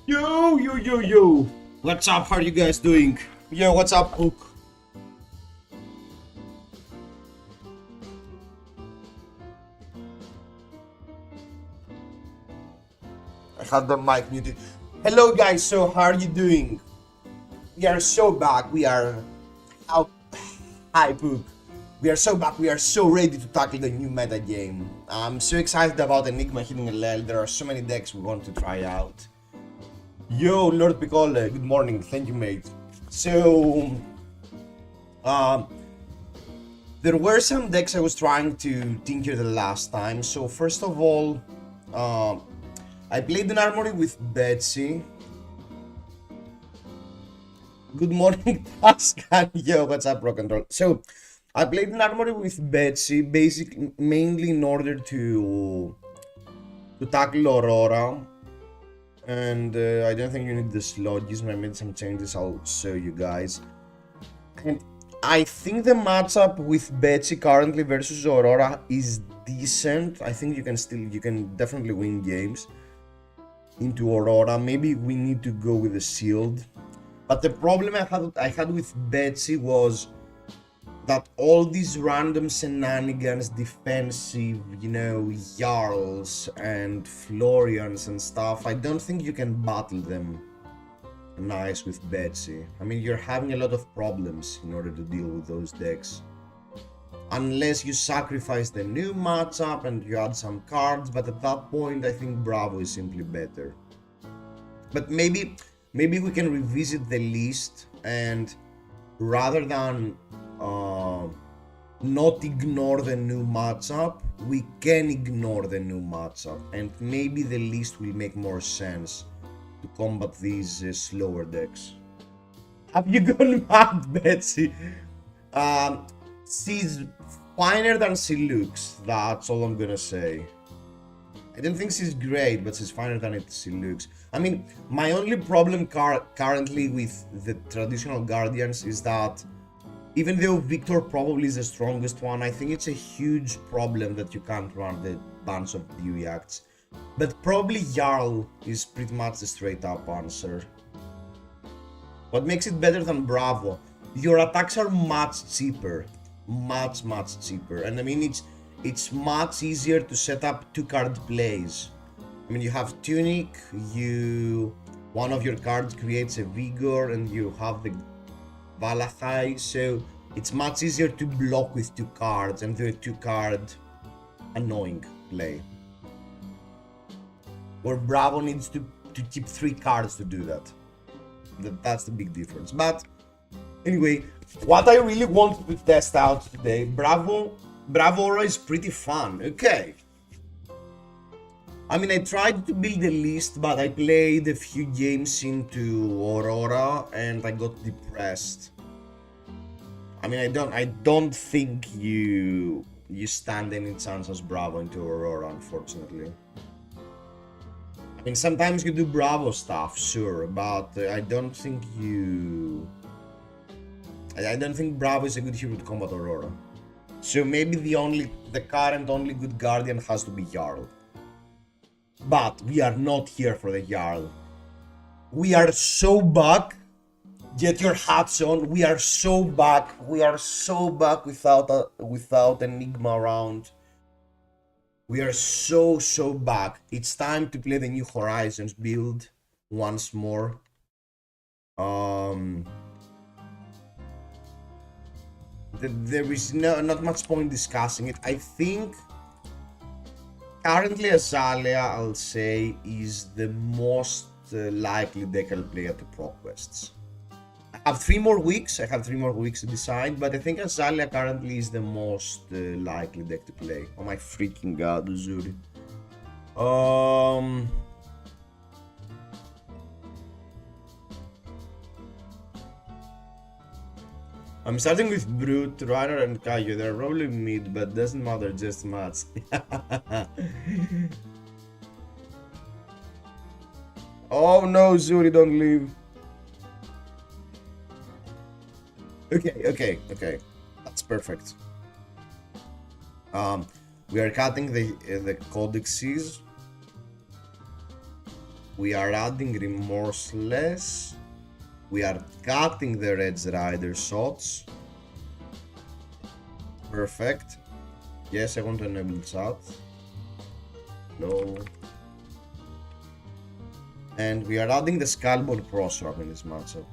Yo, yo, yo, yo. What's up? How are you guys doing? Yo, what's up, Hook? I had the mic muted. Hello, guys. So, how are you doing? We are so back. We are out. Hi, Hook. We are so back. We are so ready to tackle the new meta game. I'm so excited about Enigma hitting LL. There are so many decks we want to try out. Yo, Lord Piccolo, good morning. Thank you, mate. So, um, there were some decks I was trying to tinker the last time. So, first of all, I played an armory with Betsy. Good morning, Pascal. Yo, what's up, Rock and Roll? So, I played an armory with Betsy, basically mainly in order to tackle Aurora. And I don't think you need the sloggism. I made some changes, I'll show you guys. And I think the matchup with Betsy currently versus Aurora is decent. I think you can definitely win games into Aurora. Maybe we need to go with the shield. But the problem I had with Betsy was that all these random shenanigans, defensive, you know, Jarls and Florians and stuff, I don't think you can battle them nice with Betsy. I mean, you're having a lot of problems in order to deal with those decks. Unless you sacrifice the new matchup and you add some cards, but at that point I think Bravo is simply better. But maybe we can revisit the list, and rather than not ignore the new matchup, we can ignore the new matchup, and maybe the list will make more sense to combat these slower decks. Have you gone mad, Betsy? She's finer than she looks, that's all I'm gonna say. I don't think she's great, but she's finer than she looks. I mean, my only problem currently with the traditional Guardians is that even though Victor probably is the strongest one, I think it's a huge problem that you can't run the bunch of D-reacts. But probably Jarl is pretty much the straight up answer. What makes it better than Bravo? Your attacks are much cheaper. Much cheaper. And I mean, it's much easier to set up 2-card plays. I mean, you have Tunic, one of your cards creates a Vigor, and you have the Valachai, so it's much easier to block with 2 cards and do a 2-card annoying play. Or Bravo needs to keep 3 cards to do that. That's the big difference. But anyway, what I really wanted to test out today, Bravo Aura is pretty fun. Okay. I mean, I tried to build a list, but I played a few games into Aurora and I got depressed. I mean, I don't think you stand any chance as Bravo into Aurora, unfortunately. I mean, sometimes you do Bravo stuff, sure, but I don't think Bravo is a good hero to combat Aurora. So maybe the current only good Guardian has to be Jarl. But we are not here for the Jarl. We are so back. Get your hats on. We are so back. We are so back without Enigma around. We are so back. It's time to play the New Horizons build once more. There is not much point discussing it. I think currently Azalea, I'll say, is the most likely deck I'll play at the Pro Quests. I have 3 more weeks to decide, but I think Azalea currently is the most likely deck to play. Oh my freaking god, Uzuri. I'm starting with Brute, Runner, and Kaio. They're probably mid, but doesn't matter just much. Oh no, Zuri, don't leave. Okay. That's perfect. We are cutting the codexes. We are adding Remorseless. We are cutting the Red Rider shots. Perfect. Yes, I want to enable chat. No. And we are adding the Skullbone Pro Swap in this matchup.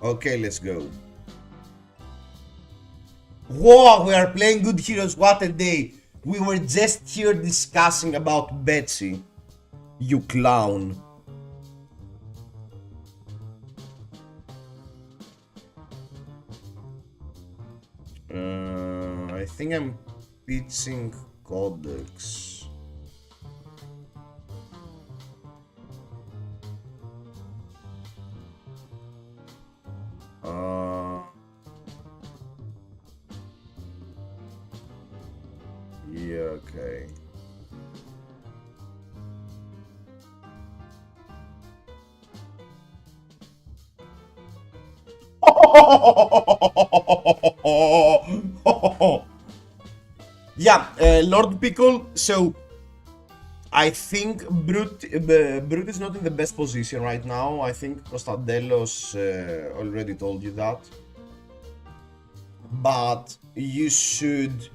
Okay, let's go. Whoa, we are playing good heroes, what a day. We were just here discussing about Betsy. You clown. I think I'm pitching Codex. Yeah, okay. Yeah, Lord Pickle, so I think Brute is not in the best position right now. I think Costadelos already told you that. But you should...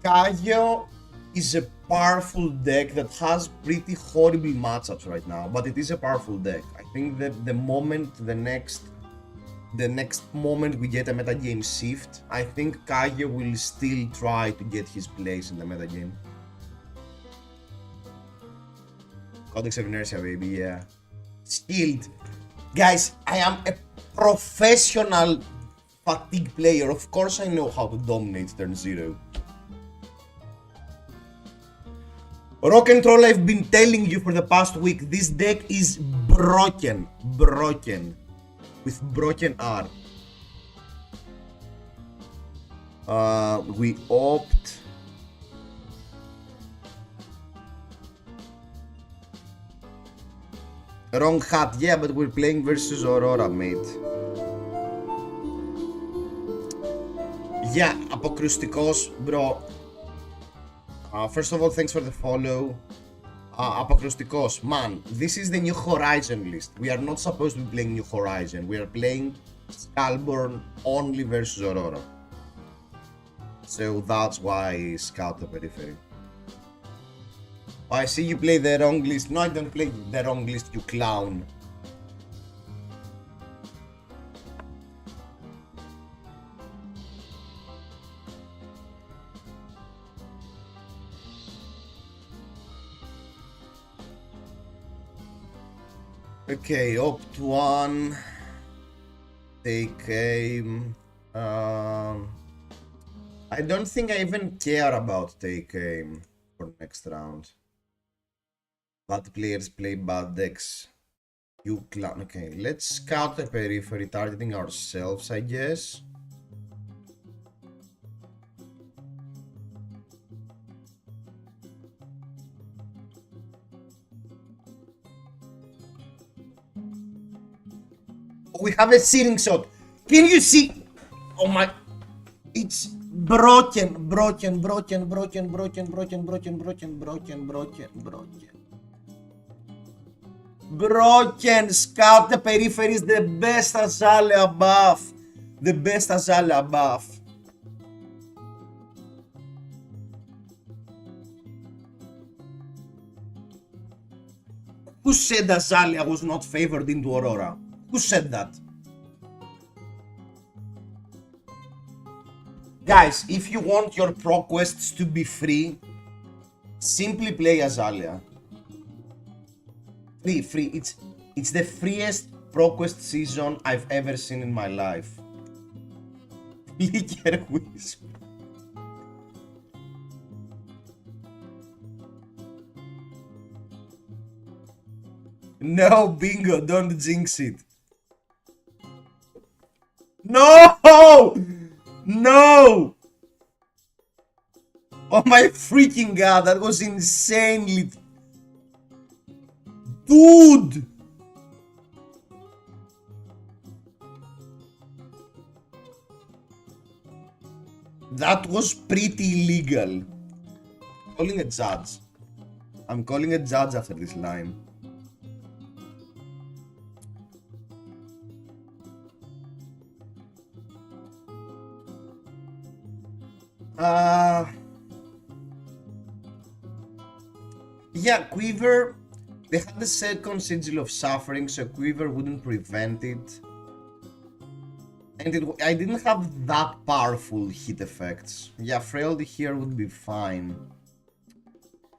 Kaio is a powerful deck that has pretty horrible matchups right now, but it is a powerful deck. I think that the next moment we get a metagame shift, I think Kaio will still try to get his place in the metagame. Codex of Inertia, baby, yeah. Skilled. Guys, I am a professional fatigue player. Of course I know how to dominate turn 0. Rock and Roll, I've been telling you for the past week, this deck is broken. With broken R. We opt... Wrong hat, yeah, but we're playing versus Aurora, mate. Yeah, Αποκρουστικός, bro. First of all, thanks for the follow. Αποκρουστικός, man, this is the New Horizon list. We are not supposed to be playing New Horizon. We are playing Skullborn only versus Aurora. So that's why Scout the Periphery. I see you play the wrong list. No, I don't play the wrong list, you clown. Okay, opt 1. Take aim. I don't think I even care about take aim for next round. Bad players play bad decks. You clown. Okay, let's scout the periphery, targeting ourselves, I guess. We have a searing shot. Can you see? Oh my. It's broken. Scout the periphery is the best Azalea buff. The best Azalea buff. Who said Azalea was not favored into Aurora? Who said that? Guys, if you want your pro quests to be free, simply play Azalea. Free. It's the freest pro quest season I've ever seen in my life. Flicker Whisper. No, bingo, don't jinx it. No! No! Oh my freaking god, that was insanely... Dude! That was pretty illegal. Calling a judge. I'm calling a judge after this line. Yeah, Quiver, they had the second Sigil of Suffering, so Quiver wouldn't prevent it. And I didn't have that powerful hit effects. Yeah, Frailty here would be fine.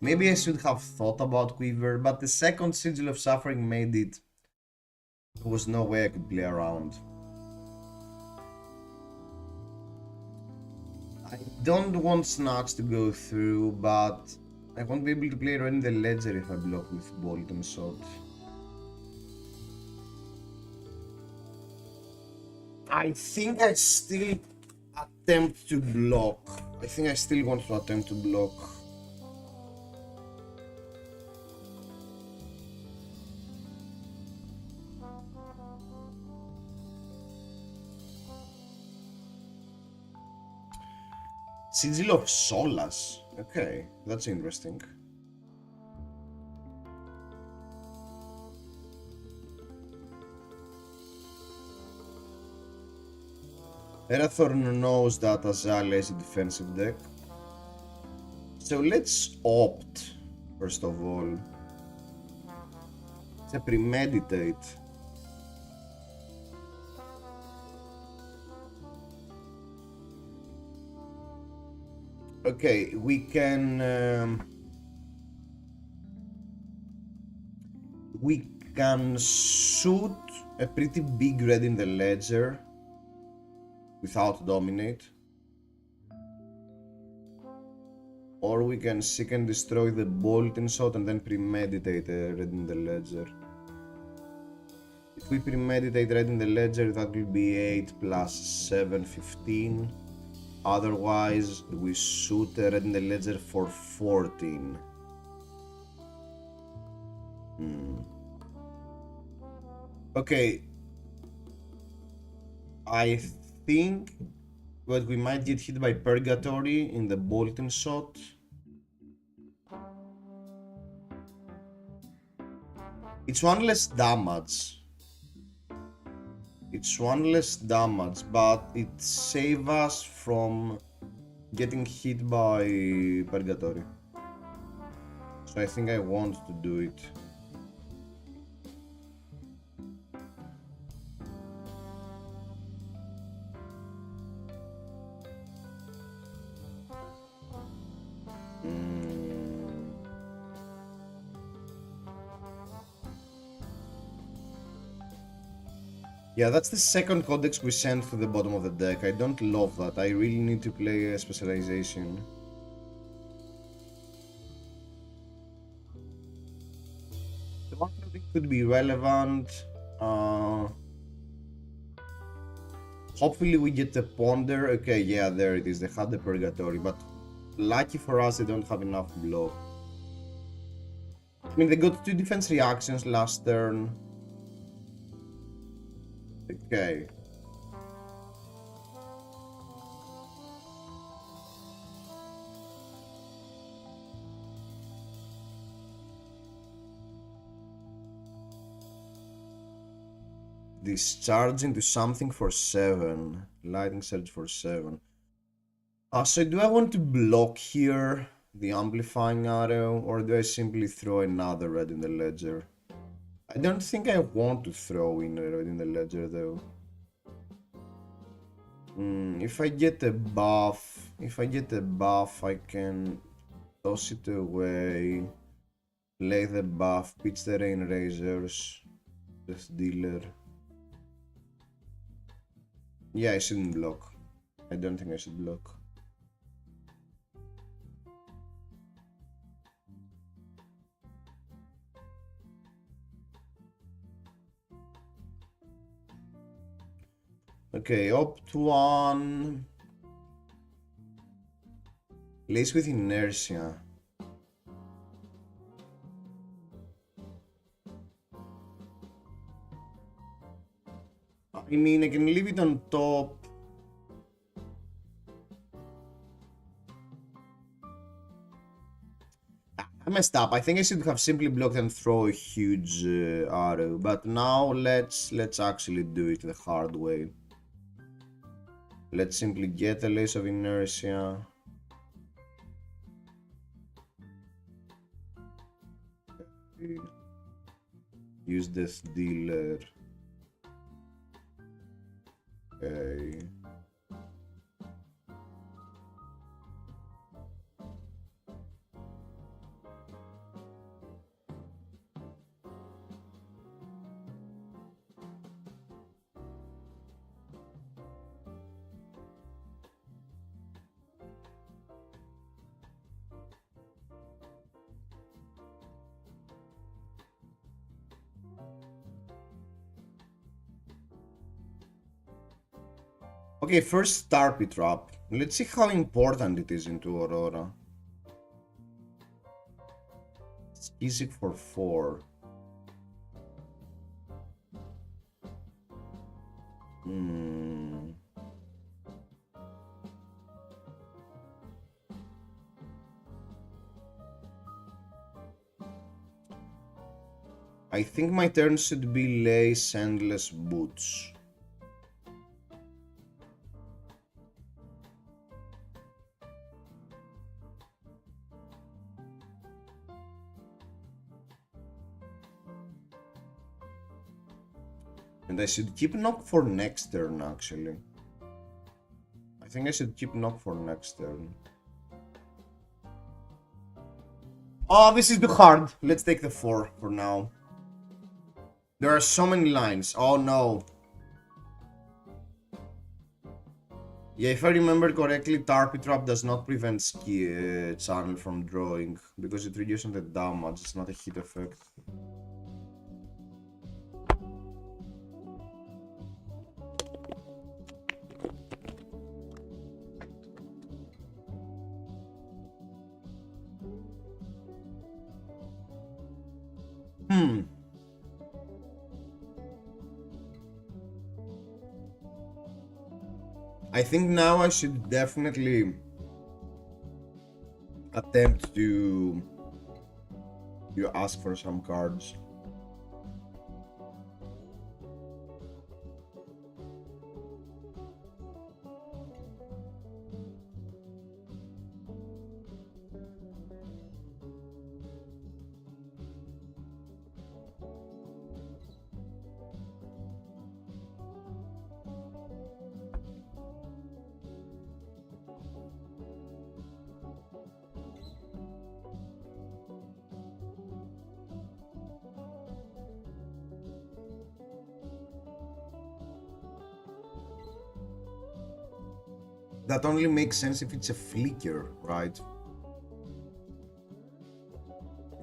Maybe I should have thought about Quiver, but the second Sigil of Suffering made it. There was no way I could play around. I don't want Snatch to go through, but I won't be able to play Red in the Ledger if I block with Bolt and Shot. I think I still attempt to block. I think I still want to attempt to block. Sigil of Solace. Okay, that's interesting. Erathorn knows that Azalea is a defensive deck. So let's opt, first of all. It's a premeditate. Okay, we can shoot a pretty big red in the ledger without dominate, or we can seek and destroy the bolt and shot and then premeditate a red in the ledger. If we premeditate red in the ledger, that will be 8 plus 7, 15. Otherwise, we shoot a red in the ledger for 14. Okay. I think but we might get hit by Purgatory in the bolt and shot. It's one less damage. It's one less damage, but it saves us from getting hit by Purgatory. So I think I want to do it. Yeah, that's the second codex we sent to the bottom of the deck. I don't love that. I really need to play a specialization. The one thing could be relevant. Hopefully we get the Ponder. Okay, yeah, there it is. They had the Purgatory, but lucky for us, they don't have enough block. I mean, they got 2 defense reactions last turn. Okay. Discharge into something for 7. Lightning Surge for 7. So do I want to block here the Amplifying Arrow, or do I simply throw another red in the ledger? I don't think I want to throw in a red in the ledger though. If I get a buff, I can toss it away, play the buff, pitch the Rain Razors, Death Dealer. Yeah, I shouldn't block. I don't think I should block. Okay, opt 1. Lace with Inertia. I mean, I can leave it on top. I messed up. I think I should have simply blocked and throw a huge arrow. But now let's actually do it the hard way. Let's simply get a lace of inertia. Use this dealer. Okay. Okay, first Starpy Trap. Let's see how important it is into Aurora. It's easy for 4. I think my turn should be Lace Endless Boots. And I should keep knock for next turn, actually. I think I should keep knock for next turn. Oh, this is too hard. Let's take the 4 for now. There are so many lines. Oh no. Yeah, if I remember correctly, Tarpy Trap does not prevent Ski Channel from drawing because it reduces the damage. It's not a hit effect. I think now I should definitely attempt to ask for some cards. That only makes sense if it's a flicker, right?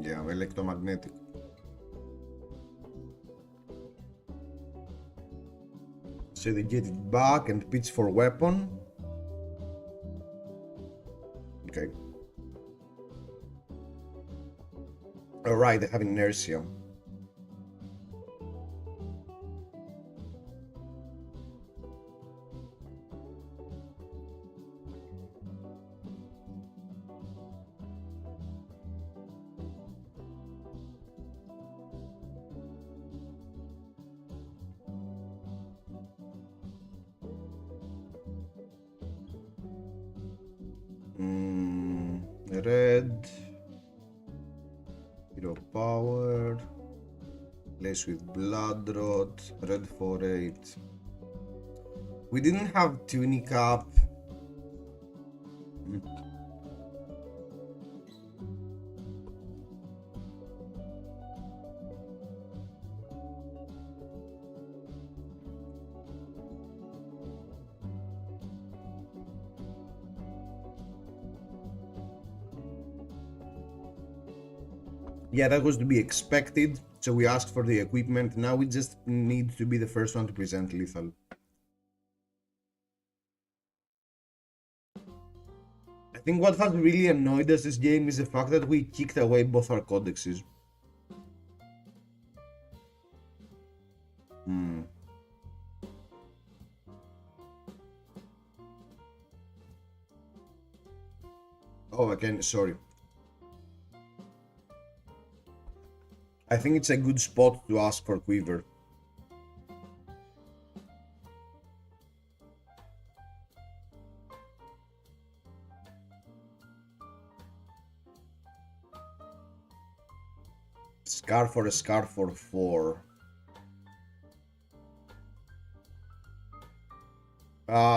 Yeah, electromagnetic. So they get it back and pitch for weapon. Okay. Alright, they have inertia. Red, hero power, lace with blood rot, red for 8. We didn't have tunic up. Yeah, that was to be expected. So we asked for the equipment. Now we just need to be the first one to present lethal. I think what has really annoyed us this game is the fact that we kicked away both our codexes. Oh, again, sorry. I think it's a good spot to ask for quiver. Scar for a scar for 4.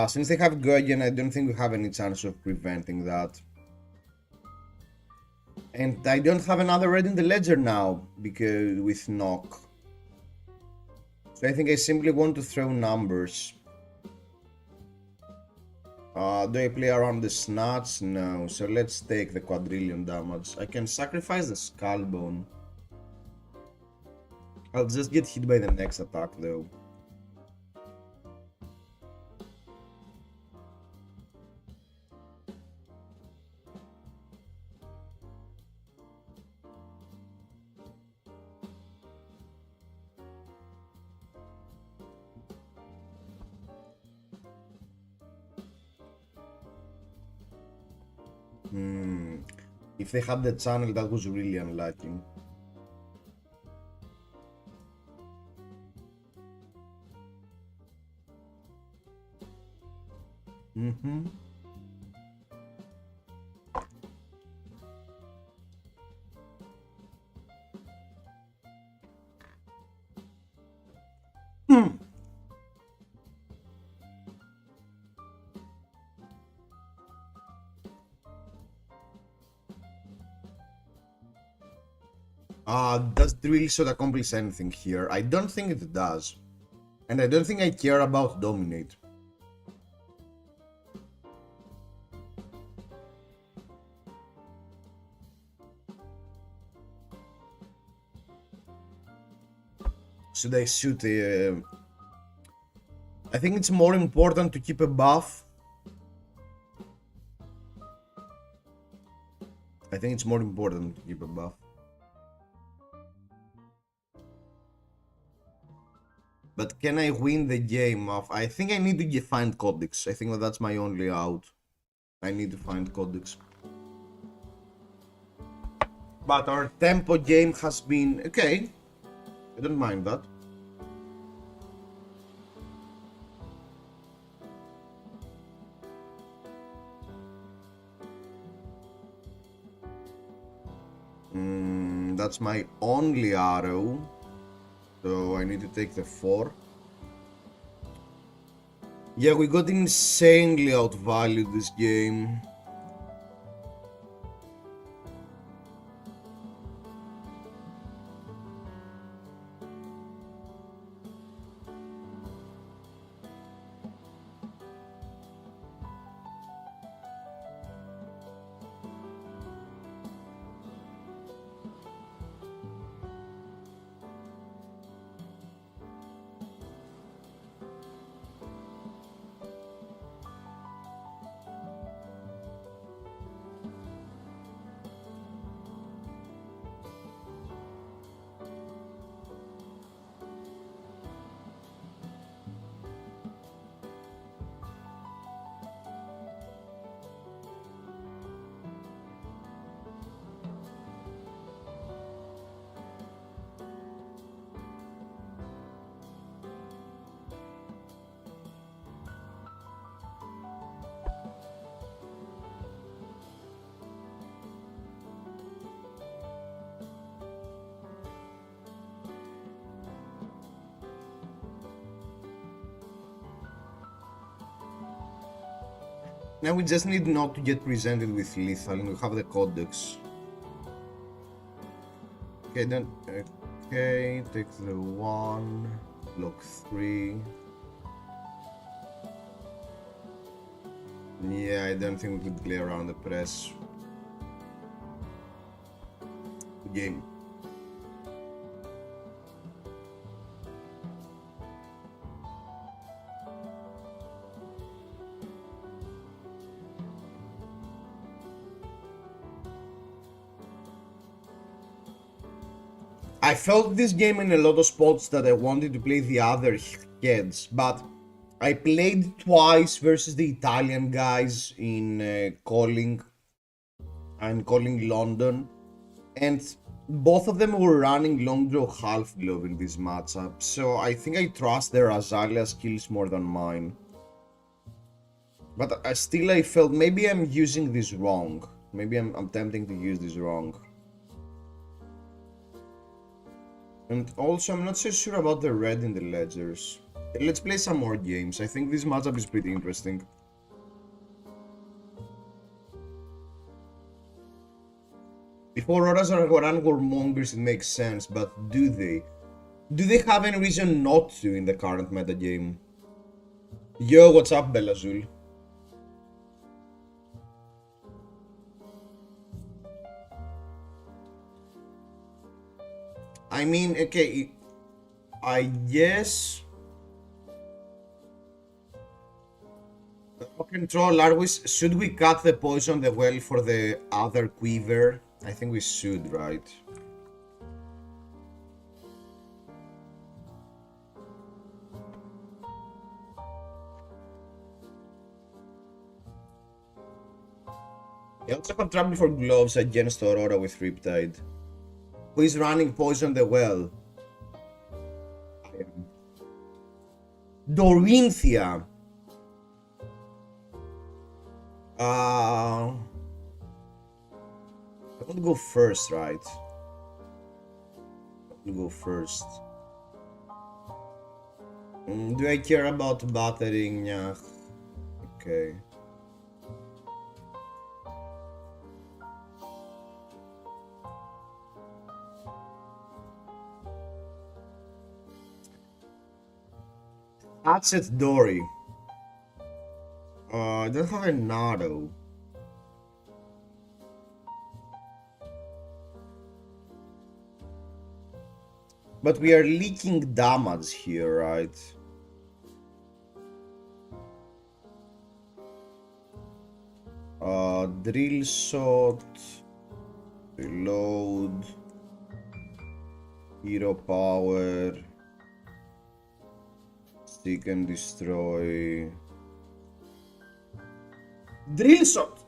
Since they have Guardian, I don't think we have any chance of preventing that. And I don't have another red in the ledger now, because with knock. So I think I simply want to throw numbers. Do I play around the snatch? No, so let's take the quadrillion damage. I can sacrifice the skull bone. I'll just get hit by the next attack though. If they had the channel, that was really unlucky. Does drill shot accomplish anything here? I don't think it does. And I don't think I care about dominate. Should I shoot a... I think it's more important to keep a buff. I think it's more important to keep a buff. But can I win the game off? I think I need to find Codex. I think that's my only out. I need to find Codex. But our tempo game has been... okay. I don't mind that. That's my only arrow. So I need to take the 4. Yeah, we got insanely outvalued this game. Now we just need not to get presented with lethal and we have the Codex. Okay, then, okay, take the 1, block 3. Yeah, I don't think we could play around the press. Game. I felt this game in a lot of spots that I wanted to play the other heads, but I played twice versus the Italian guys in calling, I'm calling London, and both of them were running long draw half glove in this matchup, so I think I trust their Azalea skills more than mine. But still I felt maybe I'm using this wrong. Maybe I'm attempting to use this wrong. And also I'm not so sure about the red in the ledgers. Let's play some more games. I think this matchup is pretty interesting. If Auroras are run warmongers, it makes sense, but do they? Do they have any reason not to in the current metagame? Yo, what's up, Belazul? I mean, okay, I guess... Control, should we cut the poison the well for the other quiver? I think we should, right? I also have trouble for gloves against Aurora with Riptide. Who is running poison the well? I am. Dorinthia! I want to go first, right? I want to go first. Do I care about battering? Yeah. Okay. Hatchet Dory. I don't have a Nado. But we are leaking damage here, right? Drill shot. Reload. Hero power. Seek and destroy. Drill shot.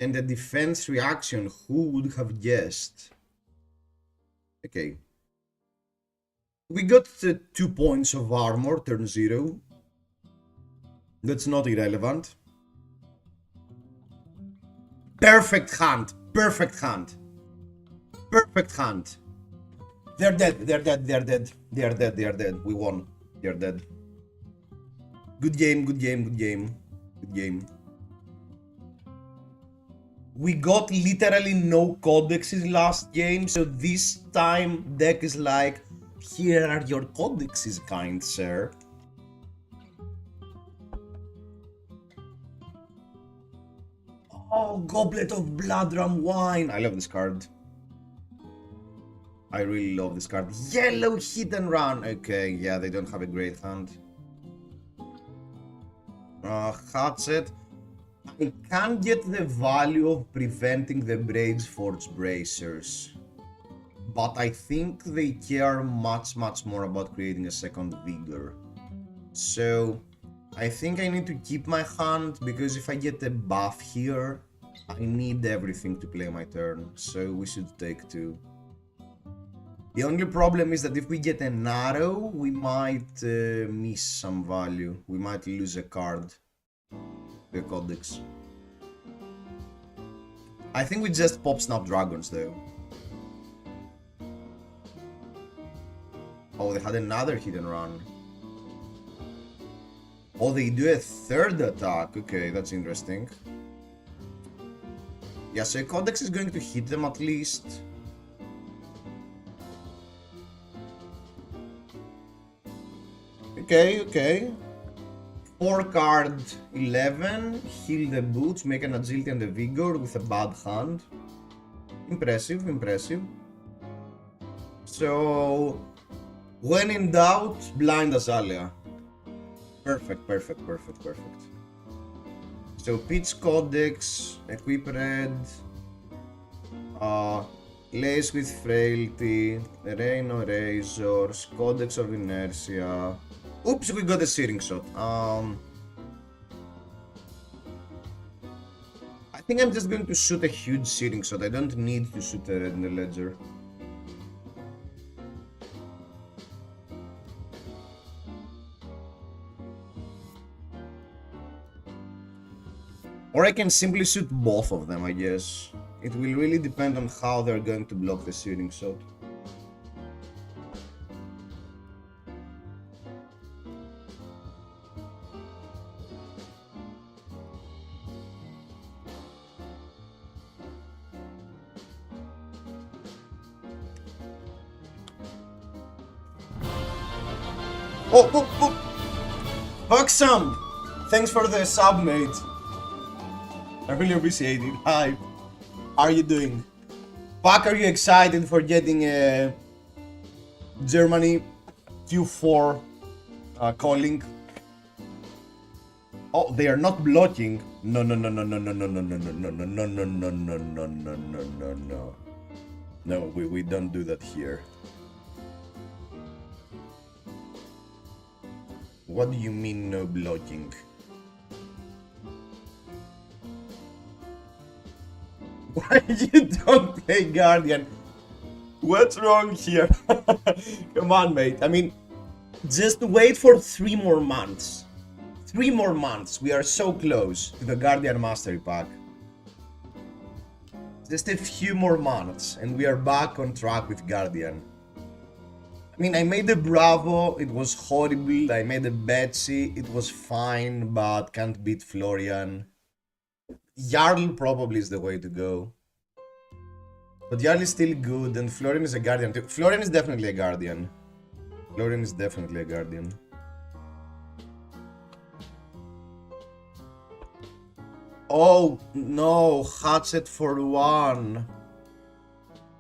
And the defense reaction, who would have guessed? Okay. We got 2 points of armor, turn 0. That's not irrelevant. Perfect hand. Perfect hand. Perfect hand. They're dead. They're dead. They're dead. They're dead. They're dead. We won. They're dead. Good game. Good game. Good game. Good game. We got literally no codexes last game, so this time deck is like, here are your codexes, kind sir. Oh, Goblet of Bloodrum Wine. I love this card. I really love this card. Yellow Hit and Run. Okay, yeah, they don't have a great hand. Hatchet. I can't get the value of preventing the Braids Forge Bracers, but I think they care much more about creating a second Vigor. So I think I need to keep my hand, because if I get a buff here, I need everything to play my turn, so we should take 2. The only problem is that if we get an arrow, we might miss some value. We might lose a card. The codex. I think we just pop Snapdragons though. Oh, they had another hit and run. Oh, they do a third attack. Okay, that's interesting. Yeah, so Codex is going to hit them at least. Okay, okay. 4 card 11, heal the boots, make an agility and a vigor with a bad hand. Impressive, impressive. So, when in doubt, blind Azalea. Perfect. So pitch codex, equip red, lace with frailty, rain or razors, codex of inertia. Oops, we got a searing shot. I think I'm just going to shoot a huge searing shot. I don't need to shoot a red in the ledger. Or I can simply shoot both of them, I guess. It will really depend on how they're going to block the searing shot. Oh! Buxom! Thanks for the sub, mate. I really appreciate it. Hi. How are you doing? Pac, are you excited for getting Germany Q4 calling? Oh, they are not blocking. No. No, we don't do that here. What do you mean no blocking? Why you don't play Guardian? What's wrong here? Come on, mate. I mean, just wait for 3 more months. 3 more months. We are so close to the Guardian Mastery Pack. Just a few more months and we are back on track with Guardian. I mean, I made a Bravo, it was horrible. I made a Betsy, it was fine, but can't beat Florian. Jarl probably is the way to go. But Jarl is still good, and Florian is a Guardian too. Florian is definitely a Guardian. Oh, no, Hatchet for 1.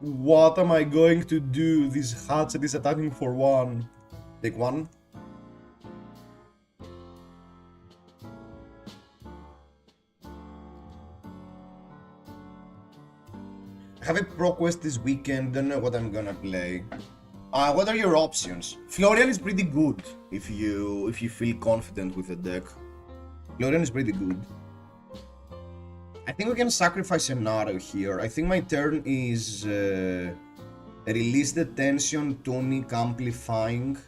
What am I going to do? This Hatchet is attacking for 1. Take 1. I have a pro quest this weekend, don't know what I'm gonna play. What are your options? Florian is pretty good if you feel confident with the deck. Florian is pretty good. I think we can sacrifice an arrow here. I think my turn is release the tension, tonic, amplifying,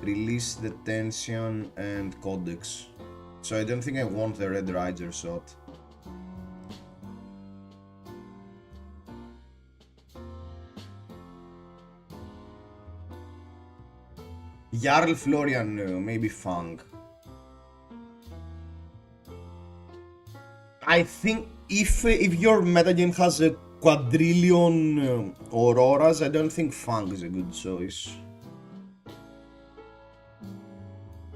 release the tension, and codex. So I don't think I want the red rider shot. Jarl Florian, no, maybe Fang. I think if your metagame has a quadrillion auroras, I don't think Fang is a good choice.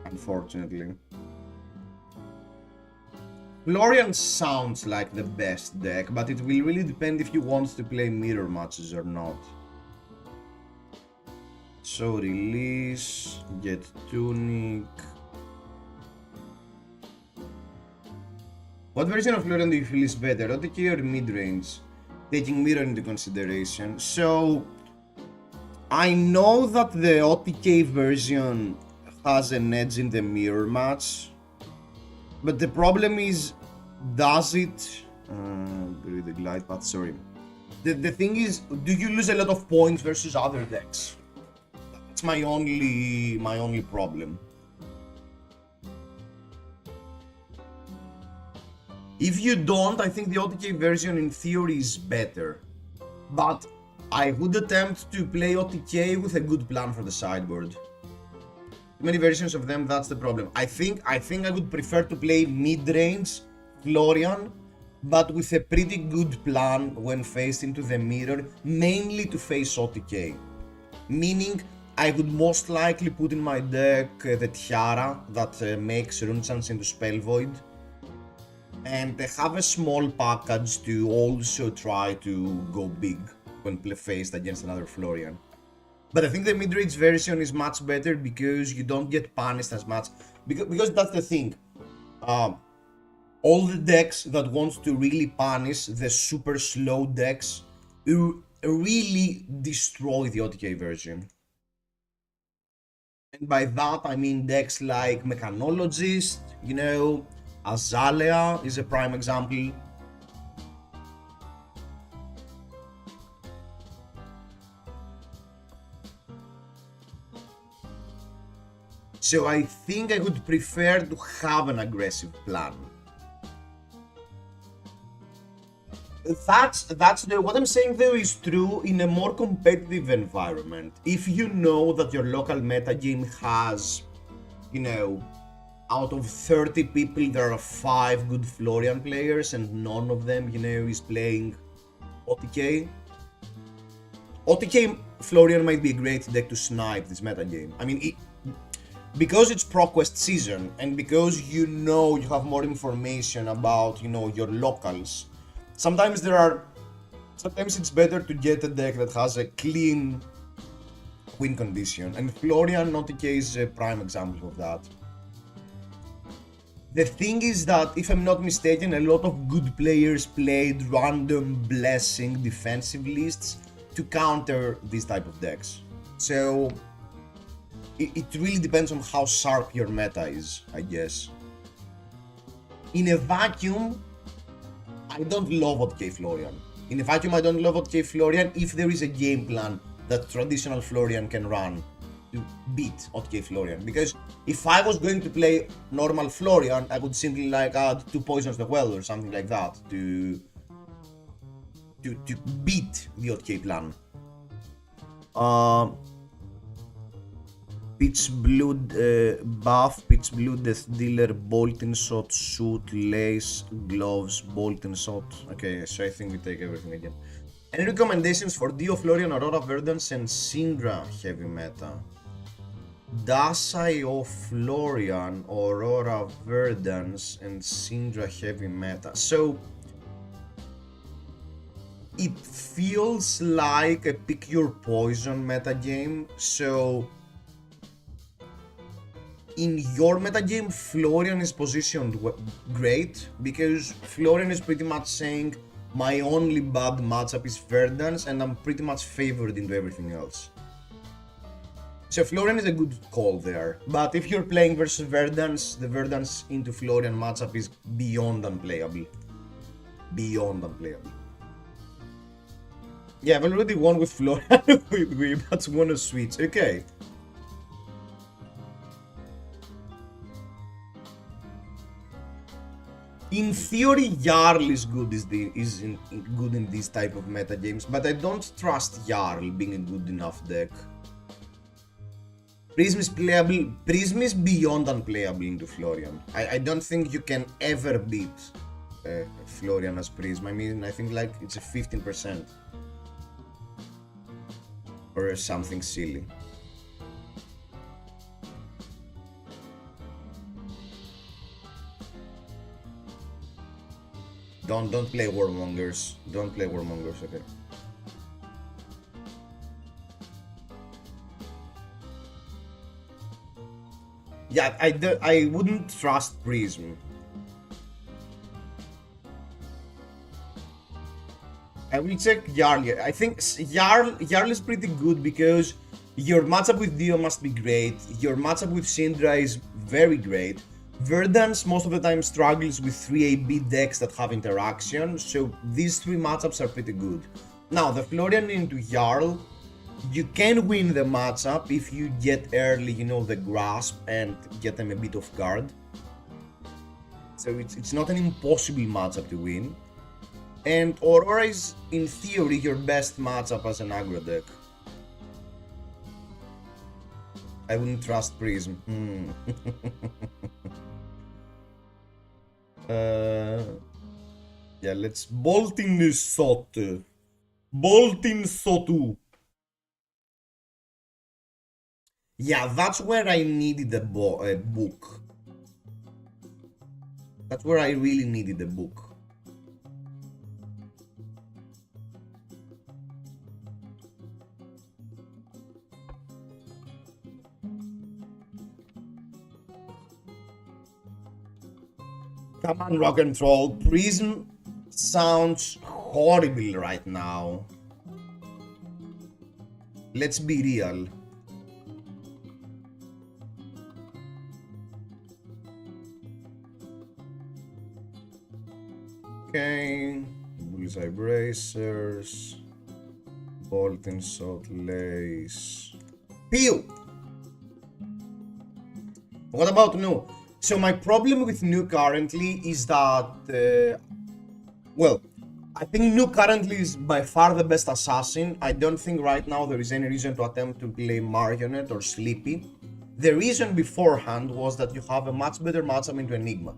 Unfortunately. Florian sounds like the best deck, but it will really depend if you want to play mirror matches or not. So release, get tunic. What version of Florian do you feel is better, OTK or mid-range? Taking mirror into consideration. So I know that the OTK version has an edge in the mirror match, but the problem is, does it? The glide path. Sorry. The thing is, do you lose a lot of points versus other decks? That's my only problem. If you don't, I think the OTK version in theory is better. But I would attempt to play OTK with a good plan for the sideboard. Too many versions of them, that's the problem. I think I would prefer to play mid-range Florian, but with a pretty good plan when faced into the mirror, mainly to face OTK. Meaning, I would most likely put in my deck the Tiara that makes Rune Chance into Spell Void, and have a small package to also try to go big when faced against another Florian. But I think the mid-range version is much better because you don't get punished as much. because that's the thing. All the decks that want to really punish the super slow decks really destroy the OTK version. And by that I mean decks like Mechanologist, you know, Azalea is a prime example. So I think I would prefer to have an aggressive plan. What I'm saying though is true in a more competitive environment. If you know that your local metagame has, you know, out of 30 people there are 5 good Florian players and none of them, you know, is playing OTK. OTK Florian might be a great deck to snipe this metagame. I mean, because it's ProQuest season and because you know you have more information about, you know, your locals, sometimes it's better to get a deck that has a clean win condition, and Florian OTK is a prime example of that. The thing is that, if I'm not mistaken, a lot of good players played random blessing defensive lists to counter these type of decks. So it really depends on how sharp your meta is, I guess. In a vacuum, I don't love OTK Florian. In a vacuum, I don't love OTK Florian if there is a game plan that traditional Florian can run to beat OTK Florian. Because if I was going to play normal Florian, I would simply like add 2 Poisons the Well or something like that to beat the OTK plan. Pitch Blood buff, Pitch Blood, Death Dealer, Bolting Shot, Shoot, Lace, Gloves, Bolting Shot. Okay, so I think we take everything again. Any recommendations for Dio, Florian, Aurora Verdance and Syndra heavy meta? Dasai, Florian, Aurora Verdance and Syndra heavy meta. So it feels like a pick your poison meta game. So in your metagame, Florian is positioned great because Florian is pretty much saying my only bad matchup is Verdance and I'm pretty much favored into everything else. So Florian is a good call there, but if you're playing versus Verdance, the Verdance into Florian matchup is beyond unplayable. Beyond unplayable. Yeah, I've already won with Florian with that's one of switch. Okay. In theory, Jarl is good good in these type of meta games, but I don't trust Jarl being a good enough deck. Prism is playable. Prism is beyond unplayable into Florian. I don't think you can ever beat Florian as Prism. I mean, I think like it's a 15% or something silly. Don't play Warmongers. Don't play Warmongers, okay. Yeah, I wouldn't trust Prism. I will check Jarl. I think Jarl is pretty good because your matchup with Dio must be great. Your matchup with Syndra is very great. Verdance most of the time struggles with 3AB decks that have interaction, so these 3 matchups are pretty good. Now, the Florian into Jarl, you can win the matchup if you get early, you know, the grasp and get them a bit off guard. So it's not an impossible matchup to win. And Aurora is, in theory, your best matchup as an aggro deck. I wouldn't trust Prism. Yeah, let's Bolting Shot. Bolting Shotu. Yeah, that's where I needed a book. That's where I really needed a book. Come on, rock and roll. Prism sounds horrible right now. Let's be real. Okay. Bullseye bracers. Bolt and shot lace. Pew! What about new? So my problem with new currently is that, well, I think new currently is by far the best assassin. I don't think right now there is any reason to attempt to play Marionette or Sleepy. The reason beforehand was that you have a much better matchup into Enigma.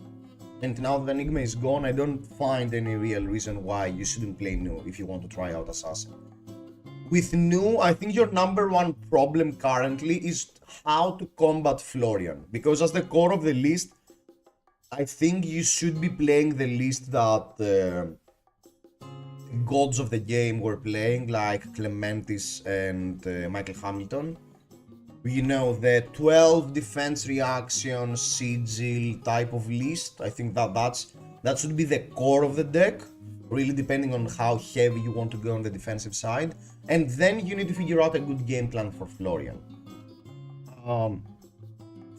And now that Enigma is gone, I don't find any real reason why you shouldn't play new if you want to try out Assassin. With new, I think your number one problem currently is how to combat Florian. Because as the core of the list, I think you should be playing the list that gods of the game were playing, like Clementis and Michael Hamilton. You know, the 12 defense reactions, sigil type of list. I think that should be the core of the deck, really depending on how heavy you want to go on the defensive side. And then you need to figure out a good game plan for Florian.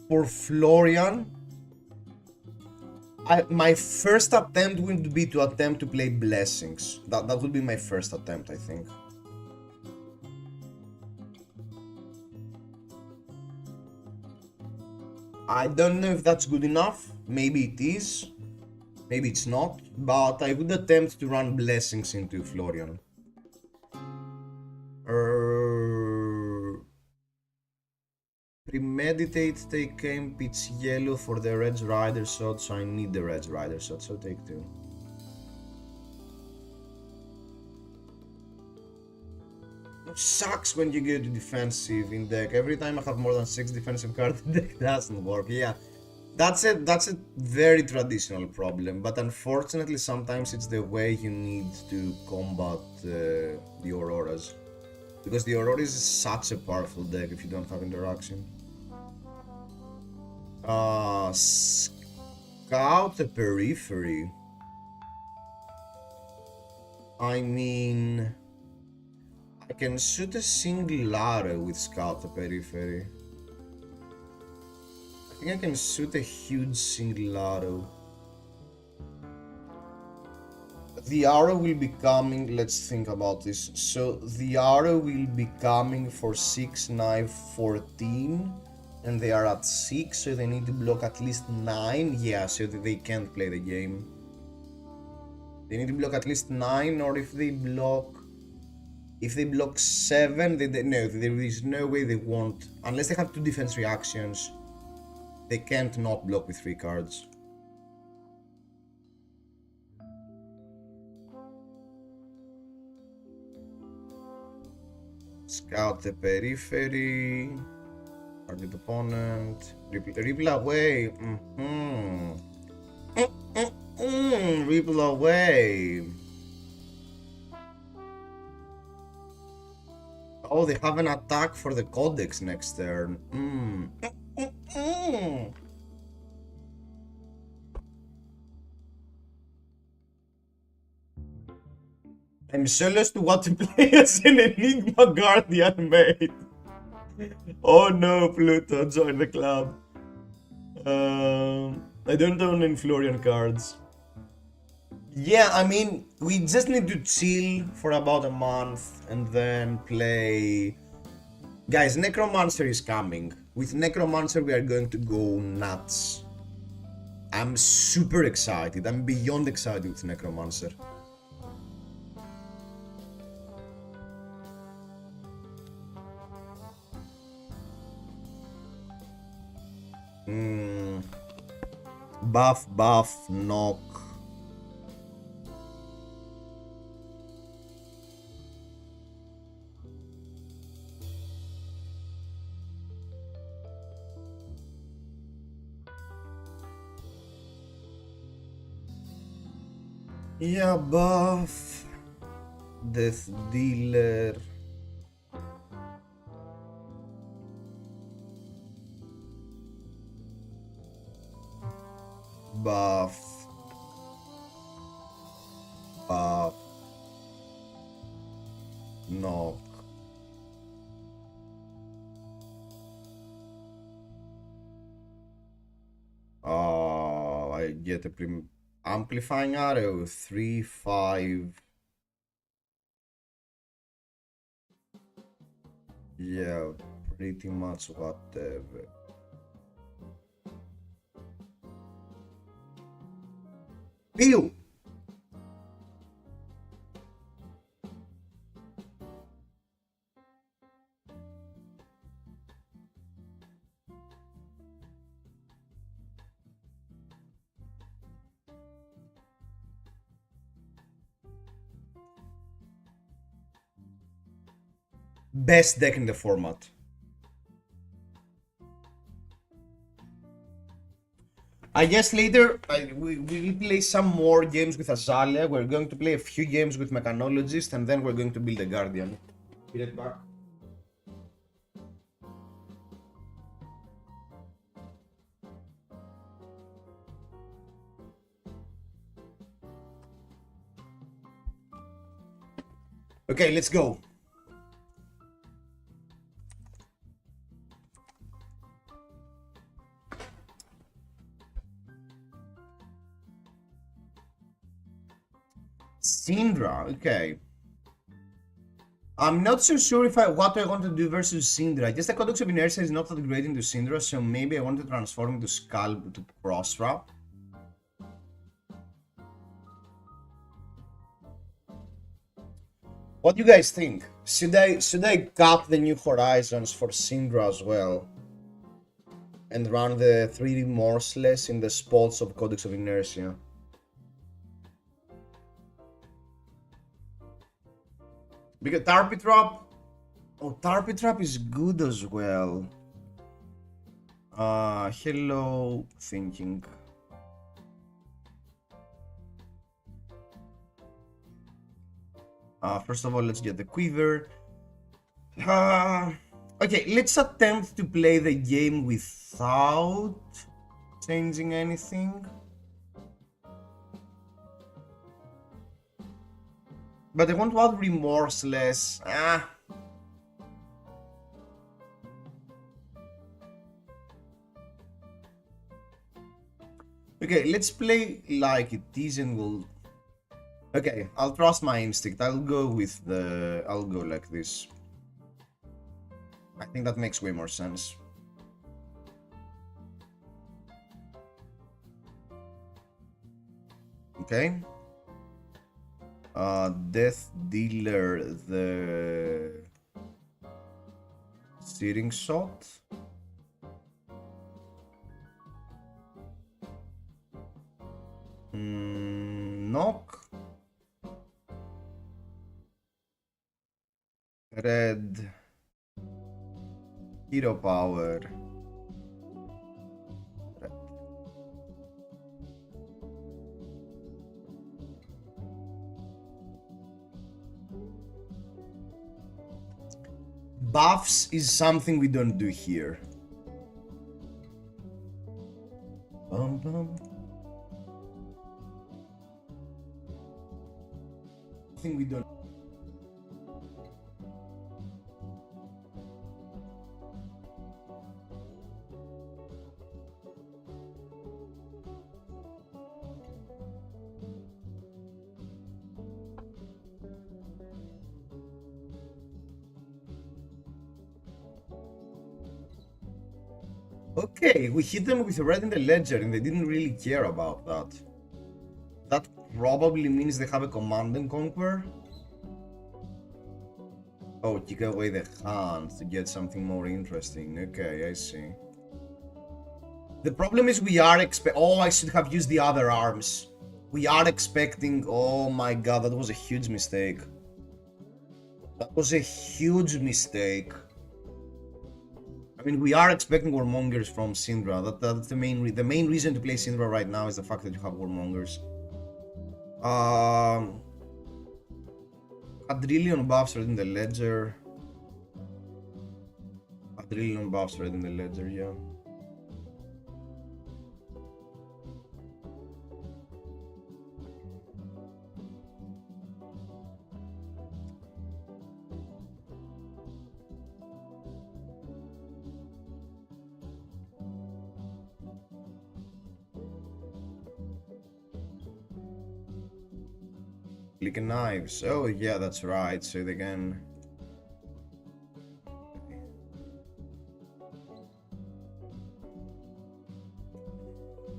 For Florian, my first attempt would be to attempt to play Blessings. That would be my first attempt, I think. I don't know if that's good enough. Maybe it is. Maybe it's not. But I would attempt to run Blessings into Florian. Premeditate, take aim, pitch yellow for the Red Rider shot, so I need the Red Rider shot, so take 2. It sucks when you go to defensive in deck. Every time I have more than 6 defensive cards, the deck doesn't work. Yeah, that's a very traditional problem, but unfortunately sometimes it's the way you need to combat the Auroras. Because the Auroras is such a powerful deck if you don't have interaction. Scout the periphery. I mean, I can shoot a single arrow with Scout the periphery. I think I can shoot a huge single arrow. The arrow will be coming, let's think about this. So the arrow will be coming for 6, 9, 14. And they are at 6, so they need to block at least 9. Yeah, so that they can't play the game. They need to block at least 9, or if they block 7, no, there is no way they won't. Unless they have 2 defense reactions, they can't not block with 3 cards. Scout the periphery. Target opponent. Ripple away. Ripple away. Oh, they have an attack for the Codex next turn. I'm so lost to what to play as an Enigma Guardian, mate. Oh no, Pluto, join the club. I don't own any Florian cards. Yeah, I mean, we just need to chill for about a month and then play. Guys, Necromancer is coming. With Necromancer, we are going to go nuts. I'm super excited. I'm beyond excited with Necromancer. Buff, knock. Yeah, buff. Death Dealer. Buff. I get a amplifying arrow, 3, 5. Yeah, pretty much whatever. Pew! Best deck in the format. I guess later we will play some more games with Azalea. We're going to play a few games with Mechanologist, and then we're going to build a Guardian. Be right back. Okay, let's go. Syndra, okay. I'm not so sure if what I want to do versus Syndra. I guess the Codex of Inertia is not that great into Syndra, so maybe I want to transform into Scalp to Crosswrap. What do you guys think? Should I cap the New Horizons for Syndra as well? And run the 3 Remorseless in the spots of Codex of Inertia? Because Tarpitrap... Oh, Tarpitrap is good as well. Hello, thinking. First of all, let's get the Quiver. Okay, let's attempt to play the game without changing anything. But I want to add Remorseless. Okay, let's play like it is and we'll... Okay, I'll trust my instinct. I'll go like this. I think that makes way more sense. Okay. Death Dealer, the Searing Shot. Knock. Red. Hero Power. Red. Buffs is something we don't do here. Bum, bum. Something we don't. Okay, we hit them with red in the ledger and they didn't really care about that. That probably means they have a command and conquer. Oh, kick away the hand to get something more interesting. Okay, I see. The problem is we are oh, I should have used the other arms. We are expecting... Oh my god, that was a huge mistake. That was a huge mistake. I mean, we are expecting Warmongers from Syndra. That's the main reason to play Syndra right now is the fact that you have Warmongers. Quadrillion buffs right in the ledger. Quadrillion buffs right in the ledger, yeah. Click knives. Oh yeah, that's right. So they can.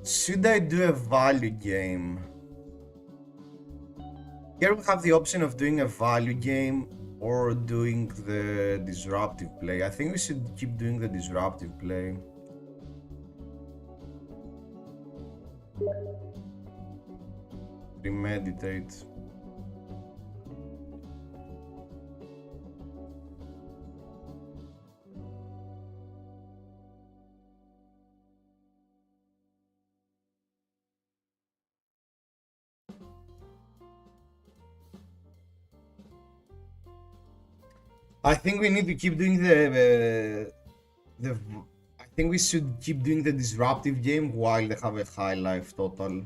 Should I do a value game? Here we have the option of doing a value game or doing the disruptive play. I think we should keep doing the disruptive play. Premeditate. I think we need to keep doing the I think we should keep doing the disruptive game while they have a high life total.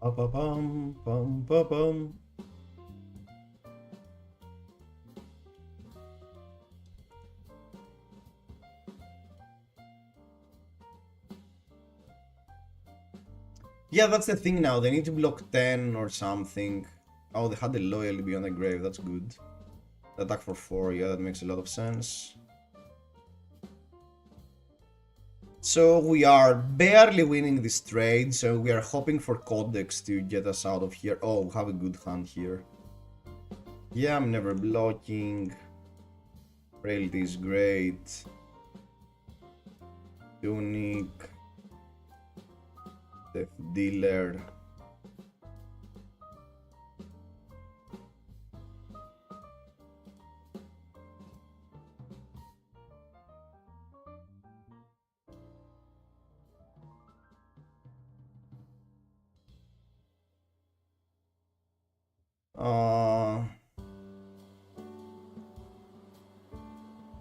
Ba-ba-bum, bum, ba-bum. Yeah, that's the thing now. They need to block 10 or something. Oh, they had the loyalty beyond the grave. That's good. Attack for 4. Yeah, that makes a lot of sense. So we are barely winning this trade. So we are hoping for Codex to get us out of here. Oh, we have a good hand here. Yeah, I'm never blocking. Frailty is great. Unique. Death Dealer.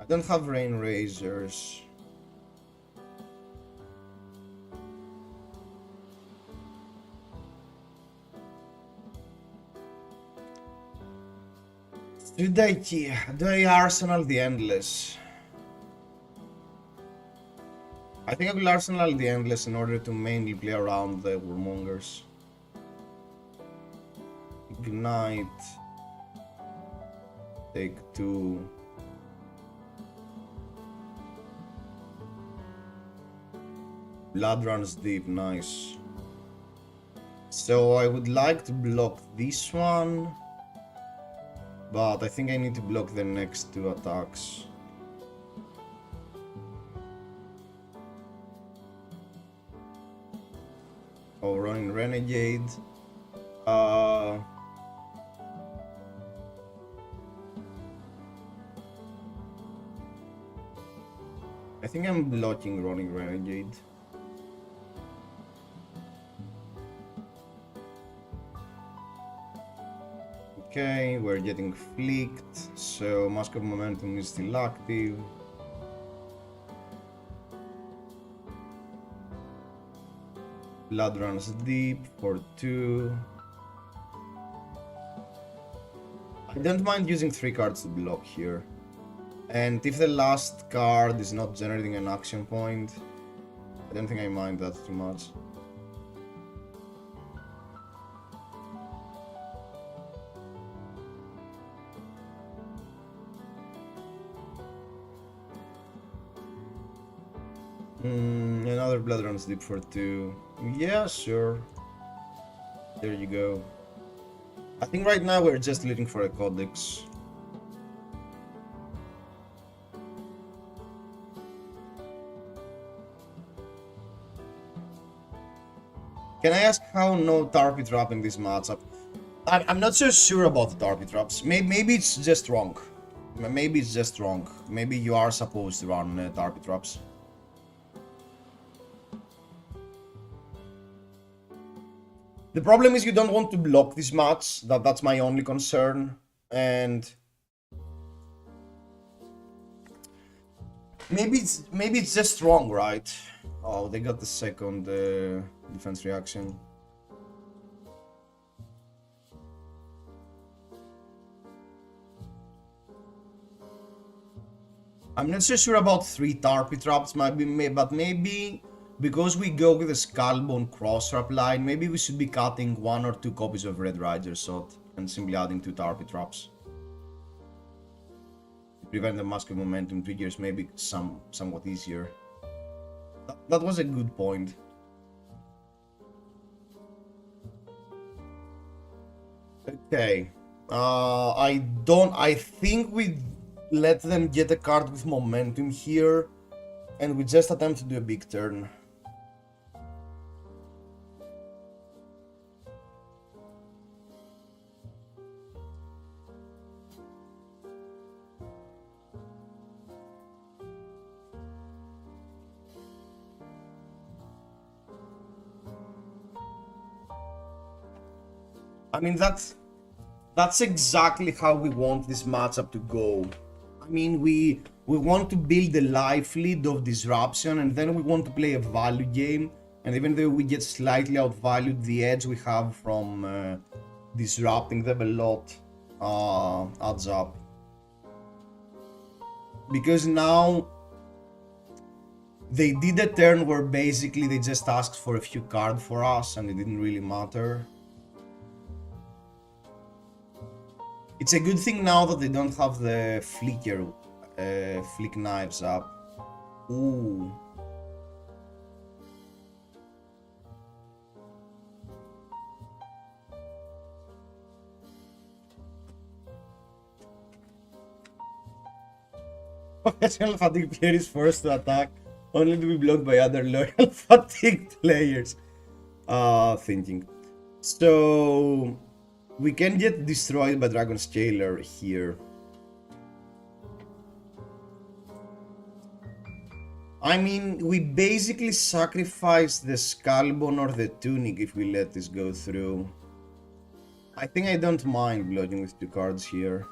I don't have Rain Razors. Do I Arsenal the Endless? I think I will Arsenal the Endless in order to mainly play around the Warmongers. Ignite. Take 2. Blood runs deep, nice. So I would like to block this one, but I think I need to block the next 2 attacks. Oh, running Renegade. I think I'm blocking running Renegade. Okay, we're getting flicked, so Mask of Momentum is still active. Blood runs deep for 2. I don't mind using 3 cards to block here. And if the last card is not generating an action point, I don't think I mind that too much. Another Blood Runs Deep for 2. Yeah, sure. There you go. I think right now we're just looking for a Codex. Can I ask how no Tarpy Trap in this matchup? I'm not so sure about the Tarpy Traps. Maybe it's just wrong. Maybe it's just wrong. Maybe you are supposed to run Tarpy Traps. The problem is you don't want to block this match. That's my only concern. And maybe it's just wrong, right? Oh, they got the second defense reaction. I'm not so sure about 3 Tarpy Traps, but maybe because we go with a Skullbone Cross-Trap line, maybe we should be cutting 1 or 2 copies of Red Rider Shot and simply adding 2 Tarpy Traps. To prevent the Mask of Momentum triggers maybe somewhat easier. That was a good point. Okay. I think we let them get a card with momentum here, and we just attempt to do a big turn. I mean, that's exactly how we want this matchup to go. I mean, we want to build a life lead of disruption, and then we want to play a value game. And even though we get slightly outvalued, the edge we have from disrupting them a lot adds up. Because now they did a turn where basically they just asked for a few cards for us, and it didn't really matter. It's a good thing now that they don't have the flick knives up. Ooh. Professional Fatigue player is forced to attack, only to be blocked by other loyal Fatigue players. Thinking. So we can get destroyed by Dragon Scaler here. I mean, we basically sacrifice the Skullbone or the Tunic if we let this go through. I think I don't mind blocking with 2 cards here.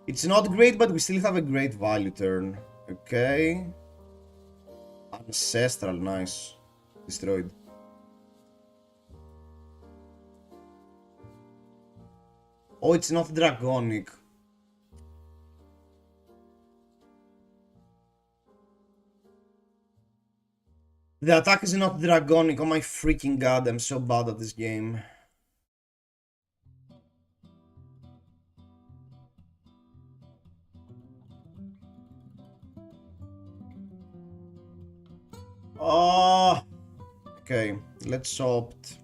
It's not great, but we still have a great value turn. Okay. Ancestral, nice. Destroyed. Oh, it's not draconic. The attack is not draconic. Oh my freaking god, I'm so bad at this game. Okay, let's opt.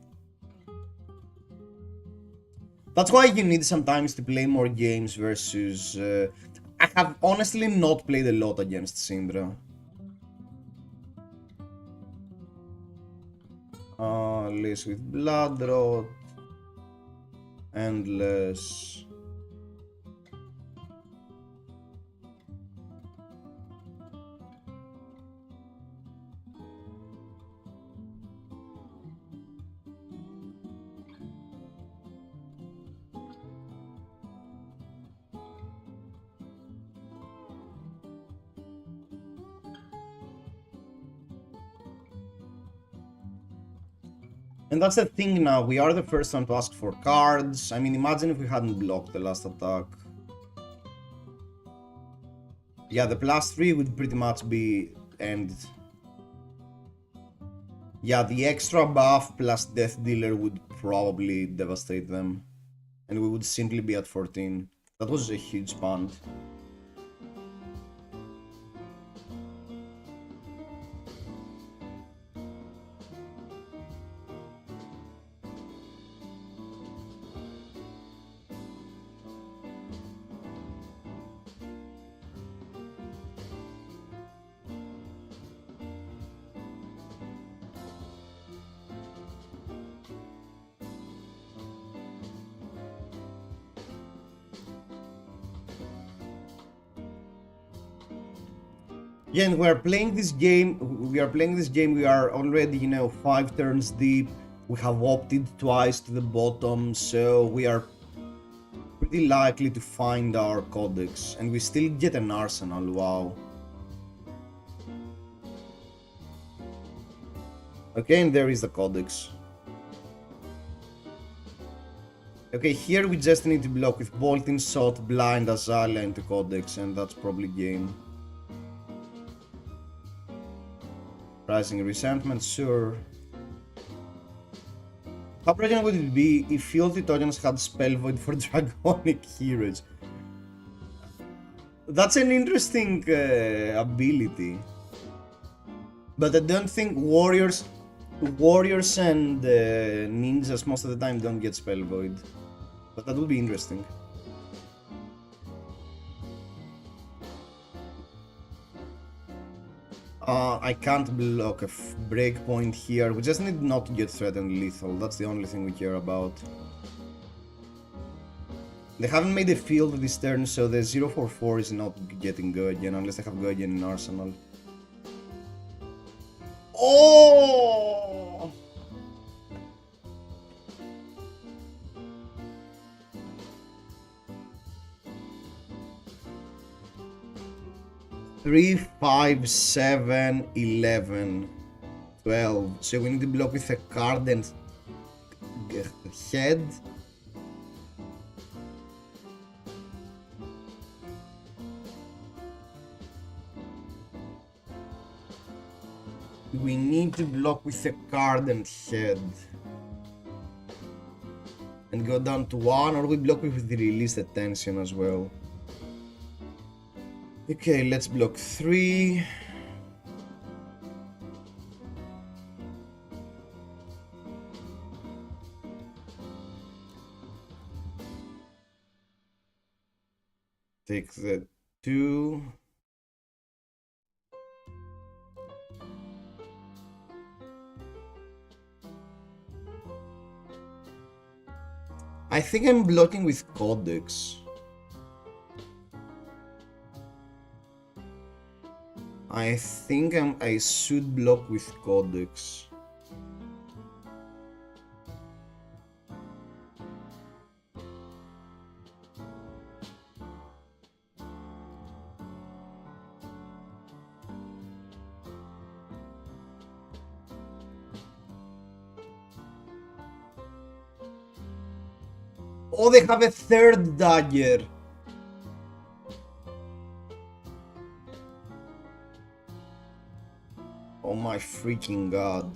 That's why you need sometimes to play more games versus... I have honestly not played a lot against Syndra. Less with Bloodrot. Endless. And that's the thing now, we are the first one to ask for cards. I mean, imagine if we hadn't blocked the last attack. Yeah, the +3 would pretty much be ended. Yeah, the extra buff plus Death Dealer would probably devastate them. And we would simply be at 14. That was a huge punt. Yeah, and we are playing this game, we are already, you know, 5 turns deep. We have opted twice to the bottom, so we are pretty likely to find our codex. And we still get an arsenal, wow. Okay, and there is the codex. Okay, here we just need to block with Bolting Shot, Blind, Azalea into codex, and that's probably game. Rising Resentment, sure. How broken would it be if Field Titanians had Spell Void for Dragonic Heroes? That's an interesting ability. But I don't think warriors and ninjas most of the time don't get Spell Void. But that would be interesting. I can't block a breakpoint here. We just need not to get threatened lethal. That's the only thing we care about. They haven't made a field this turn, so the 044 is not getting Guardian unless they have Guardian in Arsenal. Oh! Three, 5, 7, 11, 12. So we need to block with a card and head. We need to block with a card and head. And go down to 1, or we block with the released attention as well. Okay, let's block 3. Take the 2. I think I'm blocking with Codex. I think I should block with Codex. Oh, they have a third dagger. Oh my freaking god.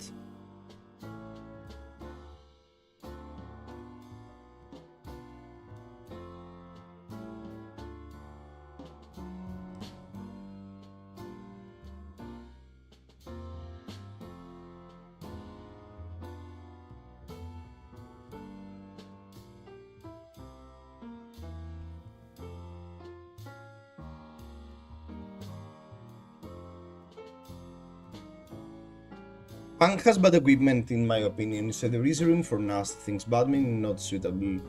Punk has bad equipment in my opinion, so there is room for nasty things. Badminton not suitable.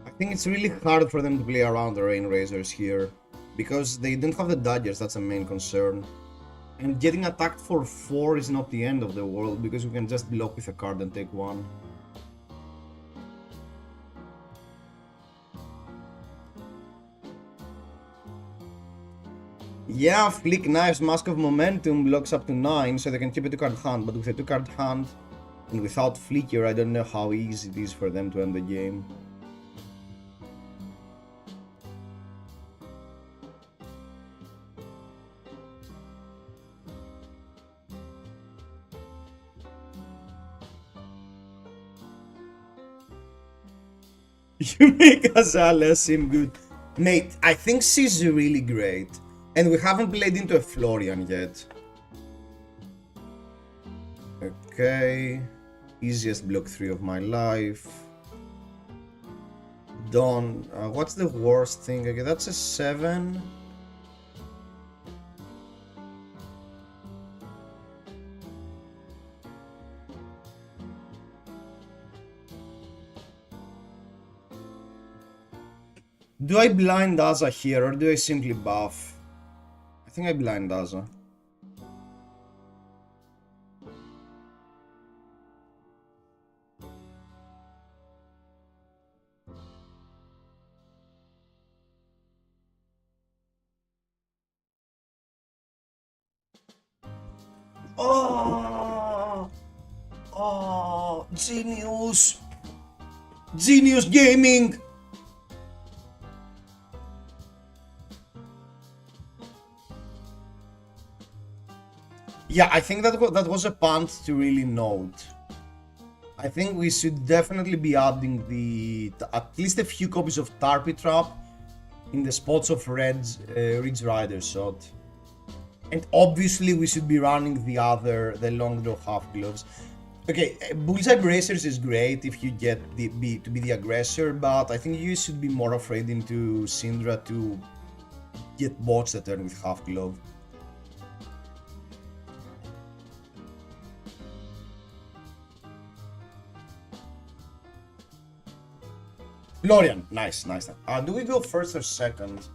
I think it's really hard for them to play around the Rain Razors here, because they don't have the daggers, that's a main concern. And getting attacked for 4 is not the end of the world, because we can just block with a card and take 1. Yeah, Flick Knives, Mask of Momentum blocks up to 9, so they can keep a 2-card hand, but with a 2-card hand and without Flicker, I don't know how easy it is for them to end the game. You make Azala seem good. Mate, I think she's really great. And we haven't played into a Florian yet. Okay. Easiest block 3 of my life. Dawn. What's the worst thing? Okay, that's a 7. Do I blind Aza here or do I simply buff? I think I blind Aza. Oh! Oh! Genius! Genius Gaming! Yeah, I think that was a punt to really note. I think we should definitely be adding at least a few copies of Tarpy Trap in the spots of Ridge Rider shot. And obviously we should be running the long draw half gloves. Okay, Bullseye Bracers is great if you get to be the aggressor, but I think you should be more afraid into Syndra to get bots that turn with half glove. Lorian, nice. Do we go first or second?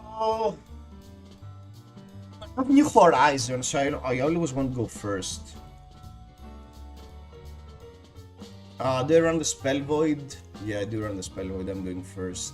Oh, I have New Horizon, so I always want to go first. Do I run the Spell Void? Yeah, I do run the Spell Void. I'm going first.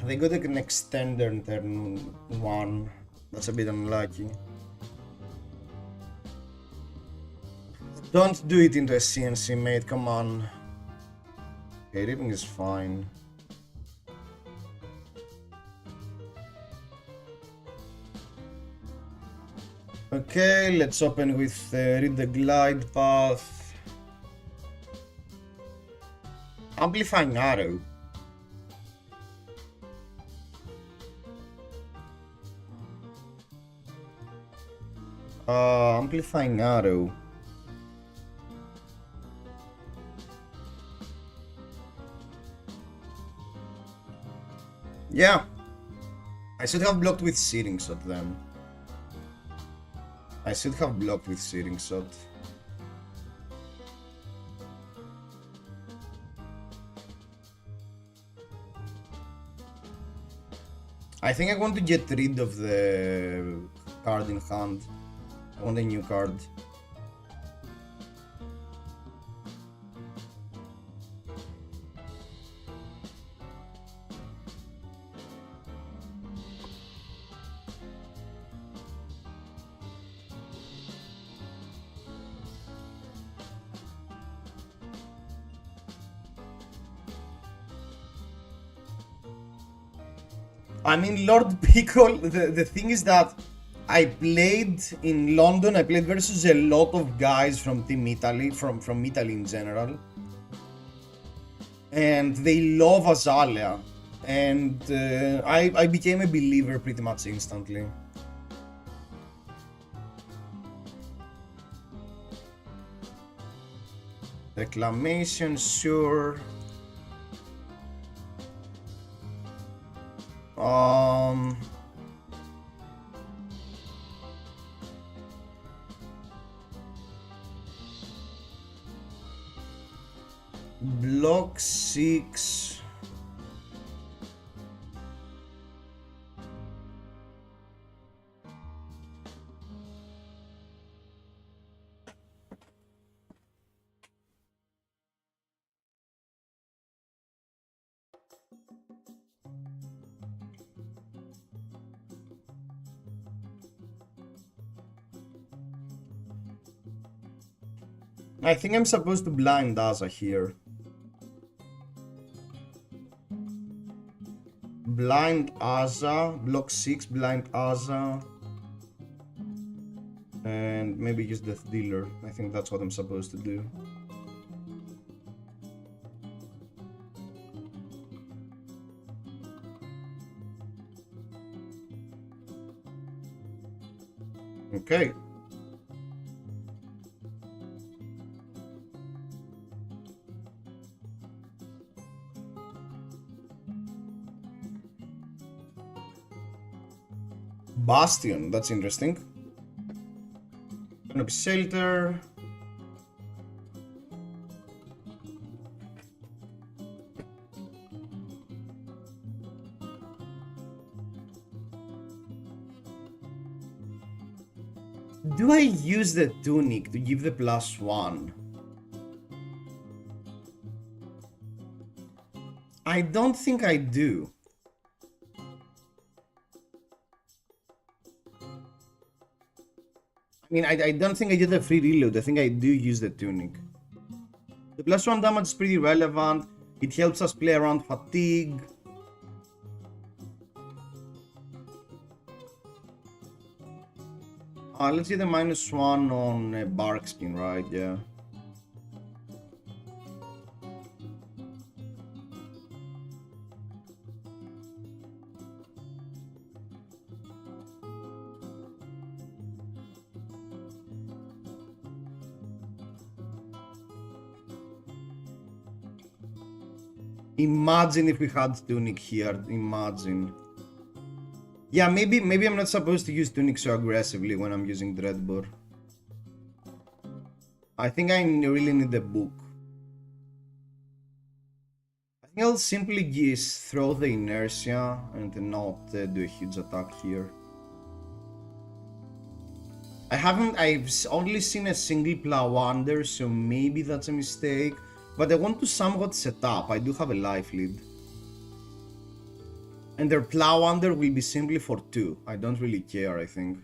They got an extender in turn 1. That's a bit unlucky. Don't do it into a CNC, mate, come on. Okay, ripping is fine. Okay, let's open with read the glide path. Amplifying arrow. Amplifying arrow. Yeah, I should have blocked with Searing Shot then. I should have blocked with Searing Shot. I think I want to get rid of the card in hand. I want a new card. I mean, Lord Pickle, the thing is that I played in London, I played versus a lot of guys from Team Italy, from Italy in general. and they love Azalea, and I became a believer pretty much instantly. Reclamation, sure. Block 6. I think I'm supposed to blind Asa here. Blind Asa, block 6, blind Asa. And maybe use Death Dealer. I think that's what I'm supposed to do. Okay. Bastion, that's interesting. Gonna be Shelter. Do I use the Tunic to give the +1? I don't think I do. I mean, I don't think I get a free reload. I think I do use the Tunic. The +1 damage is pretty relevant. It helps us play around fatigue. Let's get a -1 on Bark Skin, right? Yeah. Imagine if we had Tunic here, imagine. Yeah, maybe I'm not supposed to use Tunic so aggressively when I'm using Dreadbore. I think I really need the book. I think I'll simply just throw the Inertia and not do a huge attack here. I've only seen a single Plowonder, so maybe that's a mistake. But I want to somewhat set up. I do have a life lead. And their Plowonder will be simply for 2. I don't really care, I think.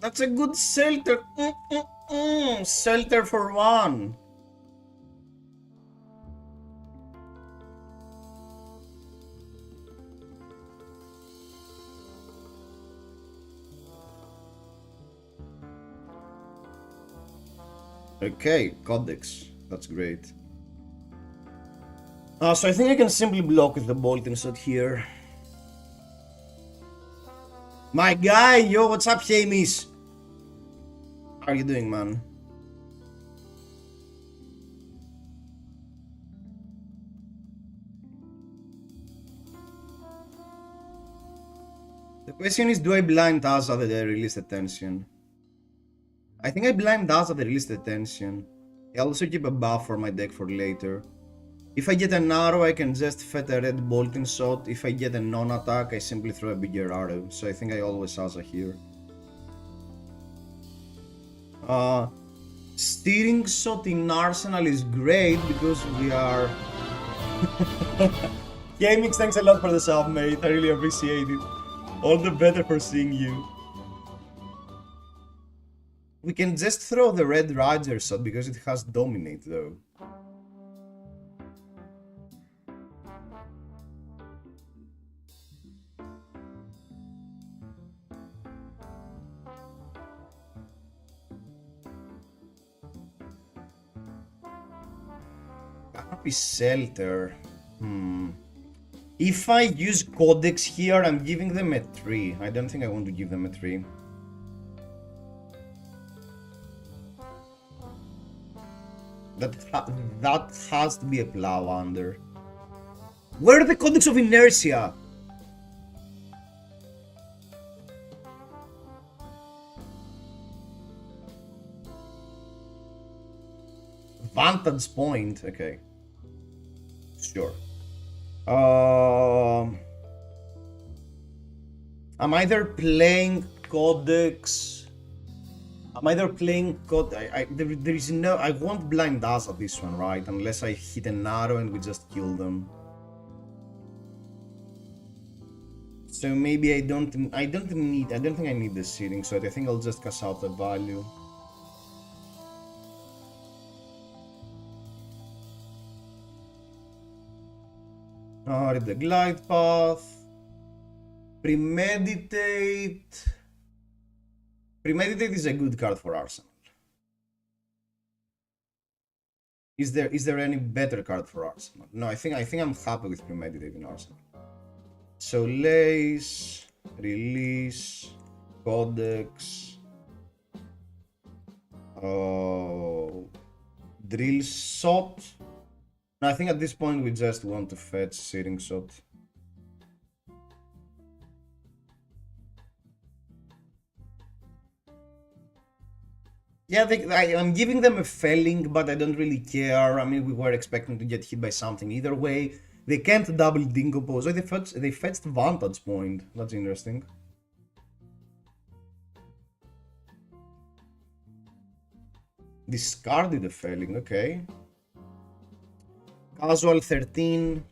That's a good Shelter. Shelter for 1. Okay, Codex. That's great. So I think I can simply block with the Bolting Shot here. My guy! Yo, what's up, Hamish? How are you doing, man? The question is, do I blind Asa that I release the tension? I think I blind Asa that I release the tension. I also keep a buff for my deck for later. If I get an arrow, I can just fet a red bolting shot. If I get a non-attack, I simply throw a bigger arrow. So I think I always Asa here. Steering shot in Arsenal is great because we are... Gamix, thanks a lot for the sub, mate. I really appreciate it. All the better for seeing you. We can just throw the Red Rider shot because it has Dominate though. Happy Shelter. If I use Codex here, I'm giving them a 3. I don't think I want to give them a 3. That has to be a plow under. Where are the Codex of Inertia? Vantage point, okay. Sure. I'm either playing Codex. There is no. I won't blind us at this one, right? Unless I hit an arrow and we just kill them. So maybe I don't think I need the searing, so I think I'll just cast out the value. Read the glide path. Premeditate. Premeditate is a good card for Arsenal. Is there any better card for Arsenal? No, I think I'm happy with Premeditate in Arsenal. So Lace, Release, Codex, Drill Shot. I think at this point we just want to fetch Searing Shot. Yeah, I'm giving them a failing, but I don't really care. I mean, we were expecting to get hit by something either way. They can't double Dingo Pose. Oh, they fetched Vantage Point. That's interesting. Discarded a failing, okay. Casual 13.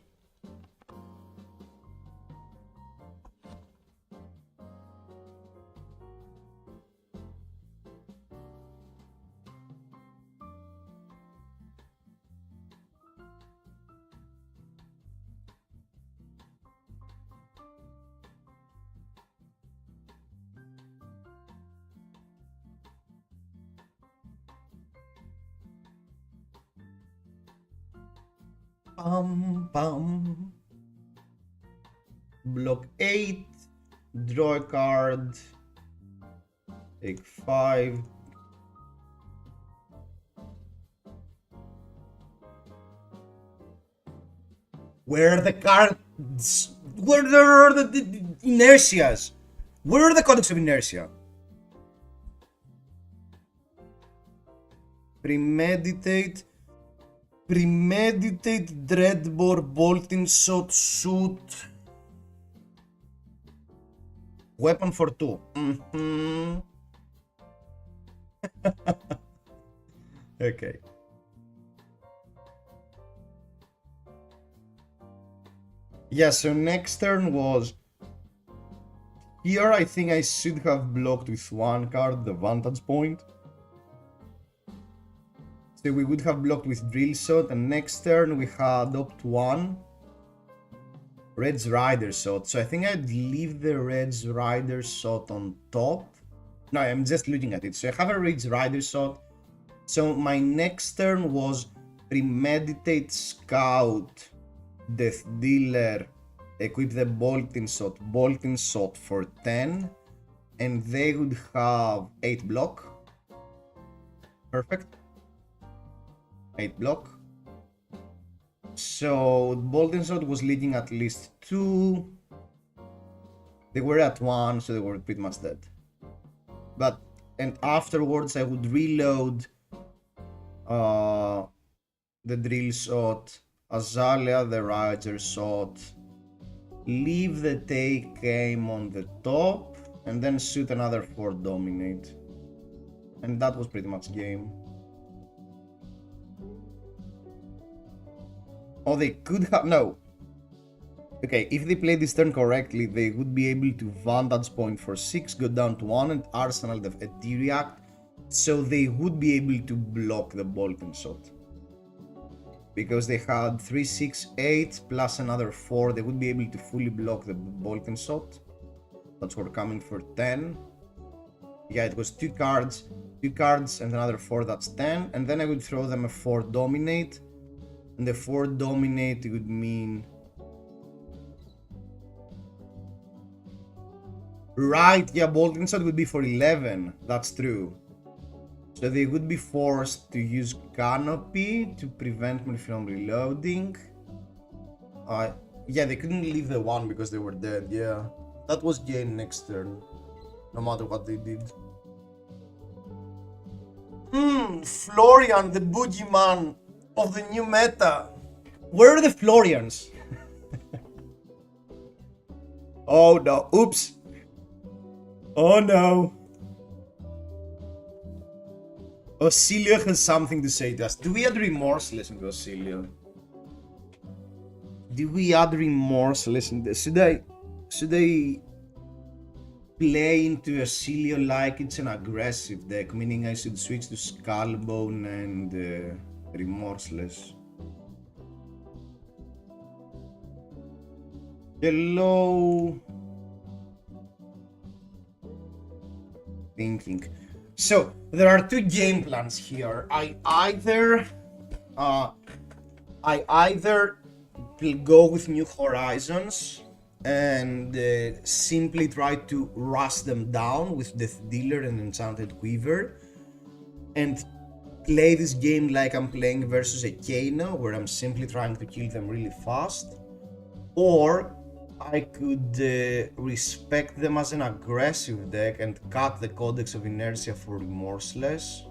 Block 8, draw a card, take 5. Where are the cards? Where are the inertias? Where are the Codex of Inertia? Premeditate, Dreadbore, Bolting Shot, Shoot. Weapon for 2. Okay. Yeah, so next turn was... Here I think I should have blocked with one card, the Vantage Point. So we would have blocked with Drill Shot, and next turn we had opt 1. Red's Rider Shot. So I think I'd leave the Red's Rider Shot on top. No, I'm just looking at it. So I have a Red's Rider Shot. So my next turn was Premeditate, Scout, Death Dealer, equip the Bolting Shot for 10, and they would have 8 block. Perfect. 8 block. So Bolting Shot was leading at least 2. They were at 1, so they were pretty much dead. And afterwards I would reload the Drill Shot, Azalea the Rider Shot, leave the Take Aim on the top, and then shoot another 4 Dominate. And that was pretty much game. Oh, they could have... No. Okay, if they played this turn correctly, they would be able to Vantage Point for 6, go down to 1, and Arsenal the D-React. So they would be able to block the Bolting Shot. Because they had 3, 6, 8, plus another 4, they would be able to fully block the Bolting Shot. That's for coming for 10. Yeah, it was 2 cards, and another 4, that's 10. And then I would throw them a 4 Dominate. And the 4 dominate would mean... Right, yeah, Bolting Shot would be for 11. That's true. So they would be forced to use Canopy to prevent me from reloading. Yeah, they couldn't leave the 1 because they were dead, yeah. That was gain next turn, no matter what they did. Florian, the boogeyman of the new meta. Where are the Florians? Oh no, oops. Oh no. Osilia has something to say to us. Do we add Remorseless into Osilia? Do we add Remorseless into this? Should I play into Osilia like it's an aggressive deck, meaning I should switch to Skullbone and Remorseless? Hello. Thinking. So there are 2 game plans here. I either go with New Horizons and simply try to rush them down with Death Dealer and Enchanted Quiver, and play this game like I'm playing versus a Kano, where I'm simply trying to kill them really fast, or I could respect them as an aggressive deck and cut the Codex of Inertia for Remorseless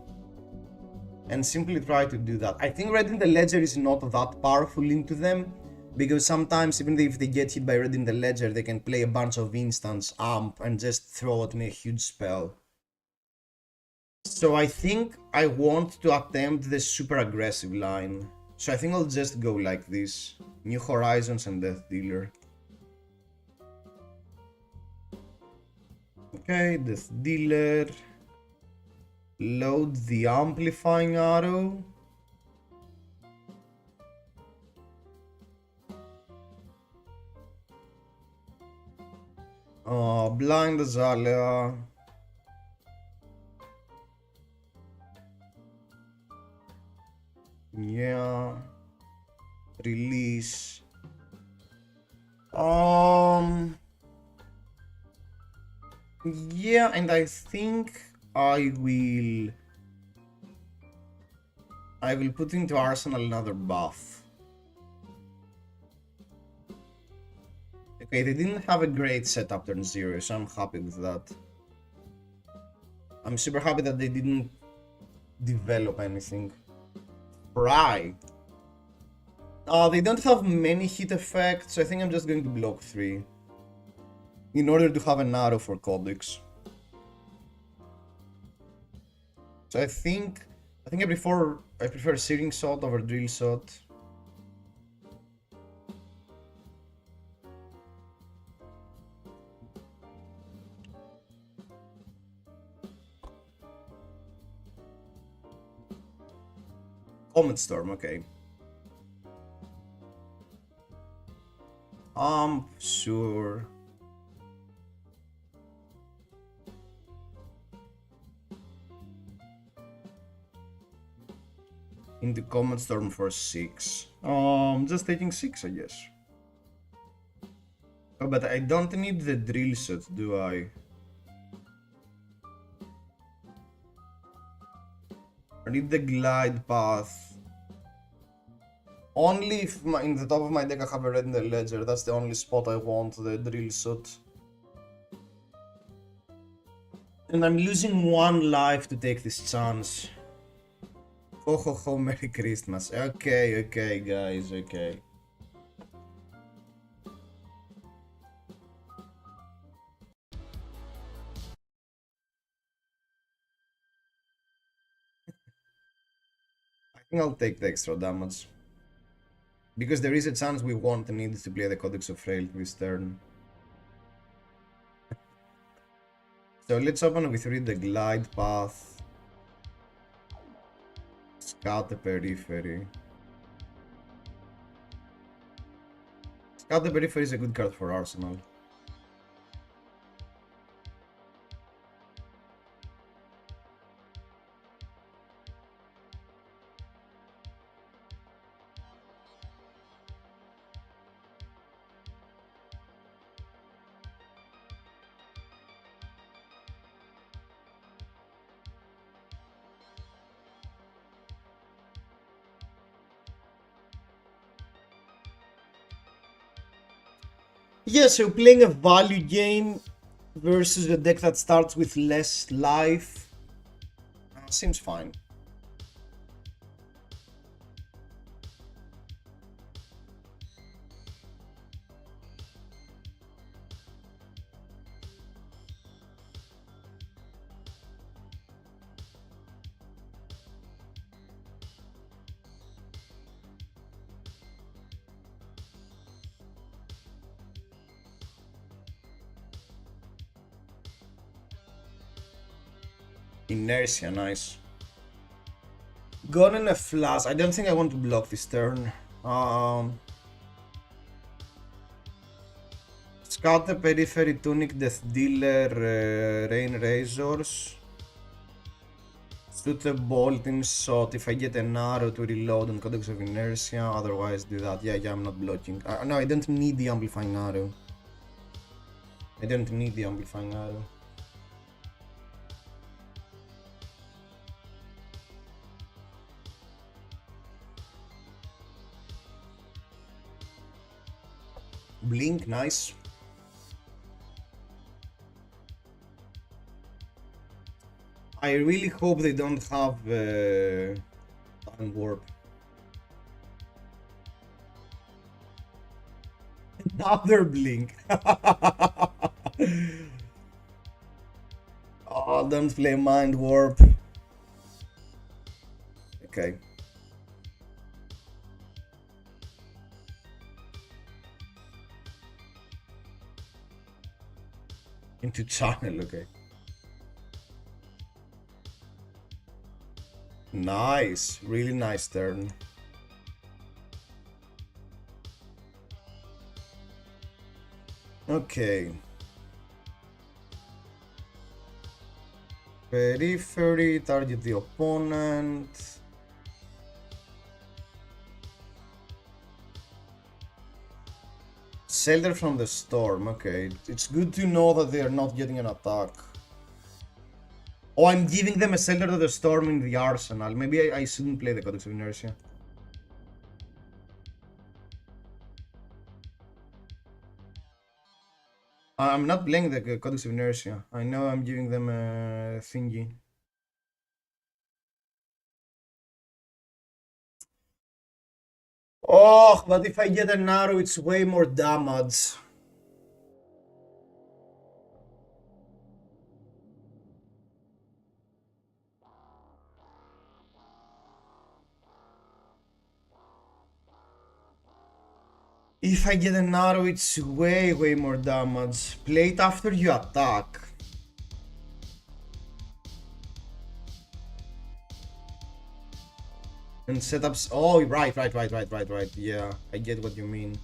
and simply try to do that. I think Red in the Ledger is not that powerful into them, because sometimes even if they get hit by Red in the Ledger, they can play a bunch of instants amp and just throw at me a huge spell. So I think I want to attempt the super aggressive line. So I think I'll just go like this. New Horizons and Death Dealer. Okay, Death Dealer. Load the Amplifying Arrow. Blind Azalea. Yeah. Release. Yeah, and I think I will put into Arsenal another buff. Okay, they didn't have a great setup turn 0, so I'm happy with that. I'm super happy that they didn't develop anything. Pry. They don't have many hit effects, so I think I'm just going to block 3. In order to have an arrow for Codex. So I think I prefer Searing Shot over Drill Shot. Comet Storm, okay. Sure. Into Comet Storm for 6. Just taking 6, I guess. Oh, but I don't need the Drill Shot, do I? I need the Glide Path. Only if in the top of my deck I have a Red in the Ledger. That's the only spot I want the Drill Shot. And I'm losing 1 life to take this chance. Ho ho ho, Merry Christmas. Okay, okay, guys, okay. I think I'll take the extra damage. Because there is a chance we won't need to play the Codex of Frailty this turn. So let's open with read the Glide Path. Scout the Periphery. Scout the Periphery is a good card for Arsenal. Yeah, so playing a value game versus a deck that starts with less life seems fine. Inertia, nice. Gone in a flash. I don't think I want to block this turn. Scout the periphery, Tunic, Death Dealer, Rain Razors. Shoot the bolting shot if I get an arrow to reload on Codex of Inertia, otherwise do that. Yeah, I'm not blocking. No, I don't need the amplifying arrow. I don't need the amplifying arrow. Blink, nice. I really hope they don't have time warp. Another blink. Oh, don't play mind warp. Okay. Into channel, okay. Nice, really nice turn. Okay. Periphery, target the opponent. Shelter from the storm, okay. It's good to know that they are not getting an attack. Oh, I'm giving them a shelter to the storm in the arsenal. Maybe I shouldn't play the Codex of Inertia. I'm not playing the Codex of Inertia. I know I'm giving them a thingy. Oh, but if I get an arrow, it's way more damage. If I get an arrow, it's way more damage. Play it after you attack. And setups. Oh, right. Yeah, I get what you mean.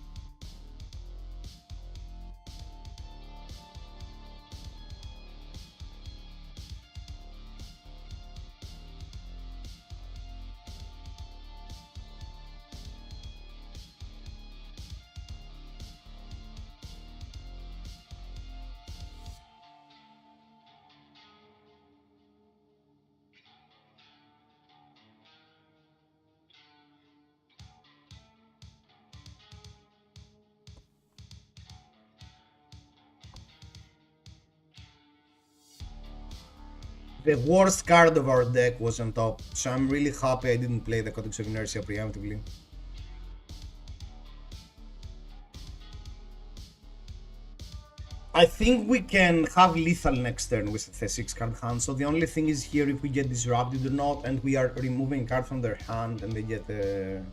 The worst card of our deck was on top, so I'm really happy I didn't play the Codex of Inertia preemptively. I think we can have lethal next turn with the 6 card hand, so the only thing is here if we get disrupted or not, and we are removing card from their hand and they get a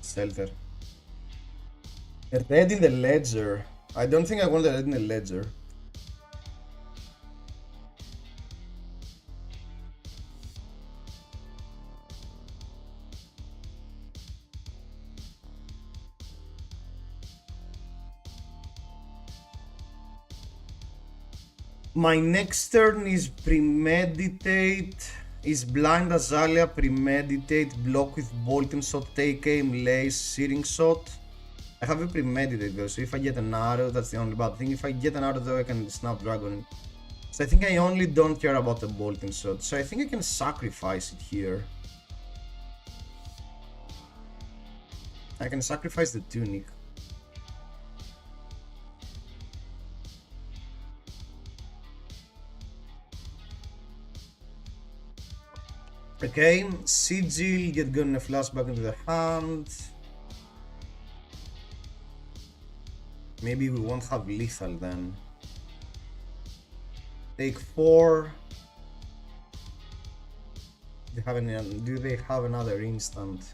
shelter. A red in the ledger. I don't think I want a red in the ledger. My next turn is Premeditate, is Blind Azalea, Premeditate, block with Bolting Shot, Take Aim, Lace, Searing Shot. I have a Premeditate though, so if I get an arrow, that's the only bad thing. If I get an arrow though, I can Snapdragon. So I think I only don't care about the Bolting Shot, so I think I can sacrifice it here. I can sacrifice the Tunic. Okay, Sigil, get gun a flashback into the hand. Maybe we won't have lethal then. Take 4. Do they have another instant?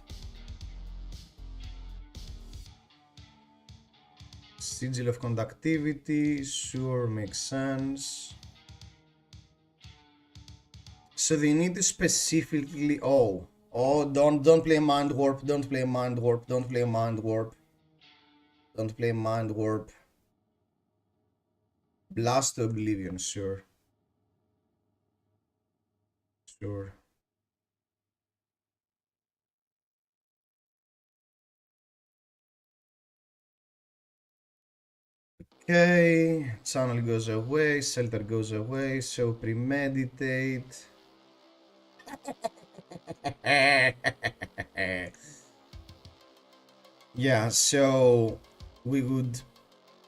Sigil of conductivity, sure, makes sense. So they need to specifically. Oh, don't play mind warp. Don't play mind warp. Don't play mind warp. Don't play mind warp. Blast to oblivion, sure. Sure. Okay, channel goes away, shelter goes away, so premeditate. Yeah, so we would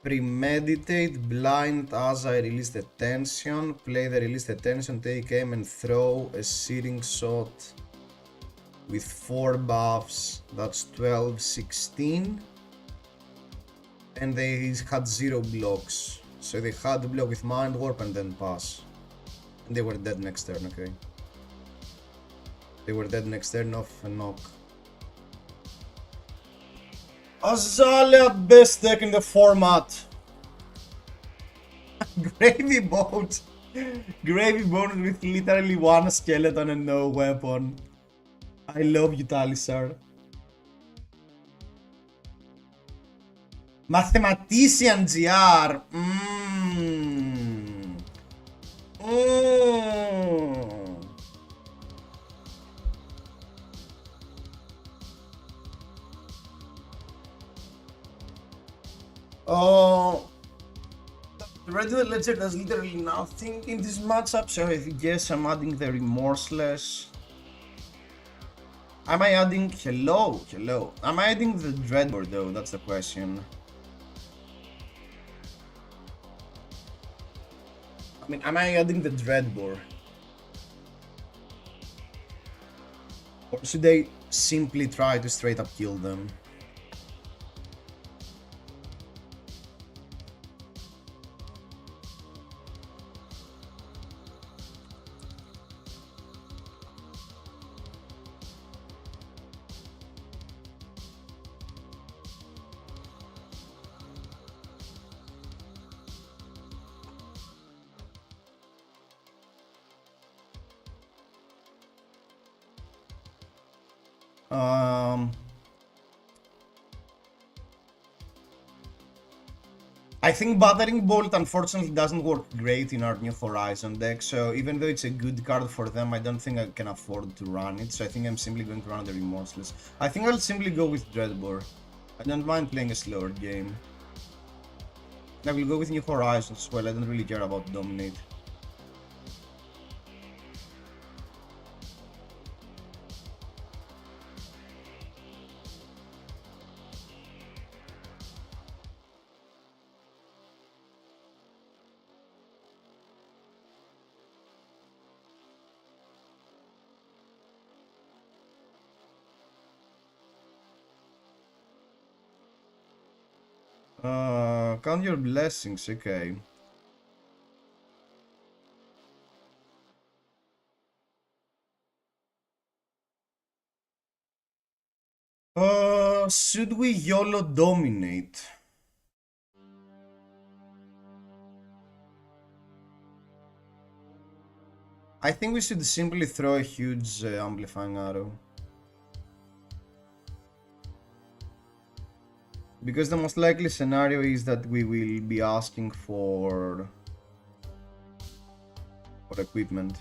premeditate blind as I release the tension, play the release the tension, take aim and throw a searing shot with 4 buffs, that's 12, 16. And they had 0 blocks, so they had to block with mind warp and then pass. And they were dead next turn, okay. They were dead next turn off a knock. Azalea, best deck in the format. Gravy boat. Gravy boat with literally 1 skeleton and no weapon. I love you, Talishar. Mathematician GR. Oh, the regular ledger does literally nothing in this matchup, so I guess I'm adding the remorseless. Am I adding hello? Am I adding the dreadboard though? That's the question. I mean, am I adding the dreadboard? Or should I simply try to straight up kill them? I think Battering Bolt unfortunately doesn't work great in our New Horizon deck, so even though it's a good card for them, I don't think I can afford to run it, so I think I'm simply going to run the Remorseless. I think I'll simply go with Dreadbore. I don't mind playing a slower game. I will go with New Horizons as well, I don't really care about Dominate. Count your blessings, okay. Should we YOLO Dominate? I think we should simply throw a huge amplifying arrow. Because the most likely scenario is that we will be asking for equipment.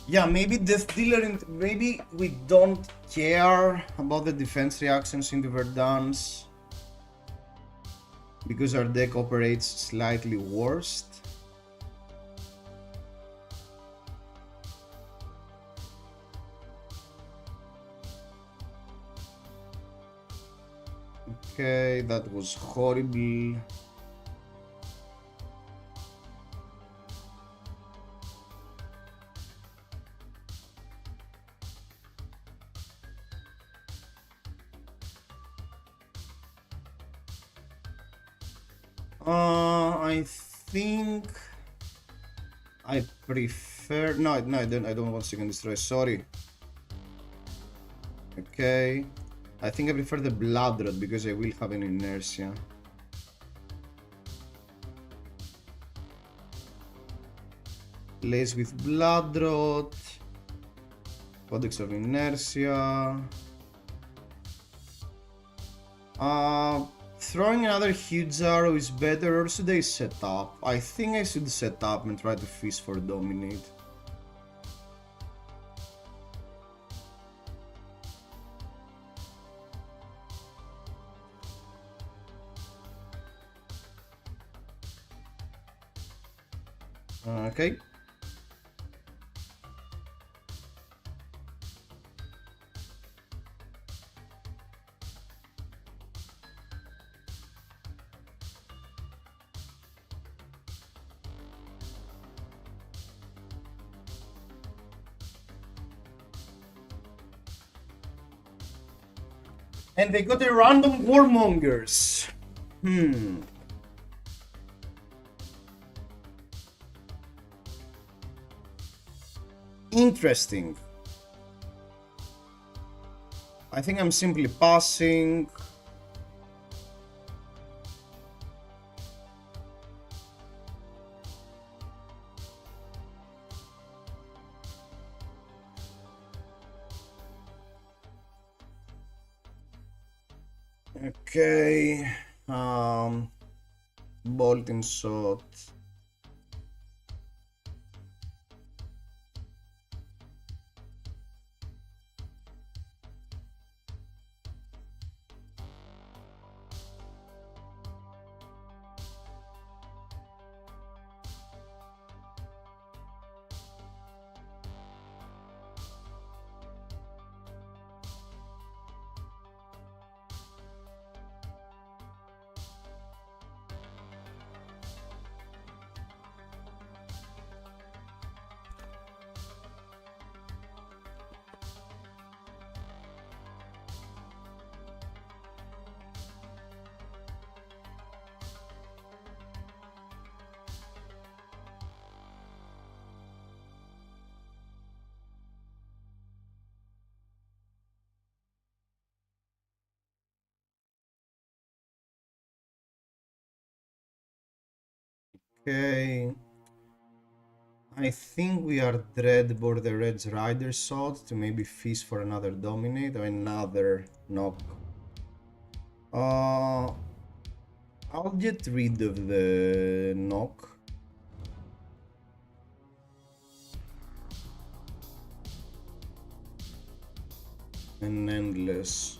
Yeah, maybe Death Dealer, maybe we don't care about the defense reactions into Verdansk because our deck operates slightly worse. Okay, that was horrible. I think I prefer... No, I don't want Second Destroy, sorry. Okay. I think I prefer the Blood Rod because I will have an inertia. Lace with Blood Rod. Codex of Inertia. Throwing another huge arrow is better, or should I set up? I think I should set up and try to fish for Dominate. Okay. And they got a random Warmongers. Interesting. I think I'm simply passing. Okay. Bolting shot. Okay. I think we are Dreadbore the Red's Rider shot to maybe fish for another Dominate or another knock. I'll get rid of the knock. And Endless.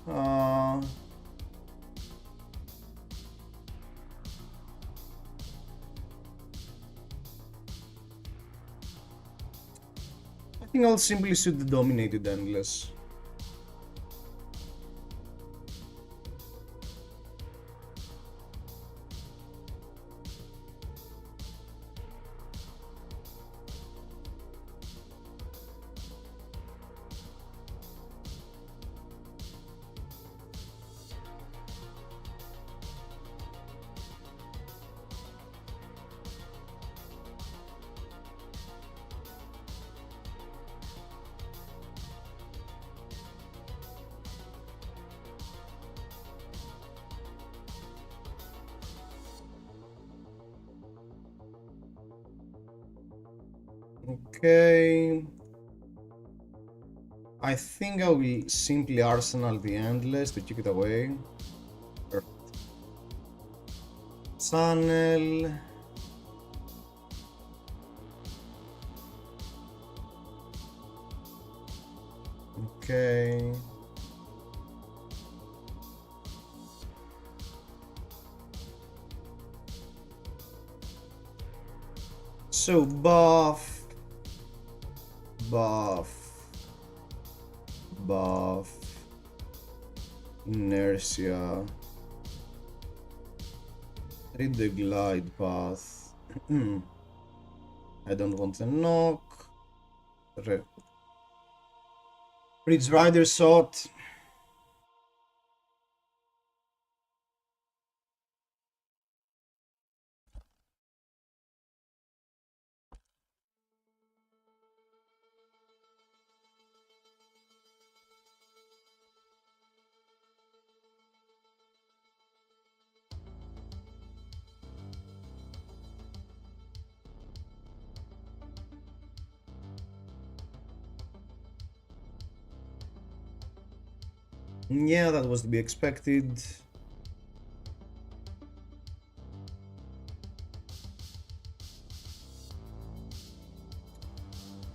I think I'll simply shoot the Dominated Endless. Okay. I think I will simply Arsenal the Endless to kick it away. Perfect. Channel. Okay. So buff. Inertia. Read the glide path. I don't want a knock. Bridge Rider shot. Yeah, that was to be expected.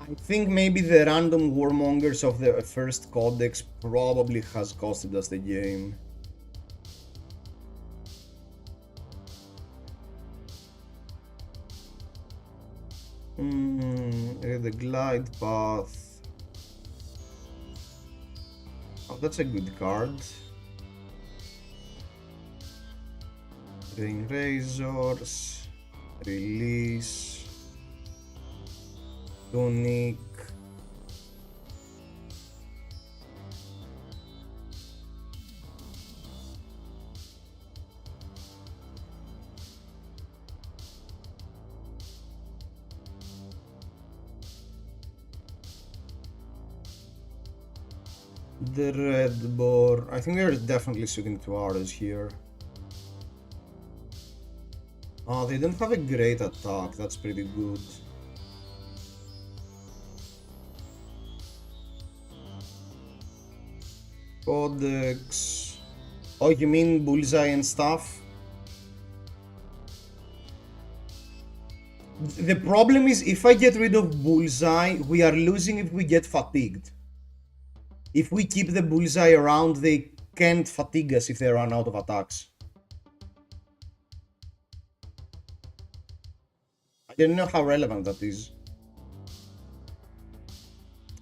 I think maybe the random warmongers of the first codex probably has costed us the game. The glide path. Oh, that's a good card. Rain Razors. Release. Tunic. The red boar. I think they're definitely shooting 2 arrows here. Oh, they don't have a great attack. That's pretty good. Codex. Oh, you mean bullseye and stuff? The problem is if I get rid of bullseye, we are losing if we get fatigued. If we keep the bullseye around, they can't fatigue us if they run out of attacks. I don't know how relevant that is.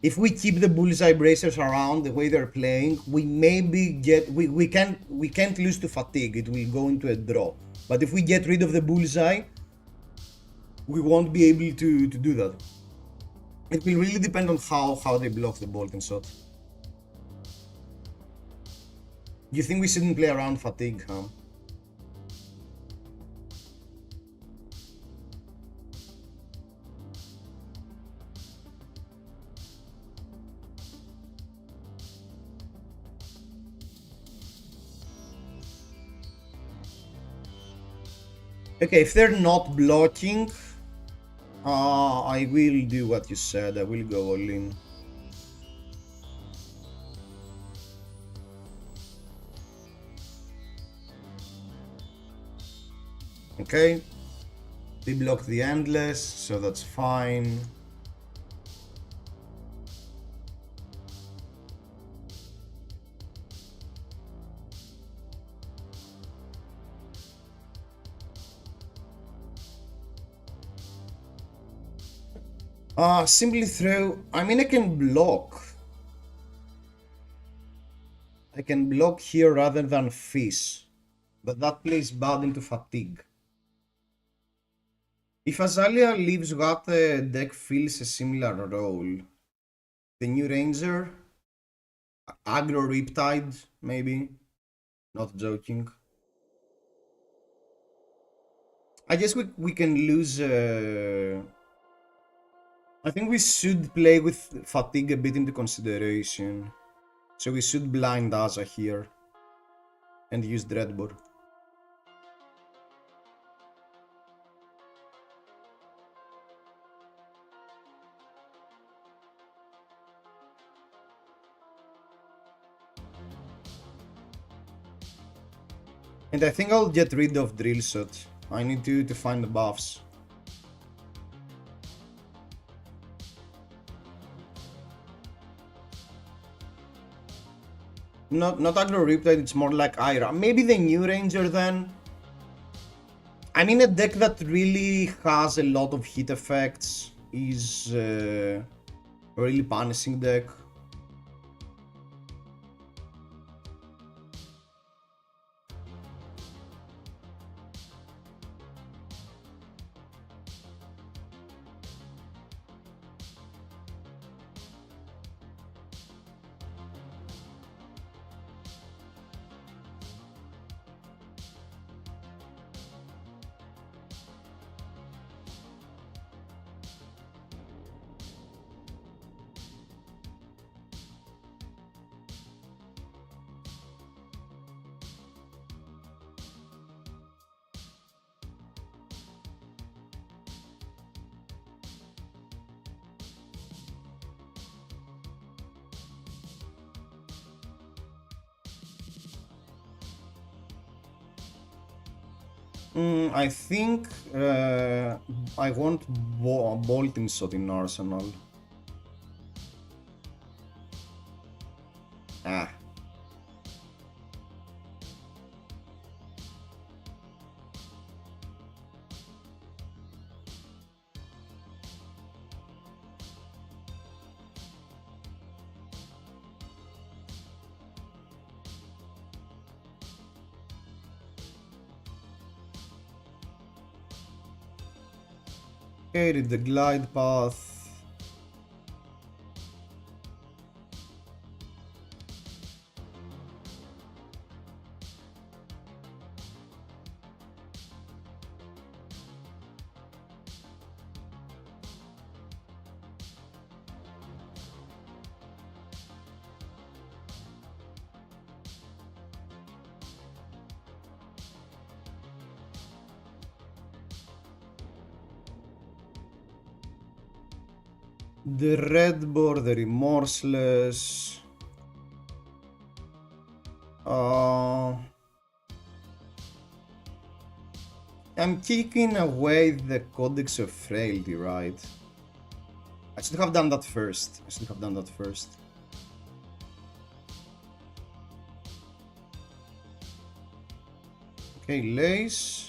If we keep the bullseye bracers around the way they're playing, we maybe get we can't lose to fatigue. It will go into a draw. But if we get rid of the bullseye, we won't be able to do that. It will really depend on how they block the bolt and shot. You think we shouldn't play around fatigue, huh? Okay, if they're not blocking, I will do what you said. I will go all in. Okay, they block the endless, so that's fine. Simply throw. I mean, I can block. I can block here rather than fish, but that plays bad into fatigue. If Azalea leaves what the deck fills a similar role, the new Ranger, aggro Riptide, maybe, not joking. I guess we can lose. I think we should play with fatigue a bit into consideration. So we should blind Aza here and use Dreadbore. And I think I'll get rid of Drill Shot. I need to find the buffs. Not aggro Riptide, it's more like Ira. Maybe the new Ranger then. I mean, a deck that really has a lot of hit effects is a really punishing deck. I think I want Bolting Shot in Arsenal. Ah. Okay, read the glide path. The red board, the remorseless. I'm kicking away the Codex of Frailty, right? I should have done that first. Okay, Lace.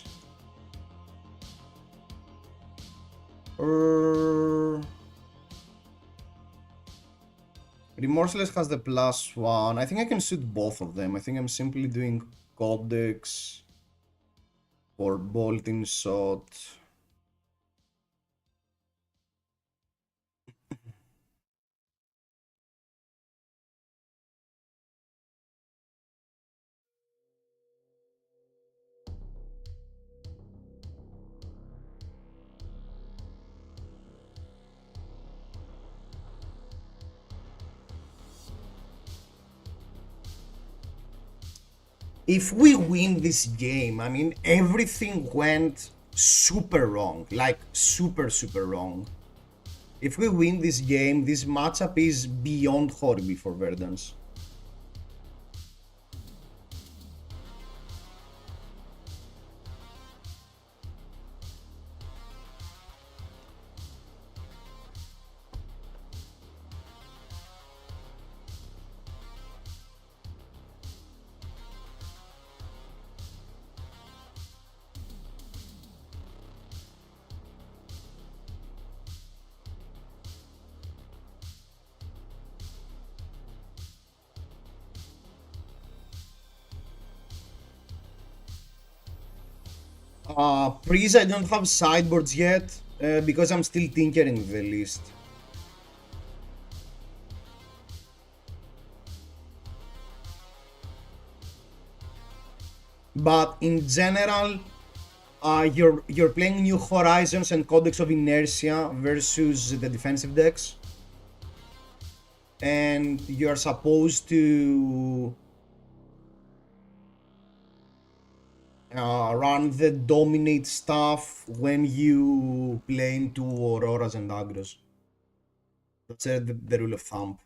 Remorseless has the +1. I think I can suit both of them. I think I'm simply doing Codex or Bolting Shot. If we win this game, I mean, everything went super wrong. Like, super, super wrong. If we win this game, this matchup is beyond horrible for Verdance. Please, I don't have sideboards yet because I'm still tinkering with the list. But in general, you're playing New Horizons and Codex of Inertia versus the defensive decks, and you're supposed to run the dominate stuff when you play into Auroras and Agros. That's the rule of thumb.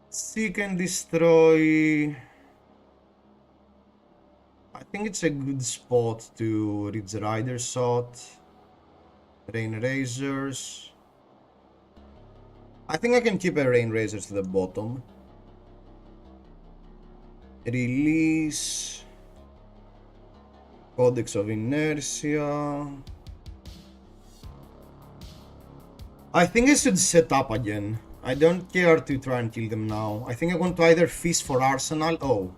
Seek and Destroy. I think it's a good spot to reach Rider Shot, Rain Razors. I think I can keep a Rain Razors to the bottom. Release. Codex of Inertia. I think I should set up again. I don't care to try and kill them now. I think I want to either Feast for Arsenal. Oh.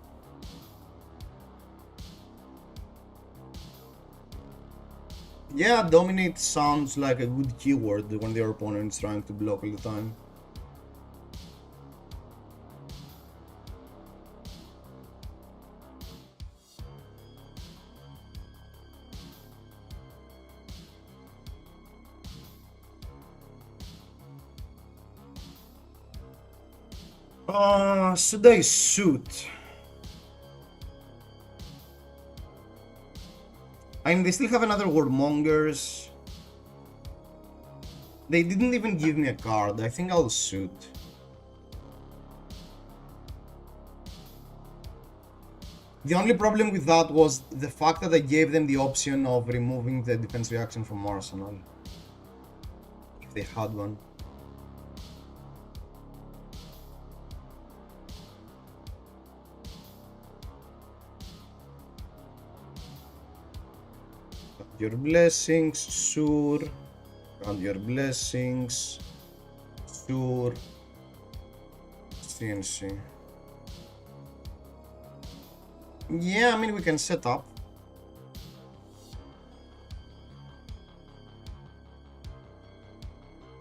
Yeah, Dominate sounds like a good keyword when their opponent is trying to block all the time. Should I shoot? I mean, they still have another Warmongers. They didn't even give me a card. I think I'll shoot. The only problem with that was the fact that I gave them the option of removing the defense reaction from Arsenal. If they had one. Your blessings, sure. And your blessings, sure. CNC. Yeah, I mean, we can set up.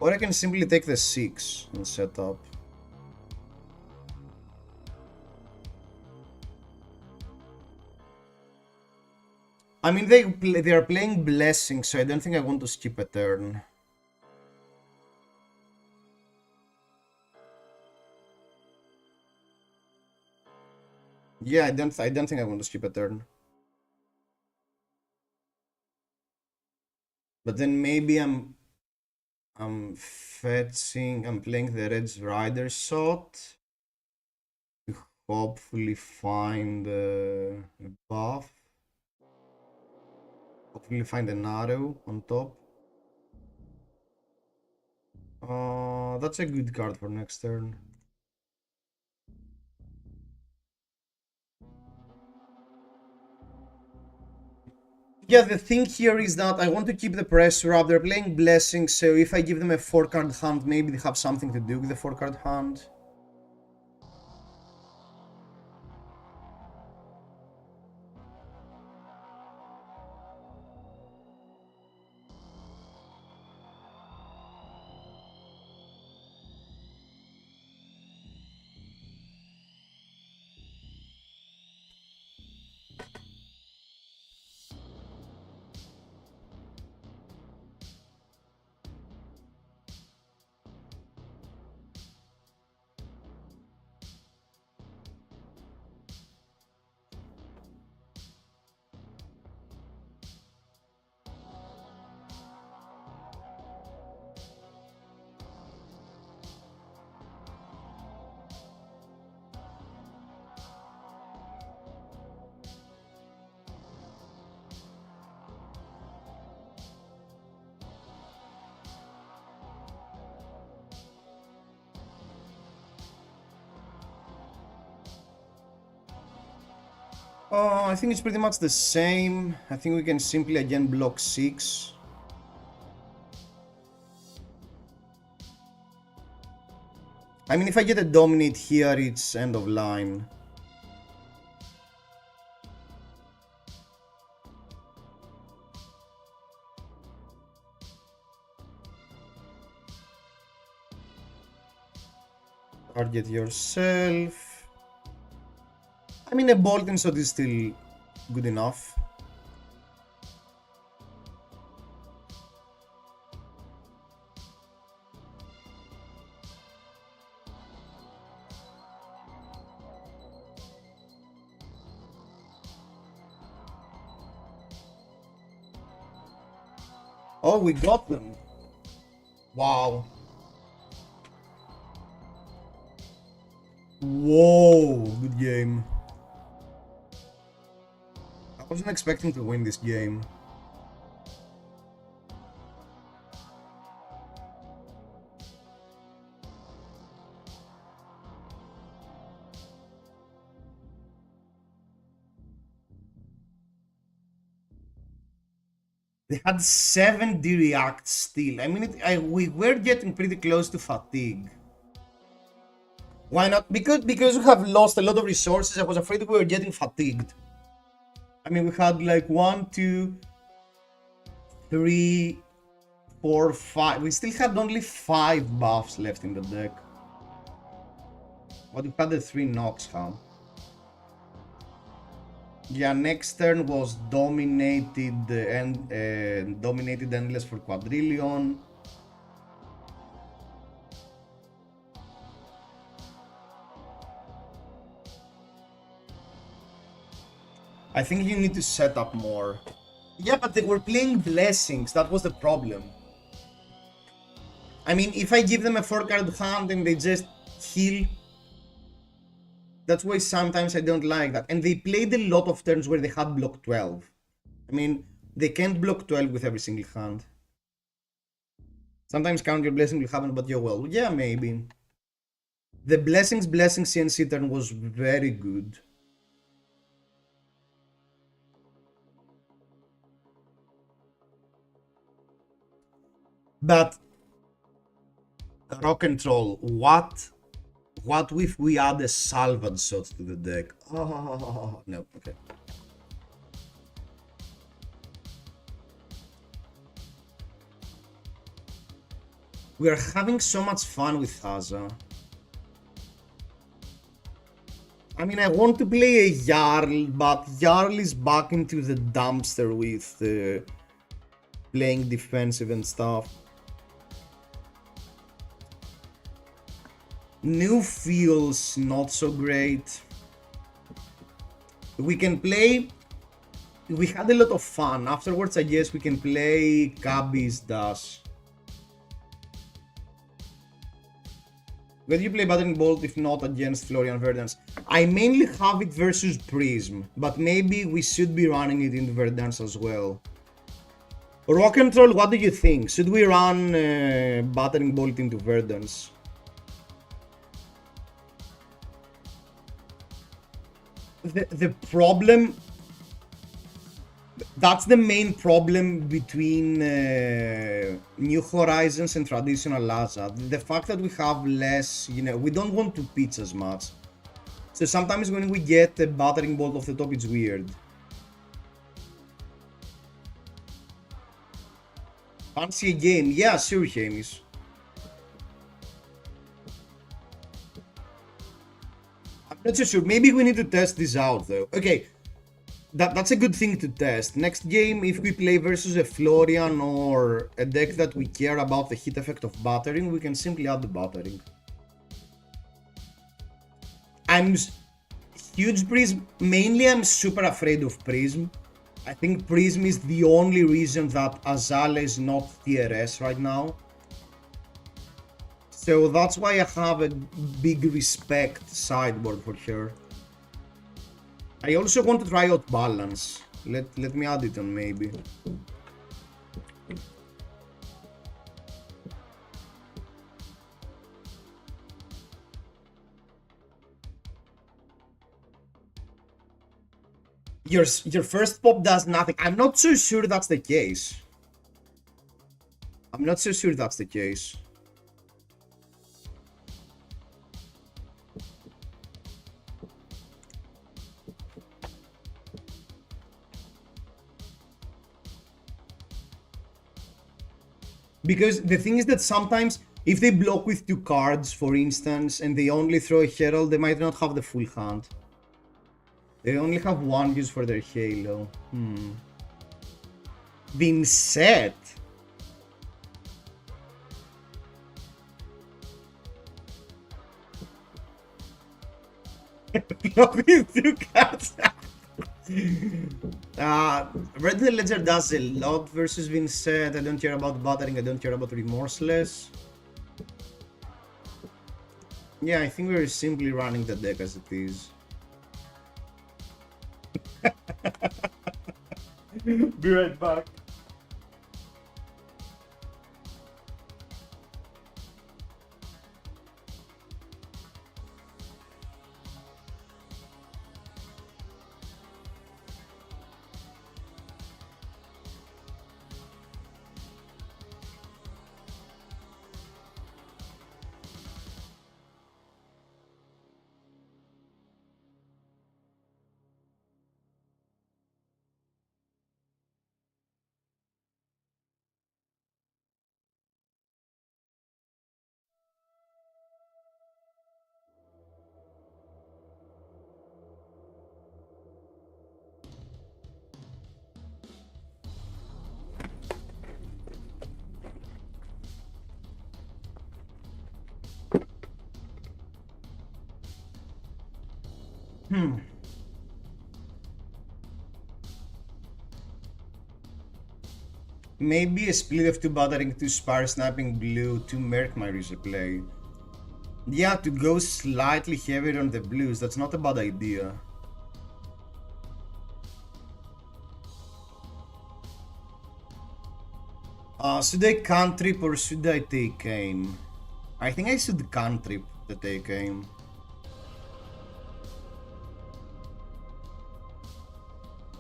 Or I can simply take the 6 and set up. I mean, they are playing Blessing, so I don't think I want to skip a turn. Yeah, I don't think I want to skip a turn. But then maybe I'm fetching, I'm playing the Red's Rider shot to hopefully find a buff. Hopefully find an arrow on top. That's a good card for next turn. Yeah, the thing here is that I want to keep the pressure up. They're playing Blessing, so if I give them a 4-card hand, maybe they have something to do with the 4-card hand. I think it's pretty much the same. I think we can simply again block 6. I mean, if I get a dominate here, it's end of line. Target yourself. I mean, a Bolton shot is still good enough. Oh, we got them. Wow. Whoa, good game. I wasn't expecting to win this game. They had 70 reacts still. I mean, we were getting pretty close to fatigue. Why not? Because we have lost a lot of resources. I was afraid we were getting fatigued. I mean, we had like 1, 2, 3, 4, 5. We still had only 5 buffs left in the deck. But we had the 3 knocks, huh? Yeah, next turn was dominated and dominated endless for quadrillion. I think you need to set up more. Yeah, but they were playing blessings. That was the problem. I mean, if I give them a 4-card hand and they just heal, That's why sometimes I don't like that. And they played a lot of turns where they had block 12. I mean, they can't block 12 with every single hand. Sometimes count your blessing will happen, but you're well. Yeah, maybe. The blessings CNC turn was very good. But rock and roll, what if we add a salvage shot to the deck? Oh no, okay. We are having so much fun with Haza. I mean, I want to play a Jarl, but Jarl is back into the dumpster with playing defensive and stuff. New feels not so great. We can play. We had a lot of fun. Afterwards, I guess we can play Cabby's Dash. Where do you play Battering Bolt if not against Florian Verdance? I mainly have it versus Prism, but maybe we should be running it into Verdance as well. Rock and Roll, what do you think? Should we run Battering Bolt into Verdance? The problem, that's the main problem between New Horizons and traditional Laza. The fact that we have less, you know, we don't want to pitch as much. So sometimes when we get a Battering Bolt off the top, it's weird. Fancy a game? Yeah, sure, Hamish. Not so sure. Maybe we need to test this out though. Okay, that's a good thing to test. Next game, if we play versus a Florian or a deck that we care about the hit effect of battering, we can simply add the battering. I'm huge Prism. Mainly, I'm super afraid of Prism. I think Prism is the only reason that Azala is not TRS right now. So that's why I have a big respect sideboard for her. I also want to try out Balance. Let me add it on maybe. Your first pop does nothing. I'm not so sure that's the case. I'm not so sure that's the case. Because the thing is that sometimes, if they block with 2 cards, for instance, and they only throw a Herald, they might not have the full hand. They only have 1 use for their Halo. Been set. Block with 2 cards. Red Dead Ledger does a lot versus Vincent. I don't care about battering, I don't care about remorseless. Yeah, I think we're simply running the deck as it is. Be right back. Maybe a split of 2 battering, 2 spire sniping blue, 2 merc might replay. Yeah, to go slightly heavier on the blues, that's not a bad idea. Should I cantrip or should I take aim? I think I should cantrip the take aim.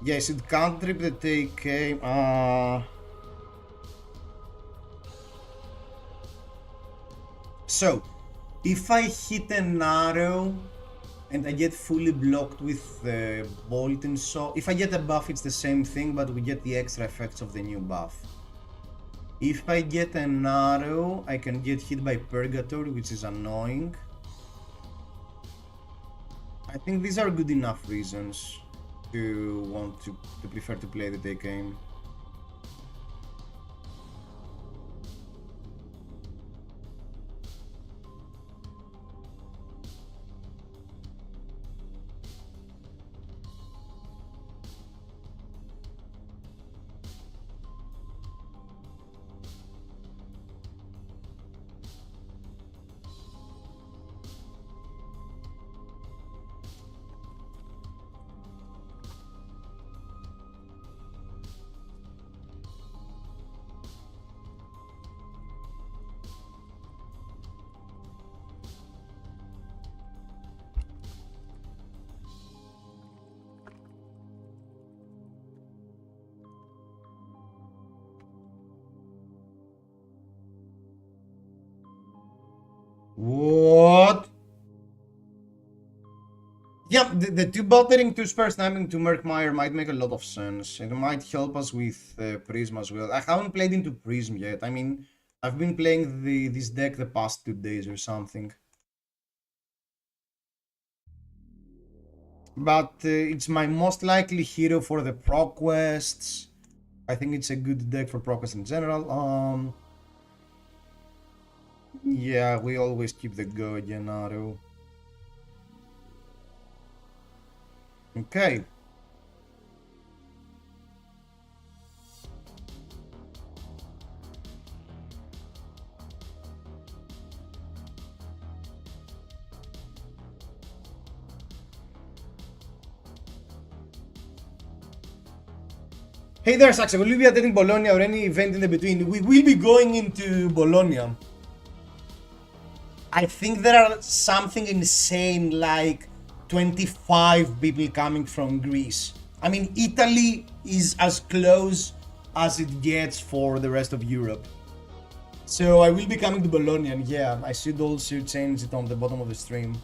Yeah, I should cantrip the take aim. So, if I hit an arrow and I get fully blocked with the bolt and so, if I get a buff, it's the same thing, but we get the extra effects of the new buff. If I get an arrow, I can get hit by Purgatory, which is annoying. I think these are good enough reasons to want to prefer to play the take aim. What? Yeah, the two battering, two spare sniping, two Merkmeyer might make a lot of sense. It might help us with Prism as well. I haven't played into Prism yet. I mean, I've been playing this deck the past 2 days or something. But it's my most likely hero for the pro quests. I think it's a good deck for pro quests in general. Yeah, we always keep the Go Genaro. Okay. Hey there, Saxa. Will you be attending Bologna or any event in the between? We will be going into Bologna. I think there are something insane like 25 people coming from Greece. I mean, Italy is as close as it gets for the rest of Europe. So I will be coming to Bologna, and yeah, I should also change it on the bottom of the stream.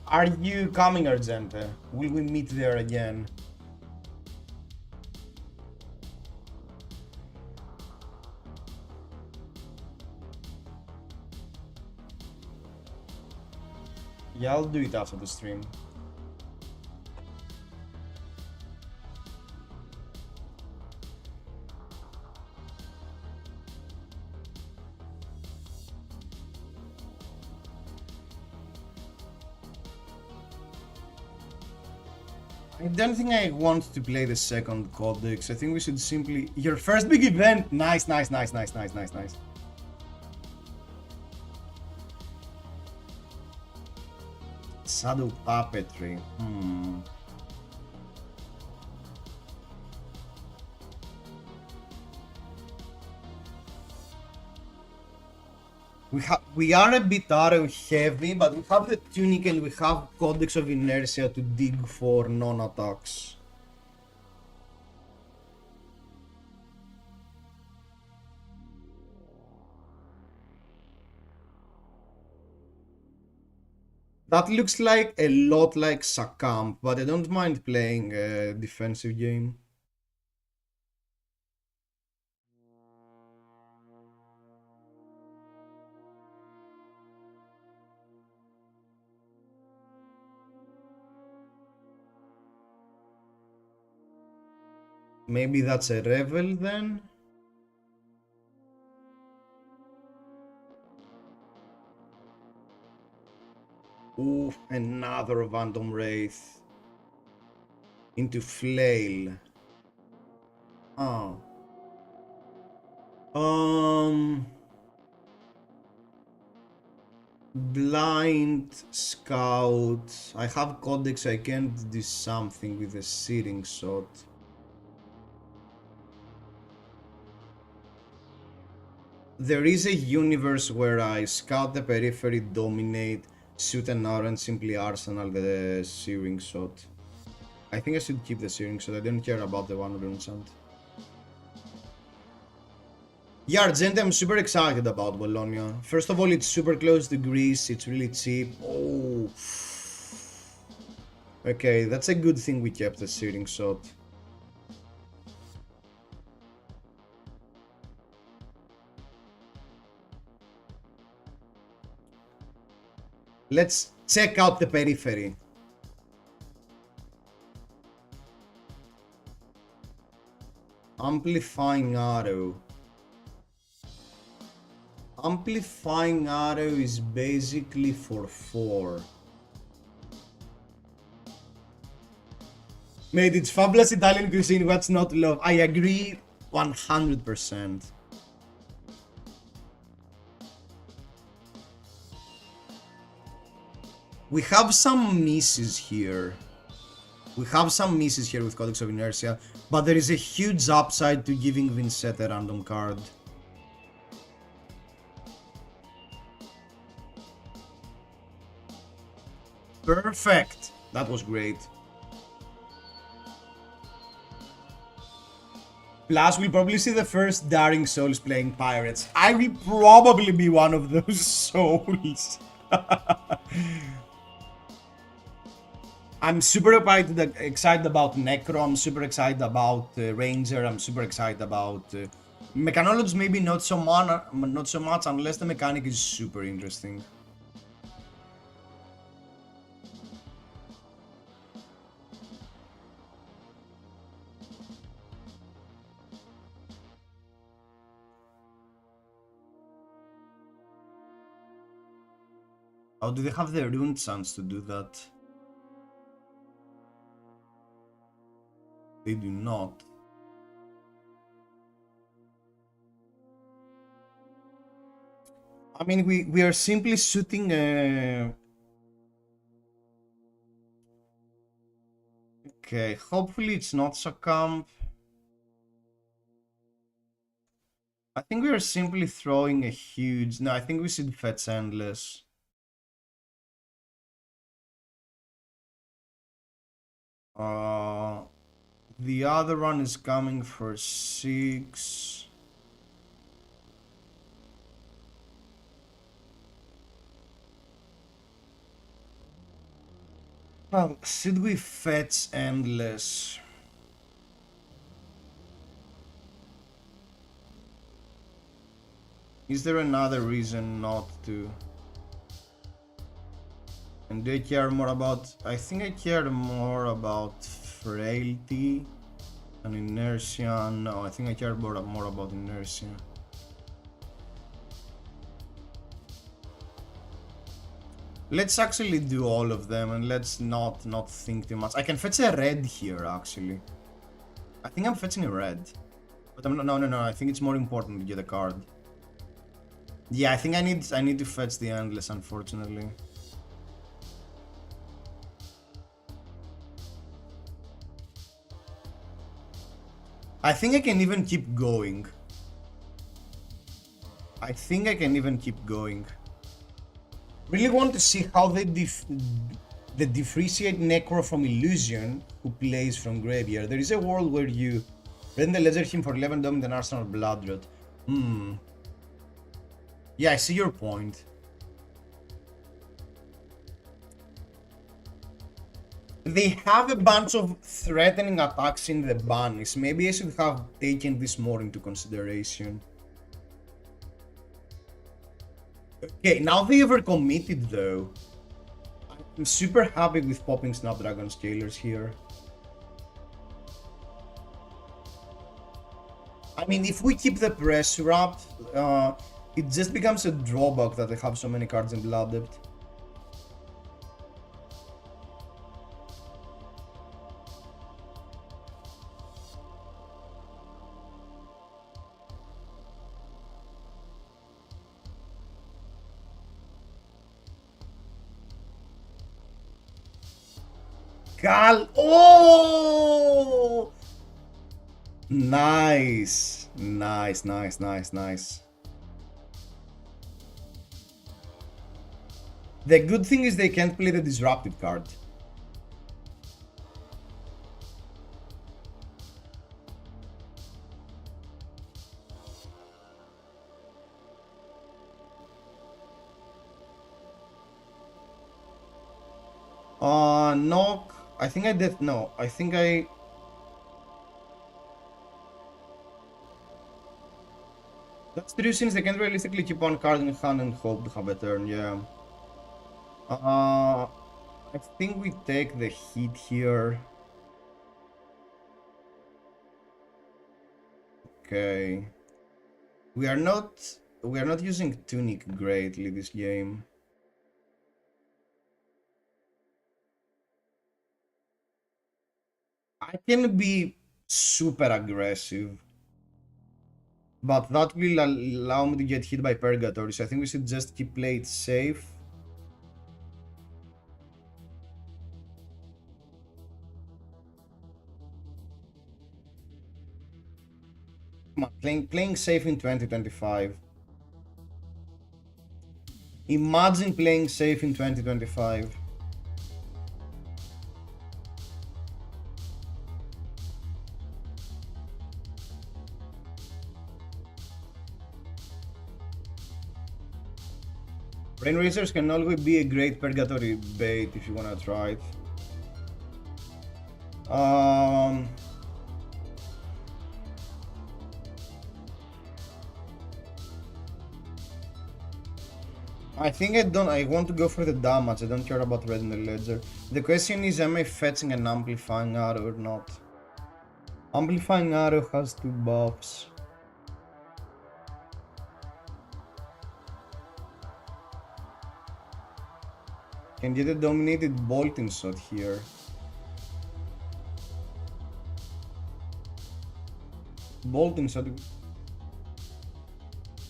Are you coming, Argente? Will we meet there again? Yeah, I'll do it after the stream. I don't think I want to play the second codex. I think we should simply... Your first big event! Nice, nice, nice, nice, nice, nice, nice. Shadow Puppetry. We are a bit arrow heavy, but we have the tunic and we have Codex of Inertia to dig for non-attacks. That looks like a lot like Succumb, but I don't mind playing a defensive game. Maybe that's a Revel then? Ooh, another Phantom Wraith. Into Flail. Oh. Um, Blind Scout. I have Codex, I can't do something with a searing shot. There is a universe where I scout the periphery, dominate, shoot an arrow, and simply arsenal the searing shot. I think I should keep the searing shot. I don't care about the one rune enchant. Yeah, Argent, I'm super excited about Bologna. First of all, it's super close to Greece. It's really cheap. Oh. Okay, that's a good thing we kept the searing shot. Let's check out the periphery. Amplifying arrow. Amplifying arrow is basically for 4. Mate, it's fabulous Italian cuisine, what's not to love? I agree 100%. We have some misses here. We have some misses here with Codex of Inertia, but there is a huge upside to giving Vincent a random card. Perfect! That was great. Plus, we'll probably see the first Daring Souls playing Pirates. I will probably be one of those souls. I'm super excited about Necro, I'm super excited about Ranger, I'm super excited about Mechanology, maybe not so much unless the mechanic is super interesting. How do they have the rune chance to do that? They do not. I mean, we are simply shooting Okay, hopefully it's not succumb. I think we are simply throwing a huge... No, I think we should fetch Endless. The other one is coming for 6. Well, should we fetch Endless? Is there another reason not to? And do I care more about... I think I care more about Frailty and Inertia. No, I think I care more about Inertia. Let's actually do all of them and let's not think too much. I can fetch a red here, actually. I think I'm fetching a red. But I'm not, no, I think it's more important to get a card. Yeah, I think I need to fetch the Endless, unfortunately. I think I can even keep going. I think I can even keep going. Really want to see how they differentiate Necro from Illusion, who plays from Graveyard. There is a world where you rend the Ledger him for 11 Dominant and Arsenal Bloodroot. Yeah, I see your point. They have a bunch of threatening attacks in the banish. Maybe I should have taken this more into consideration. Okay, now they overcommitted though. I'm super happy with popping Snapdragon Scalers here. I mean, if we keep the pressure up, it just becomes a drawback that they have so many cards in Blood Depth. Cal. Oh! Nice. Nice, nice, nice, nice. The good thing is they can't play the disrupted card. Knock. I think I did. No, I think I. That's true since they can realistically keep one card in hand and hope to have a turn, yeah. I think we take the hit here. Okay. We are not using Tunic greatly this game. I can be super aggressive, but that will allow me to get hit by Purgatory, so I think we should just play it safe. Come on, playing safe in 2025. Imagine playing safe in 2025. Brain Racers can always be a great Purgatory bait if you wanna try it. I think I want to go for the damage. I don't care about Red in the Ledger. The question is, am I fetching an Amplifying Arrow or not? Amplifying Arrow has 2 buffs. Can get a dominated bolting shot here. Bolting shot.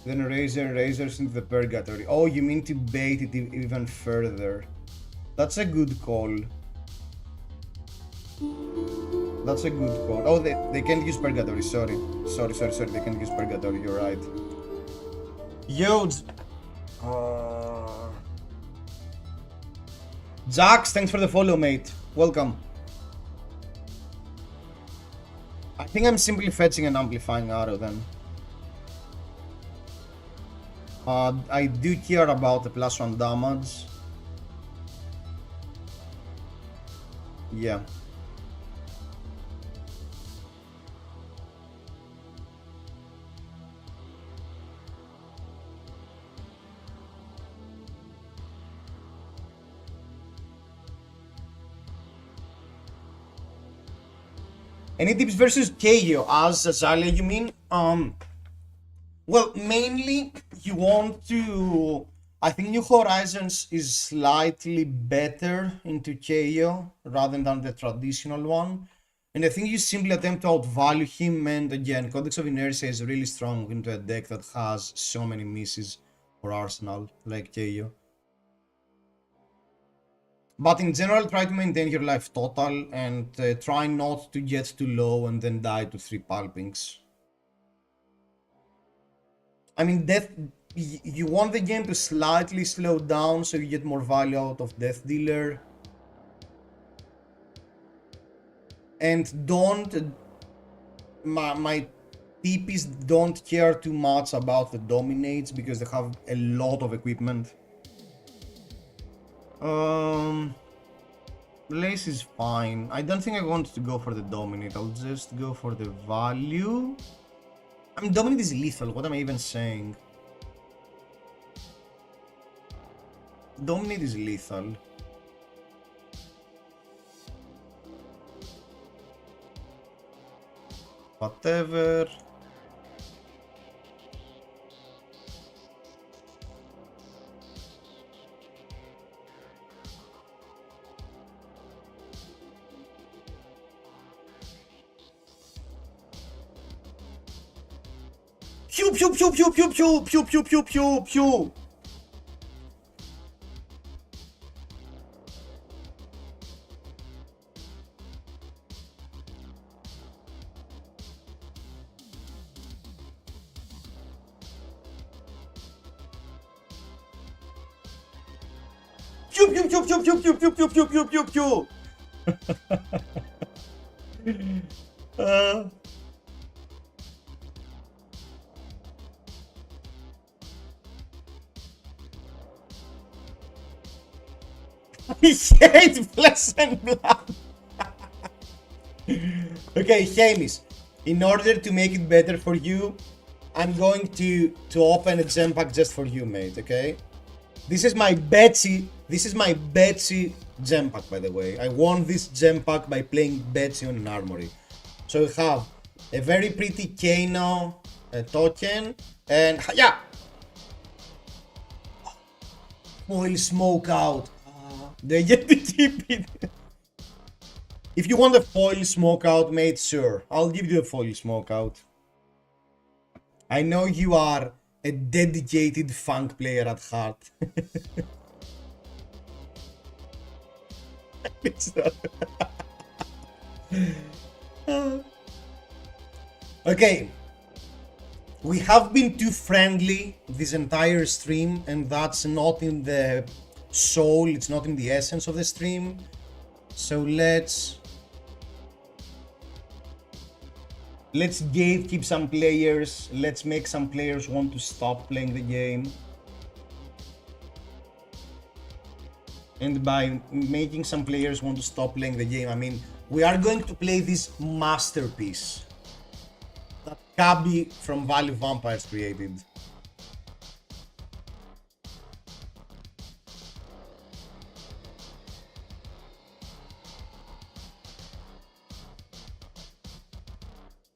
Then razors into the Purgatory. Oh, you mean to bait it even further. That's a good call. That's a good call. Oh, they can't use Purgatory, sorry. Sorry, they can't use Purgatory, you're right. Yo, Jax, thanks for the follow, mate. Welcome. I think I'm simply fetching an Amplifying Arrow then. I do care about the +1 damage. Yeah. Any tips versus KO as Azalea, you mean? Well, mainly you want to. I think New Horizons is slightly better into KO rather than the traditional one. And I think you simply attempt to outvalue him, and again, Codex of Inertia is really strong into a deck that has so many misses for Arsenal, like KO. But in general, try to maintain your life total and try not to get too low and then die to 3 pulpings. I mean, you want the game to slightly slow down so you get more value out of Death Dealer. And don't... My tip is don't care too much about the Dominates because they have a lot of equipment. Lace is fine. I don't think I want to go for the Dominate. I'll just go for the value. I mean, Dominate is lethal. What am I even saying? Dominate is lethal. Whatever. Pew pew pew pew pew pew pew pew pew pew pew. Pew pew pew pew pew pew pew pew pew pew pew pew. He hates flesh and blood. Okay, Hamish, in order to make it better for you, I'm going to open a gem pack just for you, mate, okay? This is my Betsy gem pack, by the way. I won this gem pack by playing Betsy on an armory. So we have a very pretty Kano token, and yeah! Foil smoke out. They get to keep it. If you want a foil smoke out, mate, sure. I'll give you a foil smoke out. I know you are a dedicated funk player at heart. Okay. We have been too friendly this entire stream, and that's not in the soul, it's not in the essence of the stream. So let's gatekeep some players, let's make some players want to stop playing the game. And by making some players want to stop playing the game, I mean, we are going to play this masterpiece that FaB from Value Vampires created.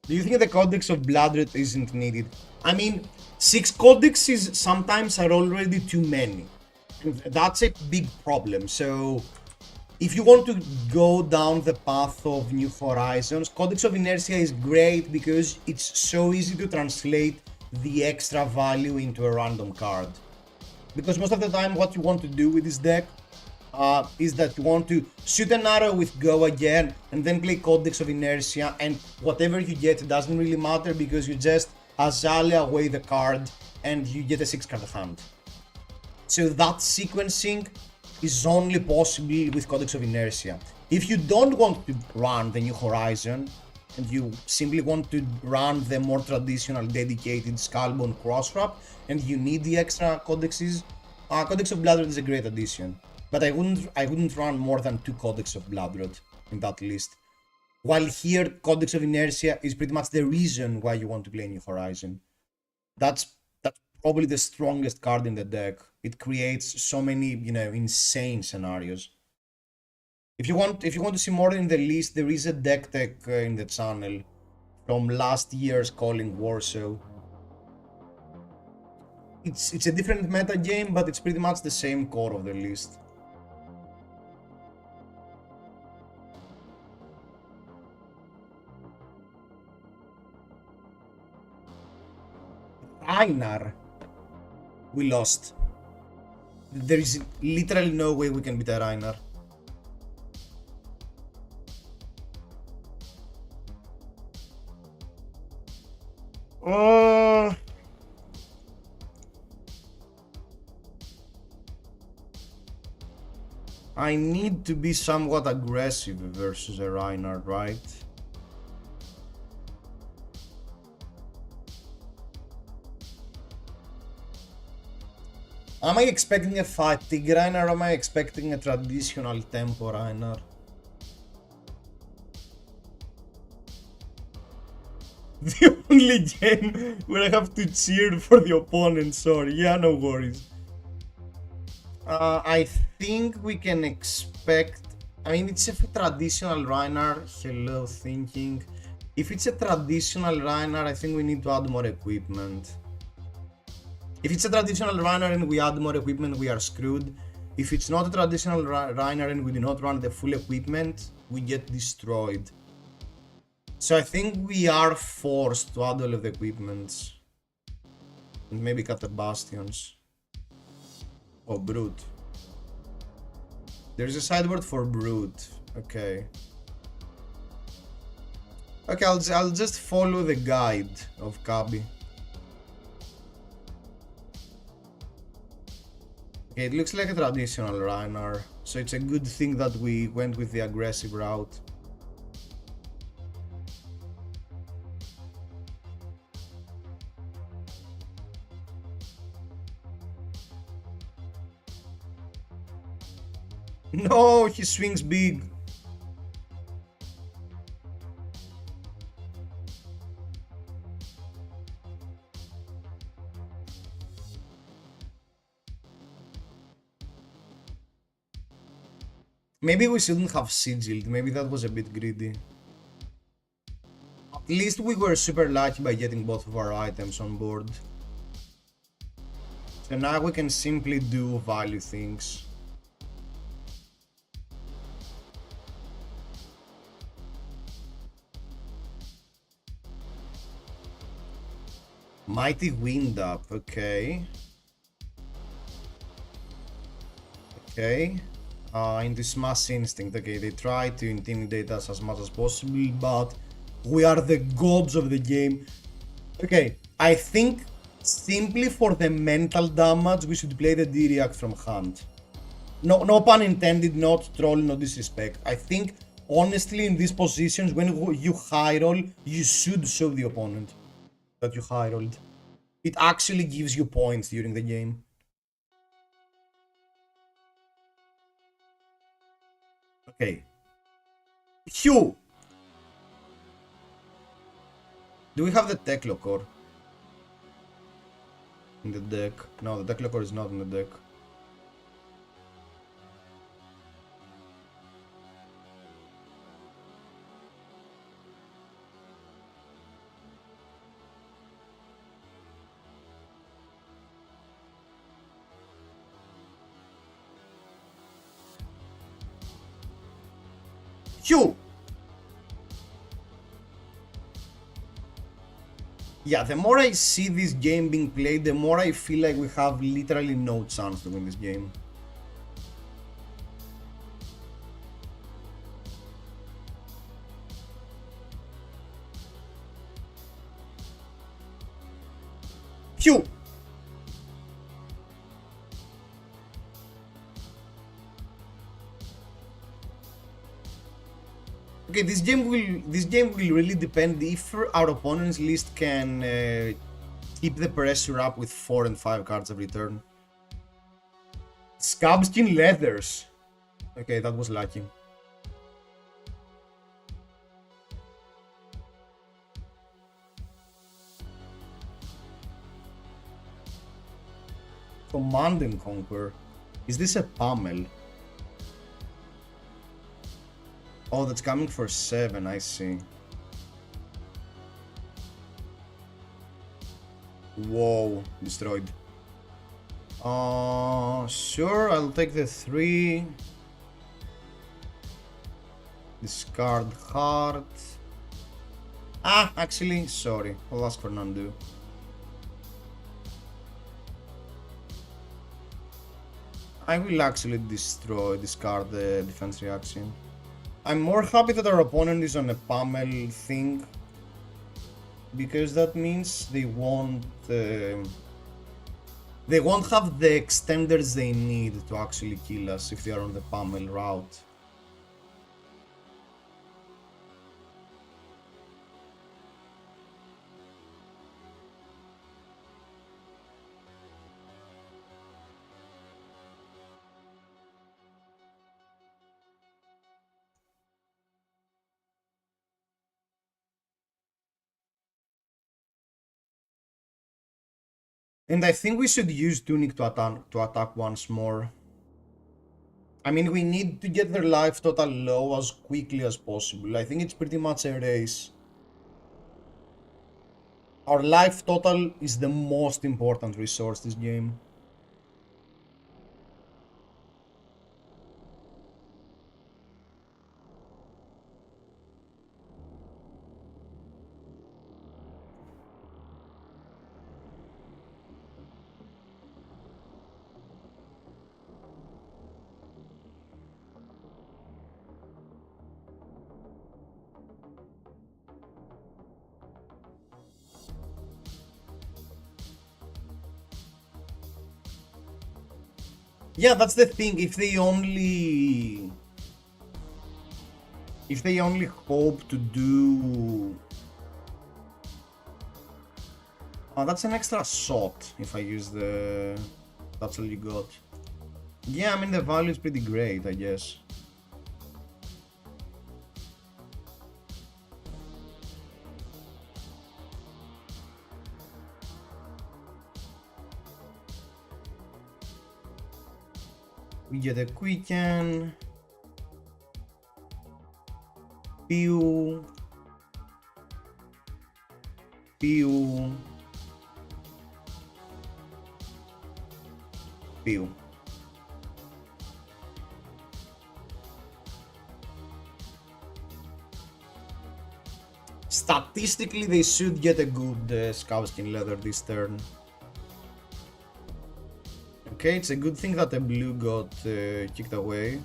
Do you think the Codex of Bloodred isn't needed? I mean, 6 codexes sometimes are already too many. That's a big problem. So, if you want to go down the path of New Horizons, Codex of Inertia is great because it's so easy to translate the extra value into a random card. Because most of the time what you want to do with this deck is that you want to shoot an arrow with go again and then play Codex of Inertia, and whatever you get doesn't really matter because you just Azalea away the card and you get a 6-card hand. So that sequencing is only possible with Codex of Inertia. If you don't want to run the New Horizon and you simply want to run the more traditional dedicated Skullbone Crosswrap and you need the extra codexes, Codex of Bloodred is a great addition. But I wouldn't run more than 2 Codex of Bloodred in that list. While here, Codex of Inertia is pretty much the reason why you want to play New Horizon. That's probably the strongest card in the deck. It creates so many, insane scenarios. If you want to see more in the list, there is a deck tech in the channel from last year's Calling Warsaw. It's a different meta game, but it's pretty much the same core of the list. Einar, we lost. There is literally no way we can beat a Einar. I need to be somewhat aggressive versus a Reinhardt, right? Am I expecting a fatigue Reinhardt or am I expecting a traditional tempo Reinhardt? The only game where I have to cheer for the opponent, sorry. Yeah, no worries. I think we can expect... I mean, it's a traditional Reinhardt. Hello, thinking. If it's a traditional Reinhardt, I think we need to add more equipment. If it's a traditional Reinhardt and we add more equipment, we are screwed. If it's not a traditional Reinhardt and we do not run the full equipment, we get destroyed. So I think we are forced to add all of the equipments. And maybe cut the bastions. Oh, Brute. There's a sideboard for Brute. Okay. Okay, I'll just follow the guide of FaB. Okay, it looks like a traditional Rhinar, so it's a good thing that we went with the aggressive route. No, he swings big. Maybe we shouldn't have sigiled, maybe that was a bit greedy. At least we were super lucky by getting both of our items on board. So now we can simply do value things. Mighty Wind Up, okay. Okay. Into Smash Instinct, okay, they try to intimidate us as much as possible, but we are the gods of the game. Okay, I think simply for the mental damage, we should play the D-React from hand. No pun intended, not troll, no disrespect. I think, honestly, in these positions, when you high roll, you should show the opponent that you high rolled. It actually gives you points during the game. Okay. Hugh! Do we have the Techlocore in the deck? No, the Techlocore is not in the deck. Hugh! Yeah, the more I see this game being played, the more I feel like we have literally no chance to win this game. Phew! Okay, this game will really depend if our opponent's list can keep the pressure up with 4 and 5 cards every turn. Scabskin Leathers. Okay, that was lucky. Command and Conquer. Is this a Pummel? Oh, that's coming for 7, I see. Whoa, destroyed. Sure, I'll take the 3. Discard heart. Actually, sorry. I'll ask for an undo. I will actually discard the defense reaction. I'm more happy that our opponent is on a Pummel thing, because that means they won't have the extenders they need to actually kill us if they are on the Pummel route. And I think we should use Tunic to attack once more. I mean, we need to get their life total low as quickly as possible. I think it's pretty much a race. Our life total is the most important resource this game. Yeah, that's the thing. If they only hope to do... Oh, that's an extra shot if I use the... That's all you got. Yeah, I mean the value is pretty great, I guess. We get a quicken. Pew. Pew. Pew. Statistically, they should get a good scout skin leather this turn. Okay, it's a good thing that the blue got kicked away.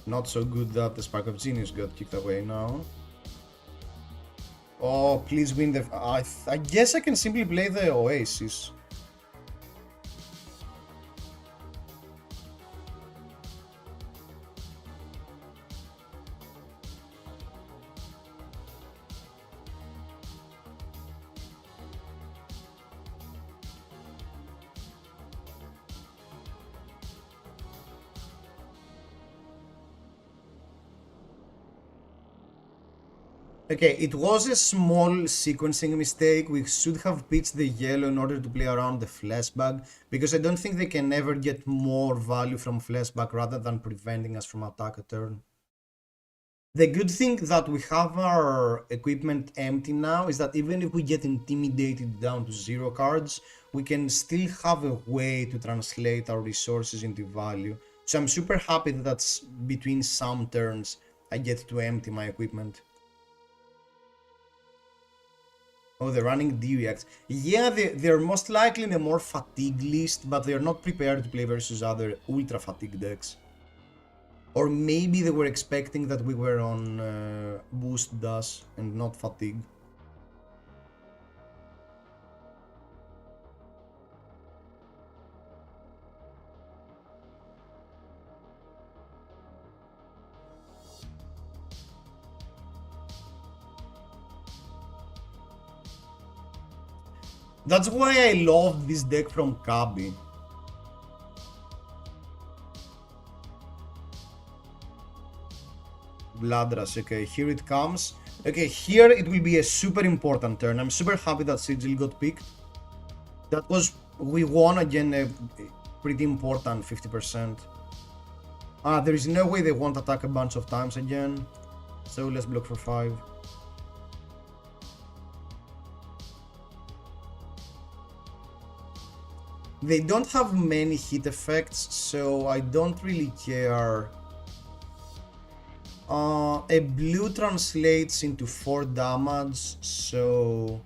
Not so good that the Spark of Genius got kicked away now. Oh, please win the... I guess I can simply play the Oasis. Okay, it was a small sequencing mistake. We should have pitched the yellow in order to play around the flashback, because I don't think they can ever get more value from flashback rather than preventing us from attack a turn. The good thing that we have our equipment empty now is that even if we get intimidated down to 0 cards, we can still have a way to translate our resources into value. So I'm super happy that that's between some turns I get to empty my equipment. Oh, they're running D-Reacts. Yeah, they're most likely in a more fatigue list, but they're not prepared to play versus other ultra fatigue decks. Or maybe they were expecting that we were on boost dash and not fatigue. That's why I love this deck from FaB. Bloodrush, okay, here it comes. Okay, here it will be a super important turn. I'm super happy that Sigil got picked. That was, we won again a pretty important 50%. There is no way they won't attack a bunch of times again. So let's block for 5. They don't have many hit effects, so I don't really care. A blue translates into 4 damage, so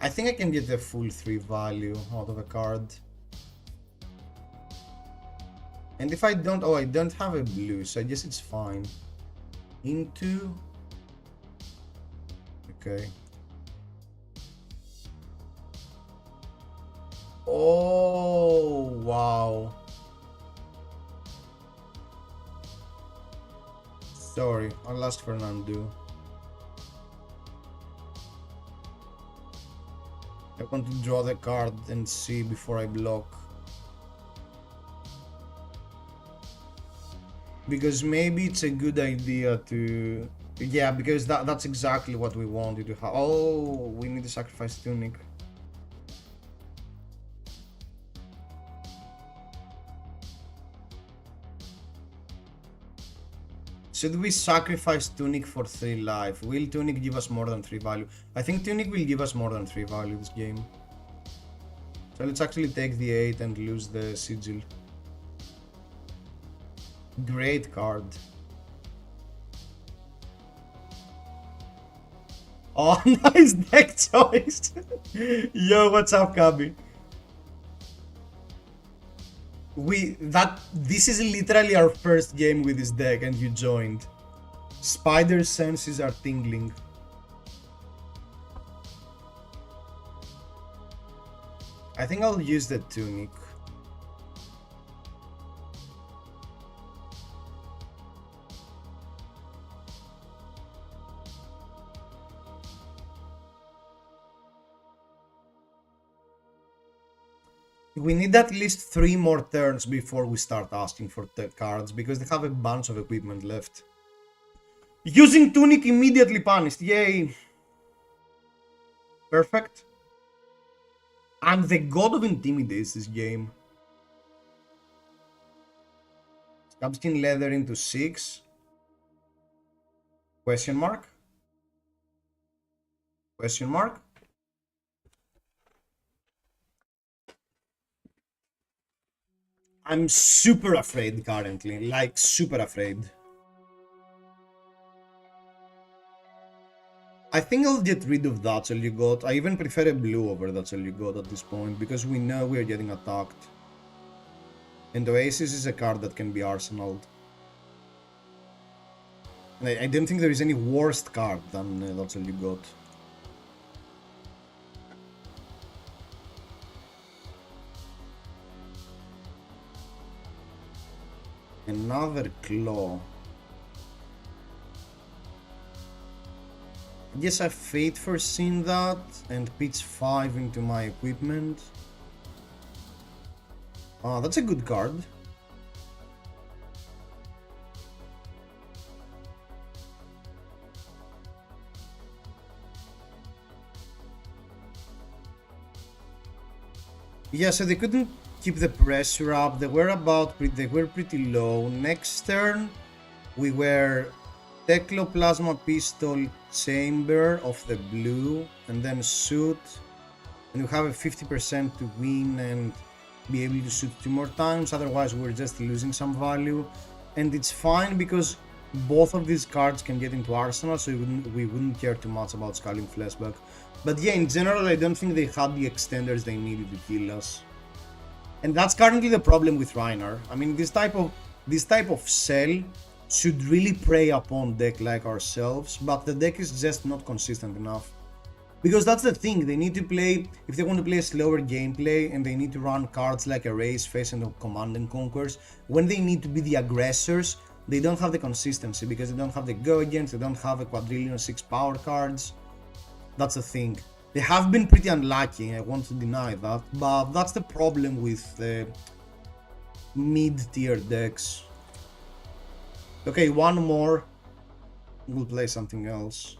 I think I can get the full 3 value out of a card. And if I don't, I don't have a blue, so I guess it's fine. Into... Okay. Oh, wow. Sorry, I'll ask for an undo. I want to draw the card and see before I block. Because maybe it's a good idea to... Yeah, because that's exactly what we wanted to have. Oh, we need to sacrifice Tunic. Should we sacrifice Tunic for 3 life? Will Tunic give us more than 3 value? I think Tunic will give us more than 3 value this game. So let's actually take the 8 and lose the Sigil. Great card. Oh, nice deck choice! Yo, what's up, FaB? This is literally our first game with this deck and you joined. Spider senses are tingling. I think I'll use the tunic. We need at least 3 more turns before we start asking for the cards, because they have a bunch of equipment left. Using tunic immediately punished, yay! Perfect. I'm the god of intimidates this game. Scabskin leather into 6. Question mark? Question mark? I'm super afraid currently, like super afraid. I think I'll get rid of That's All You Got. I even prefer a blue over That's All You Got at this point, because we know we're getting attacked. And Oasis is a card that can be arsenaled. I don't think there is any worse card than That's All You Got. Another claw. I guess I fate foreseen that and pitch 5 into my equipment. That's a good card. Yeah, so they couldn't keep the pressure up. They were pretty low. Next turn, we were Tecloplasma Pistol Chamber of the blue, and then shoot, and we have a 50% to win and be able to shoot 2 more times. Otherwise, we're just losing some value, and it's fine because both of these cards can get into Arsenal, so we wouldn't care too much about Sculling Fleshback. But yeah, in general, I don't think they had the extenders they needed to kill us. And that's currently the problem with Reinar. I mean, this type of cell should really prey upon deck like ourselves, but the deck is just not consistent enough. Because that's the thing, they need to play, if they want to play a slower gameplay and they need to run cards like Erase, Face and Command and Conquers, when they need to be the aggressors, they don't have the consistency because they don't have the Go Against, they don't have a quadrillion 6 power cards. That's the thing. They have been pretty unlucky, I won't deny that, but that's the problem with mid-tier decks. Okay, one more. We'll play something else.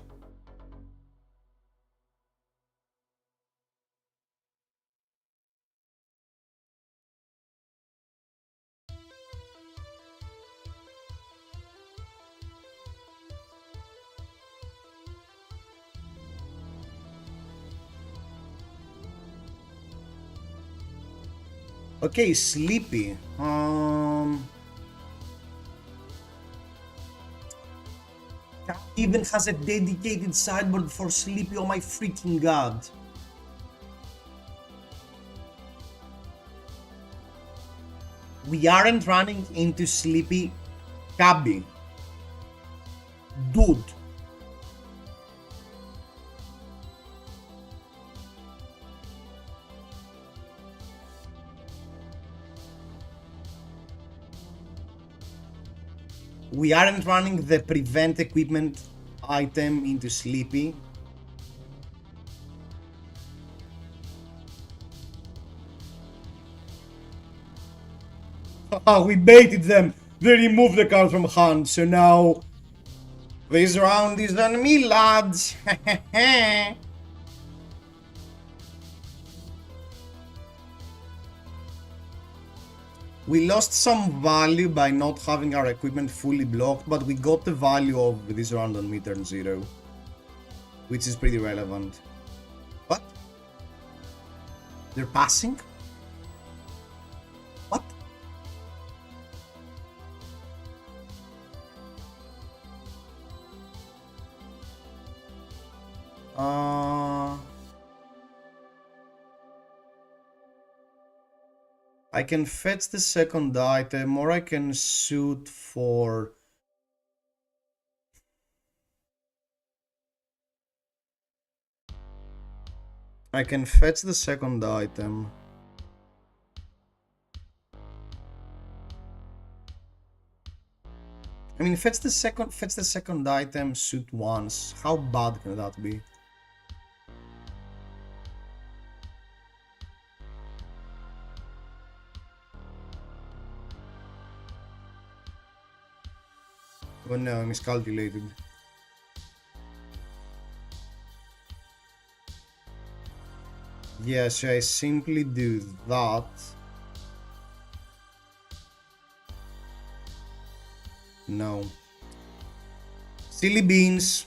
Okay, Sleepy. Even has a dedicated sideboard for Sleepy, oh my freaking god. We aren't running into Sleepy Cabby. Dude. We aren't running the prevent equipment item into Sleepy. We baited them. They removed the card from hand, so now this round is on me, lads. We lost some value by not having our equipment fully blocked, but we got the value of this round on me turn 0, which is pretty relevant. What? They're passing? What? I can fetch the second item, or I can shoot for... I can fetch the second item. I mean, fetch the second item, shoot once. How bad can that be? Oh no, I miscalculated. Yeah, so I simply do that. No. Silly beans.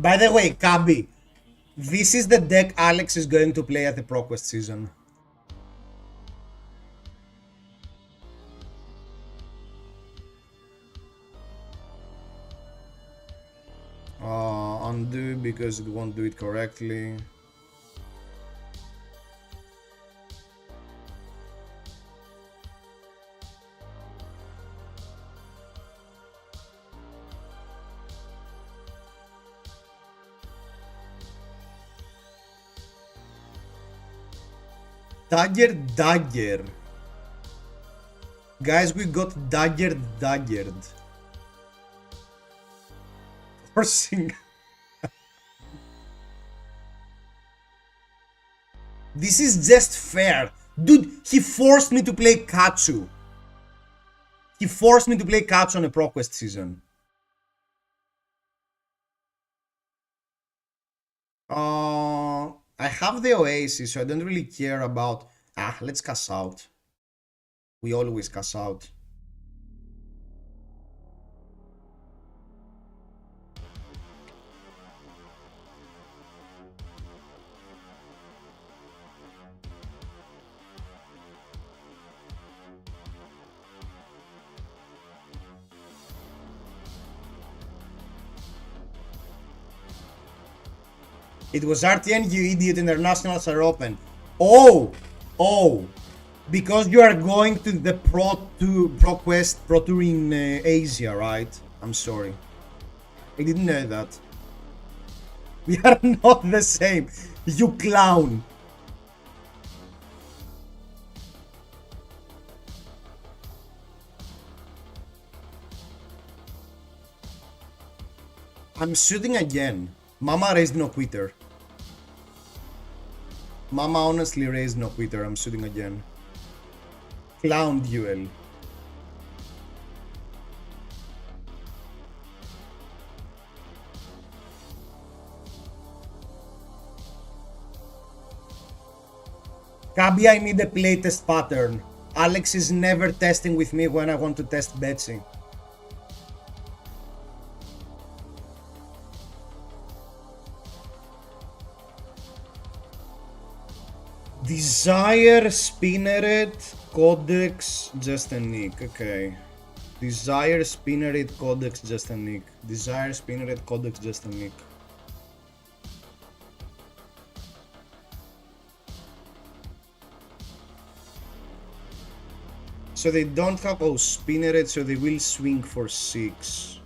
By the way, Kabi, this is the deck Alex is going to play at the ProQuest season. Undo because it won't do it correctly. Dagger. Guys, we got daggered. Forcing. This is just fair. Dude, he forced me to play Katsu. He forced me to play Katsu on a ProQuest season. I have the Oasis, so I don't really care about... let's cash out. We always cash out. It was RTN, you idiot. Internationals are open. Oh! Because you are going to the ProQuest Pro Tour in Asia, right? I'm sorry. I didn't know that. We are not the same. You clown. I'm shooting again. Mama raised no quitter. Mama honestly raised no quitter. I'm shooting again. Clown duel. Kabi, I need a playtest pattern. Alex is never testing with me when I want to test Betsy. Desire, Spinneret, Codex, just a nick. Okay. Desire, Spinneret, Codex, just a nick. Desire, Spinneret, Codex, just a nick. So they don't have Spinneret, so they will swing for 6.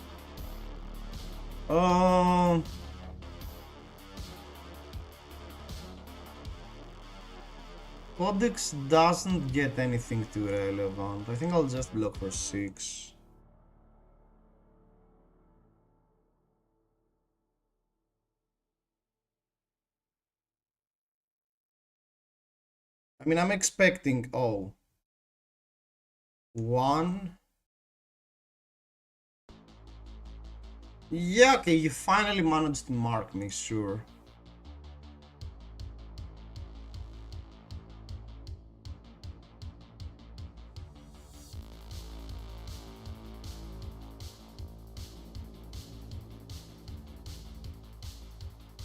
Codex doesn't get anything too relevant. I think I'll just block for 6. I mean, I'm expecting... 1. Yeah, okay, you finally managed to mark me, sure.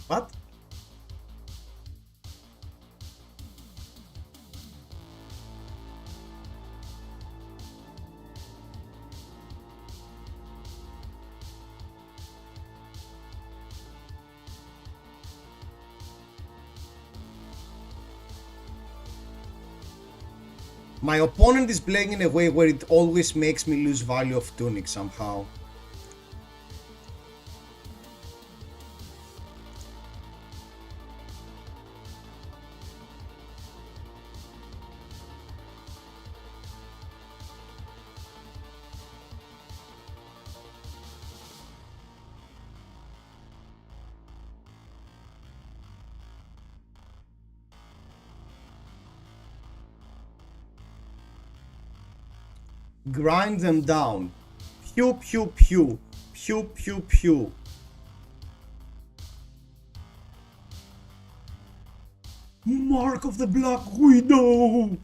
What? My opponent is playing in a way where it always makes me lose value of tunic somehow. Grind them down. Pew, pew, pew. Pew, pew, pew. Mark of the Black Widow!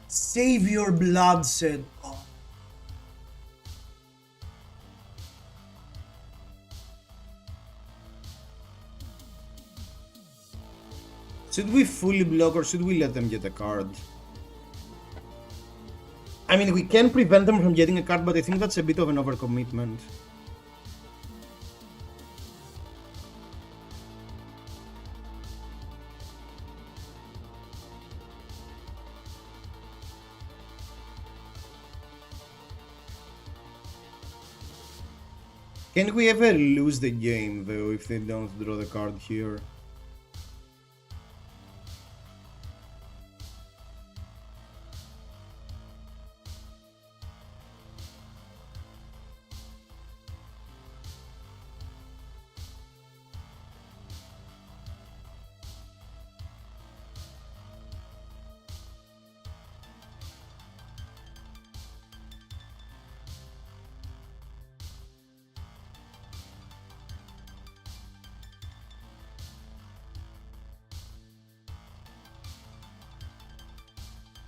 Save your blood, said. Oh. Should we fully block or should we let them get a card? I mean, we can prevent them from getting a card, but I think that's a bit of an overcommitment. Can we ever lose the game, though, if they don't draw the card here?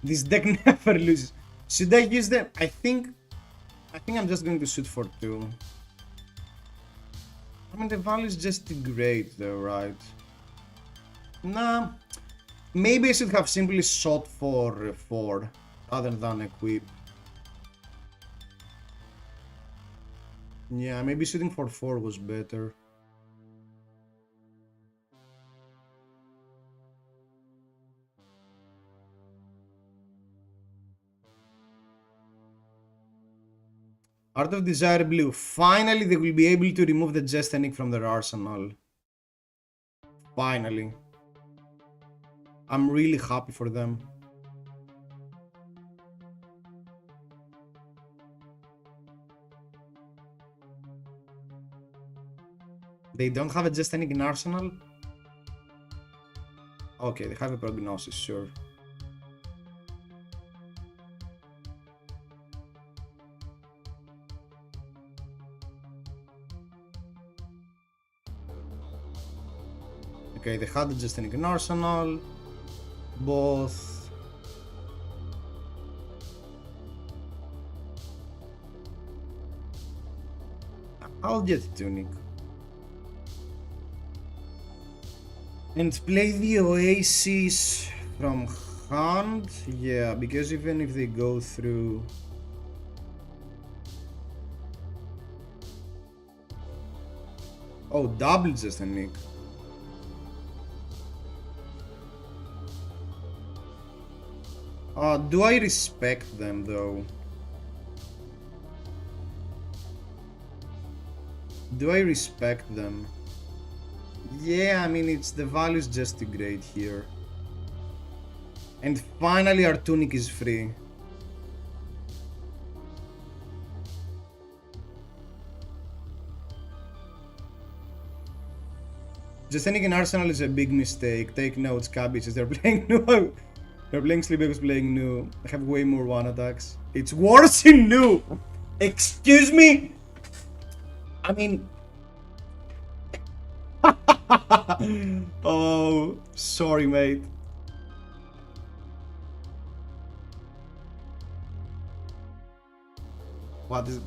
This deck never loses. Should I use them? I think I'm just going to shoot for 2. I mean, the value is just great though, right? Nah. Maybe I should have simply shot for 4 rather than equip. Yeah, maybe shooting for 4 was better. Art of Desire Blue. Finally, they will be able to remove the Jestanic from their arsenal. Finally. I'm really happy for them. They don't have a Jestanic in arsenal? Okay, they have a Prognosis, sure. Okay, they had the Jestanic in arsenal. Both. I'll get Tunic. And play the Oasis from hand? Yeah, because even if they go through... Oh, double Jestanic. Do I respect them though? Do I respect them? Yeah, I mean, it's the value's just too great here. And finally our Tunic is free. Jestanic in Arsenal is a big mistake. Take notes, cabbages, they're playing new. They're playing Sleepwalkers, playing new. I have way more 1 attacks. It's worse in new! Excuse me? I mean... Oh, sorry, mate. What is...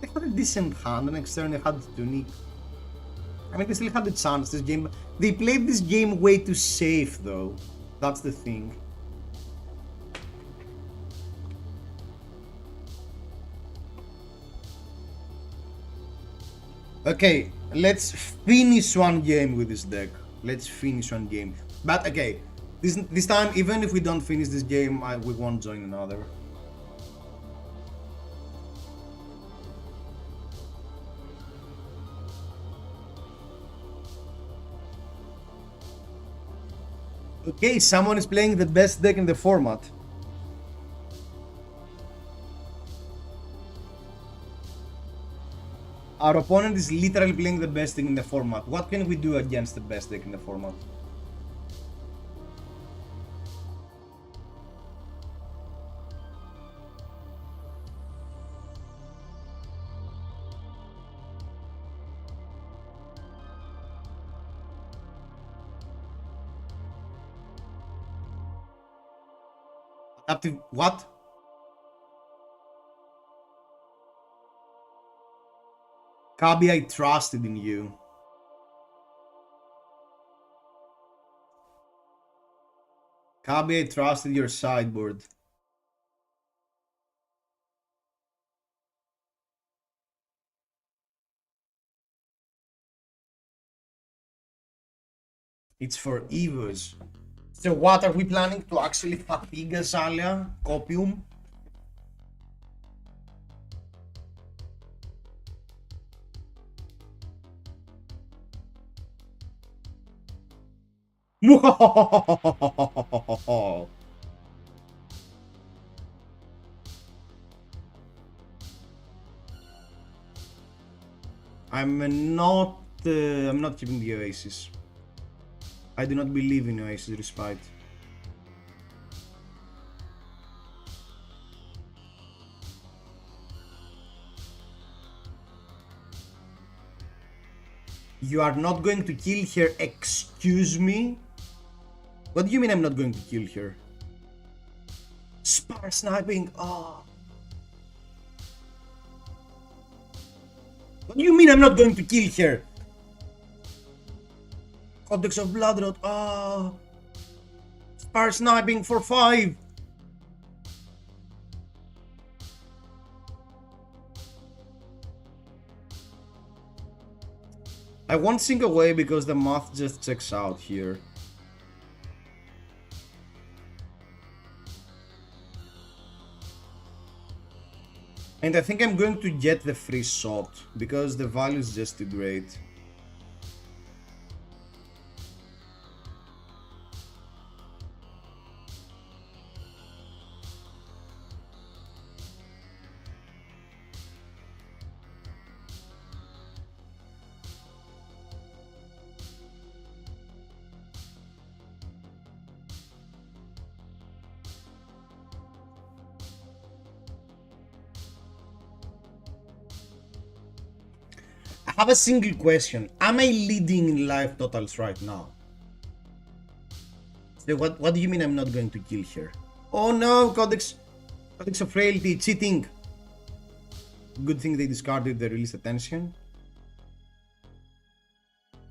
They had a decent hand, and next turn they had Tunic. I mean, they still had a chance this game. They played this game way too safe, though. That's the thing. Okay, let's finish one game with this deck. Let's finish one game. But okay, this time, even if we don't finish this game, we won't join another. Okay, someone is playing the best deck in the format. Our opponent is literally playing the best deck in the format. What can we do against the best deck in the format? Adaptive what? Kabi, I trusted in you. Kabi, I trusted your sideboard. It's for Evos. So what are we planning to actually fatigue Azalia? Copium? I'm not keeping the Oasis. I do not believe in Oasis Respite. You are not going to kill her, excuse me? What do you mean I'm not going to kill her? Spar sniping, oh. What do you mean I'm not going to kill her? Codex of Bloodrot, ah. Spar sniping for 5. I won't sink away because the math just checks out here. And I think I'm going to get the free shot because the value is just too great. I have a single question. Am I leading in life totals right now? So what do you mean I'm not going to kill her? Oh no, Codex of Frailty, cheating. Good thing they discarded the release attention.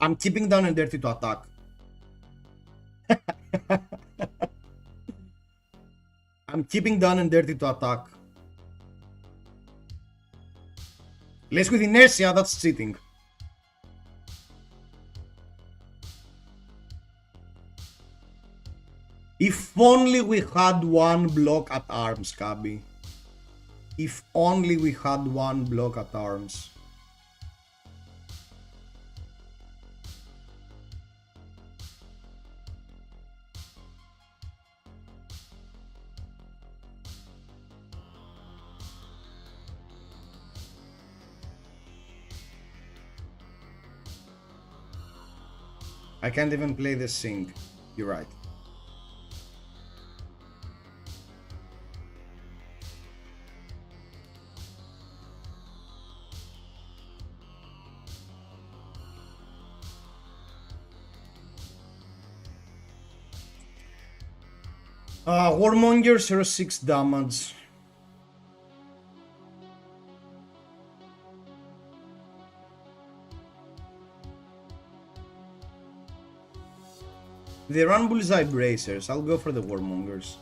I'm keeping down and dirty to attack. I'm keeping down and dirty to attack. Less with inertia, that's cheating. If only we had one block at arms, Kabi. If only we had one block at arms. I can't even play the sync. You're right. Warmonger 06 damage. They run Bullseye Bracers. I'll go for the Warmongers.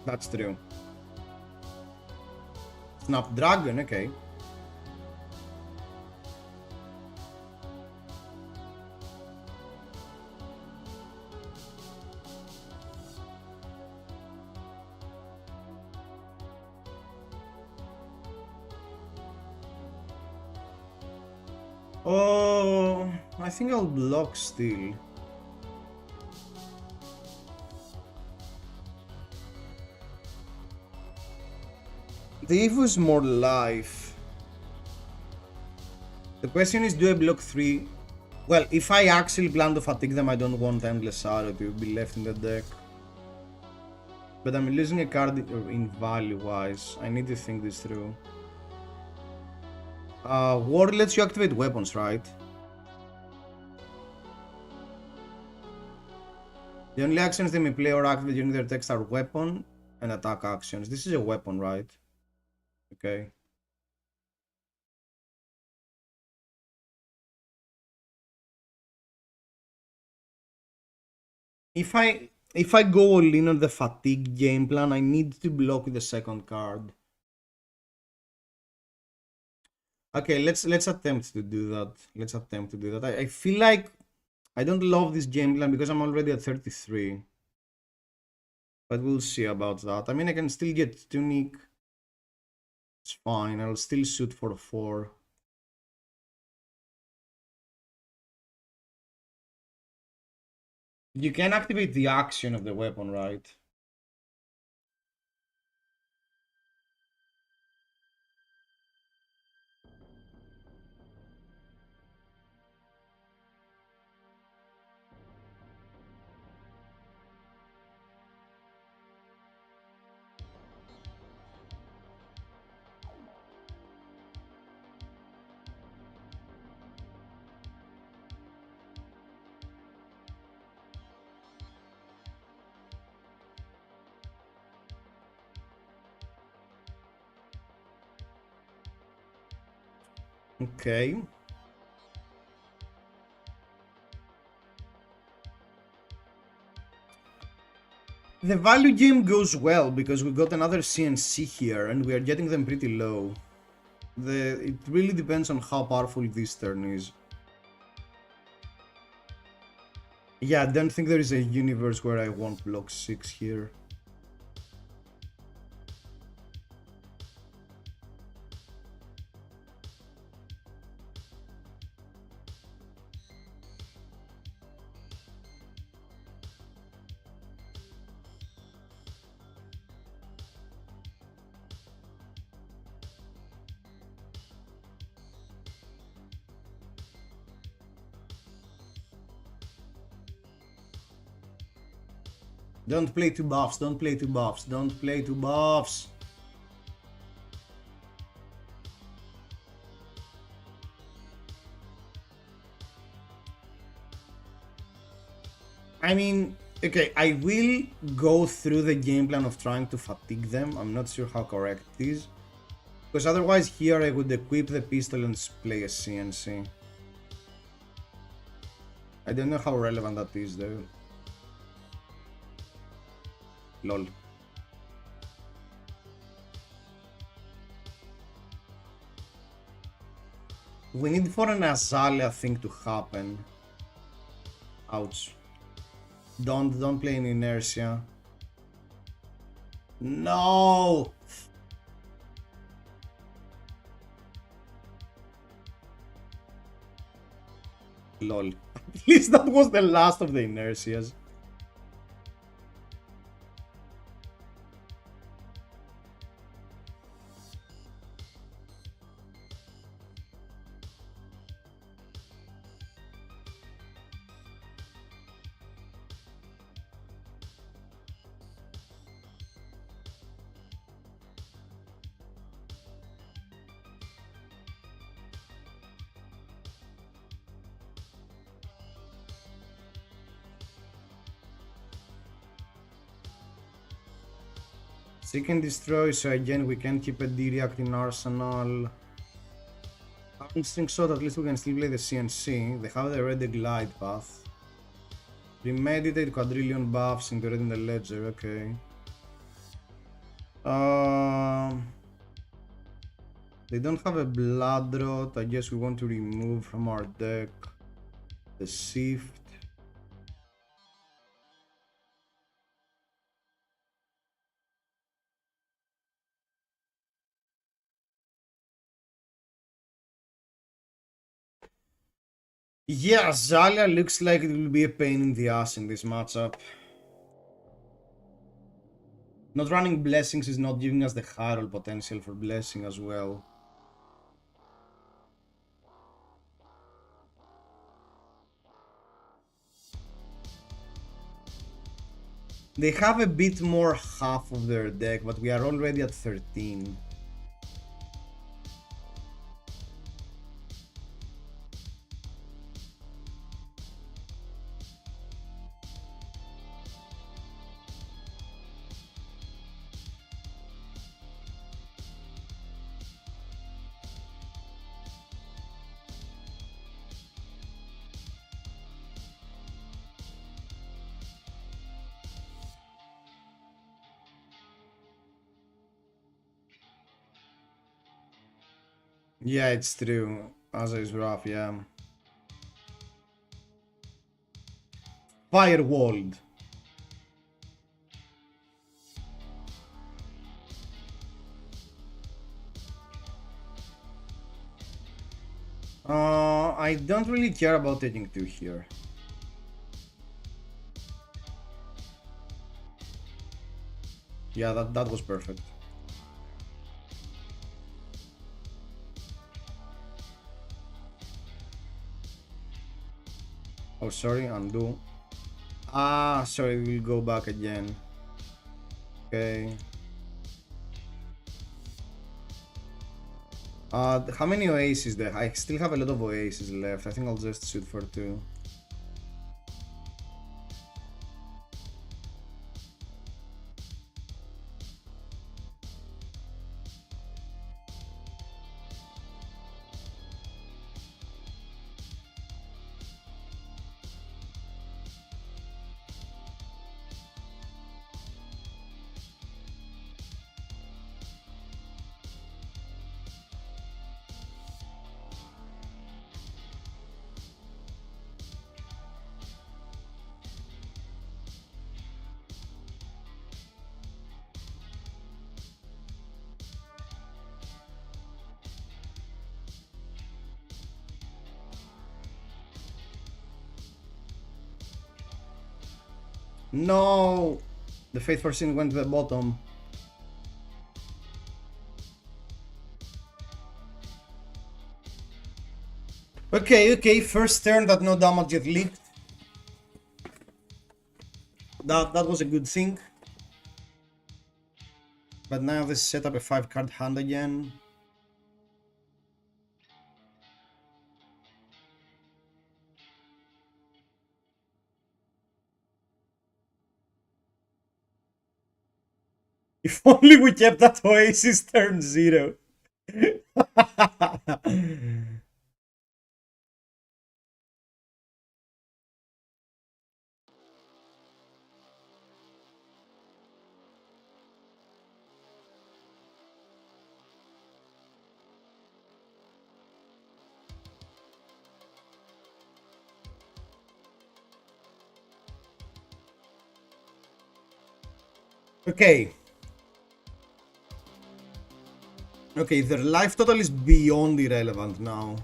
That's true. Snapdragon, okay. Oh, I think I'll block still. The Evo is more life. The question is, do I block 3? Well, if I actually plan to fatigue them, I don't want Endless Arrow to be left in the deck. But I'm losing a card in value-wise. I need to think this through. War lets you activate weapons, right? The only actions they may play or activate during their text are weapon and attack actions. This is a weapon, right? Okay. If I go all in on the fatigue game plan, I need to block the second card. Okay, let's attempt to do that. Let's attempt to do that. I feel like I don't love this game plan because I'm already at 33. But we'll see about that. I mean, I can still get Tunic. It's fine. I'll still shoot for 4. You can activate the action of the weapon, right? Okay. The value game goes well because we got another CNC here and we are getting them pretty low. It really depends on how powerful this turn is. Yeah, I don't think there is a universe where I won't block 6 here. Don't play 2 buffs, don't play 2 buffs, don't play 2 buffs. I mean, okay, I will go through the game plan of trying to fatigue them. I'm not sure how correct it is. Because otherwise here I would equip the pistol and play a CNC. I don't know how relevant that is though. Lol. We need for an Azalea thing to happen. Ouch. Don't play in inertia. No! Lol. At least that was the last of the inertias. Seek and destroy, so again we can keep a D-React in Arsenal. I don't think so, at least we can still play the CNC. They have the Red Glide path. Premeditate quadrillion buffs into Red in the Ledger, okay. They don't have a blood rot. I guess we want to remove from our deck the shift. Yeah, Zalia looks like it will be a pain in the ass in this matchup. Not running blessings is not giving us the high roll potential for blessing as well. They have a bit more half of their deck, but we are already at 13. Yeah, it's true. Asa is rough, yeah. Firewalled. I don't really care about taking 2 here. Yeah, that was perfect. Oh, sorry, undo. Ah, sorry, we'll go back again. Okay. How many oases there? I still have a lot of oases left. I think I'll just shoot for 2. No! The Faith for Sin went to the bottom. Okay, first turn that no damage get leaked. That was a good thing. But now this set up a 5-card hand again. If only we kept that Oasis turn 0. Okay. Okay, their life total is beyond irrelevant now.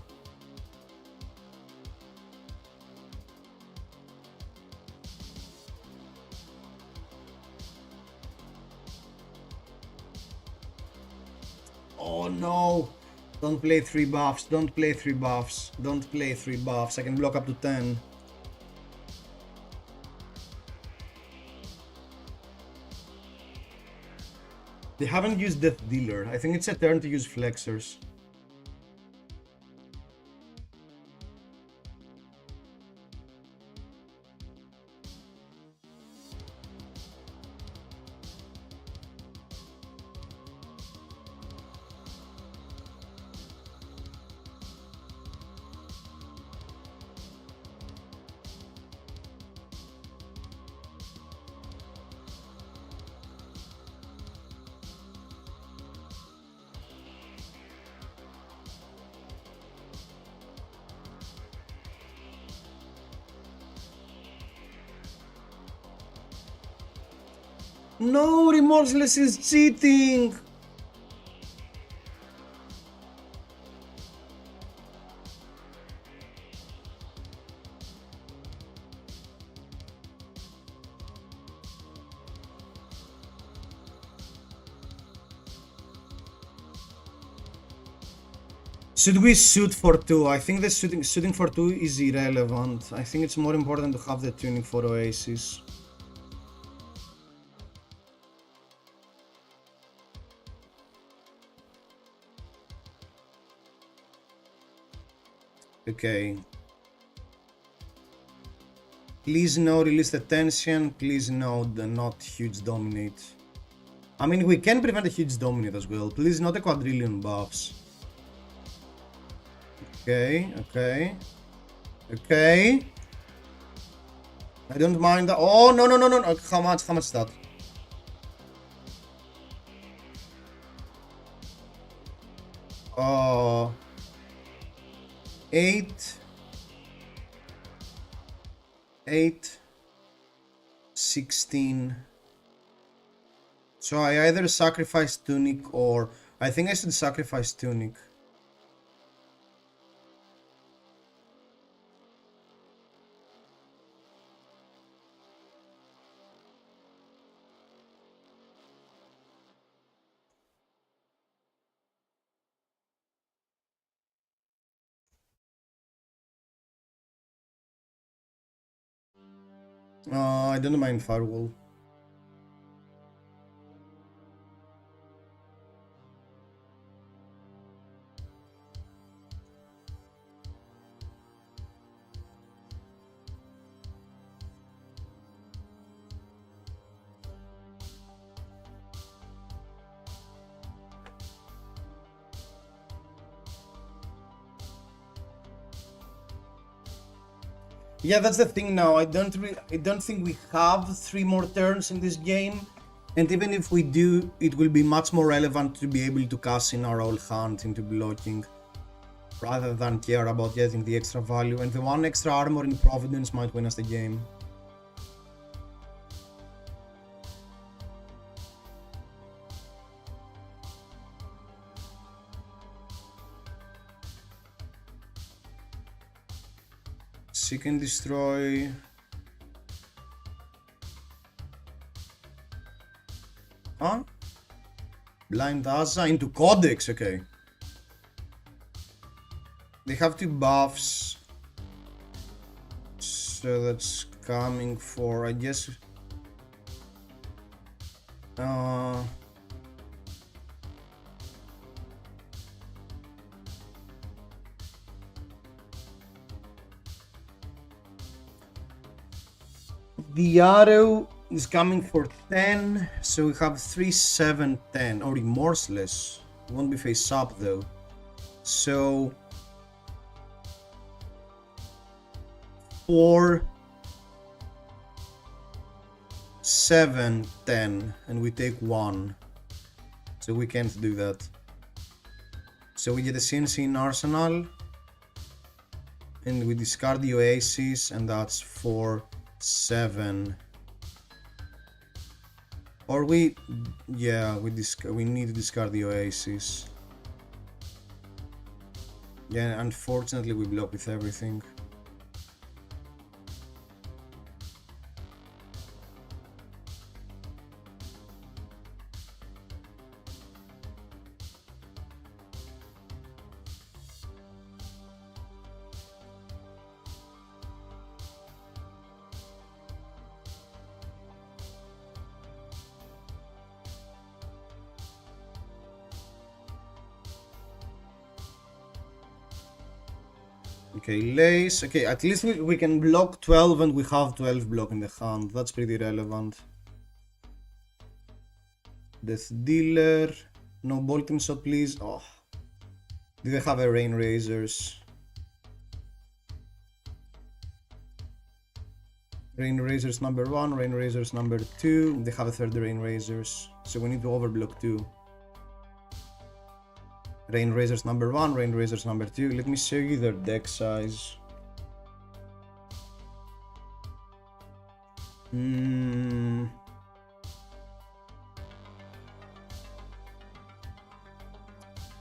Oh no! Don't play 3 buffs, don't play 3 buffs, don't play 3 buffs. I can block up to 10. They haven't used Death Dealer. I think it's a turn to use Flexors. No, Remorseless is cheating! Should we shoot for 2? I think the shooting for 2 is irrelevant. I think it's more important to have the tuning for Oasis. Okay. Please no release the tension. Please no the not huge dominate. I mean, we can prevent a huge dominate as well. Please not a quadrillion buffs. Okay, okay. Okay. I don't mind that. Oh, no, no, no, no, no. How much is that? Oh. 8. 8. 16. So I either sacrifice Tunic or... I think I should sacrifice Tunic. I don't mind Firewall. Yeah, that's the thing now. I don't think we have 3 more turns in this game, and even if we do, it will be much more relevant to be able to cast in our whole hand into blocking, rather than care about getting the extra value. And the 1 extra armor in Providence might win us the game. Seek and destroy. Huh? Blind Asa into Codex, okay. They have 2 buffs. So that's coming for, I guess... The arrow is coming for 10, so we have 3, 7, 10, or Remorseless. Won't be face up though. So 4, 7, 10, and we take 1. So we can't do that. So we get a CNC in Arsenal, and we discard the Oasis, and that's 4, 7. Or we need to discard the Oasis. Yeah, unfortunately we block with everything. Okay, Lace. Okay, at least we can block 12 and we have 12 block in the hand. That's pretty relevant. Death Dealer. No Bolting Shot, please. Oh. Do they have a Rain Razors? Rain Razors number 1, Rain Razors number 2. They have a third Rain Razors. So we need to overblock 2. Rain Razors number 1, Rain Razors number 2. Let me show you their deck size.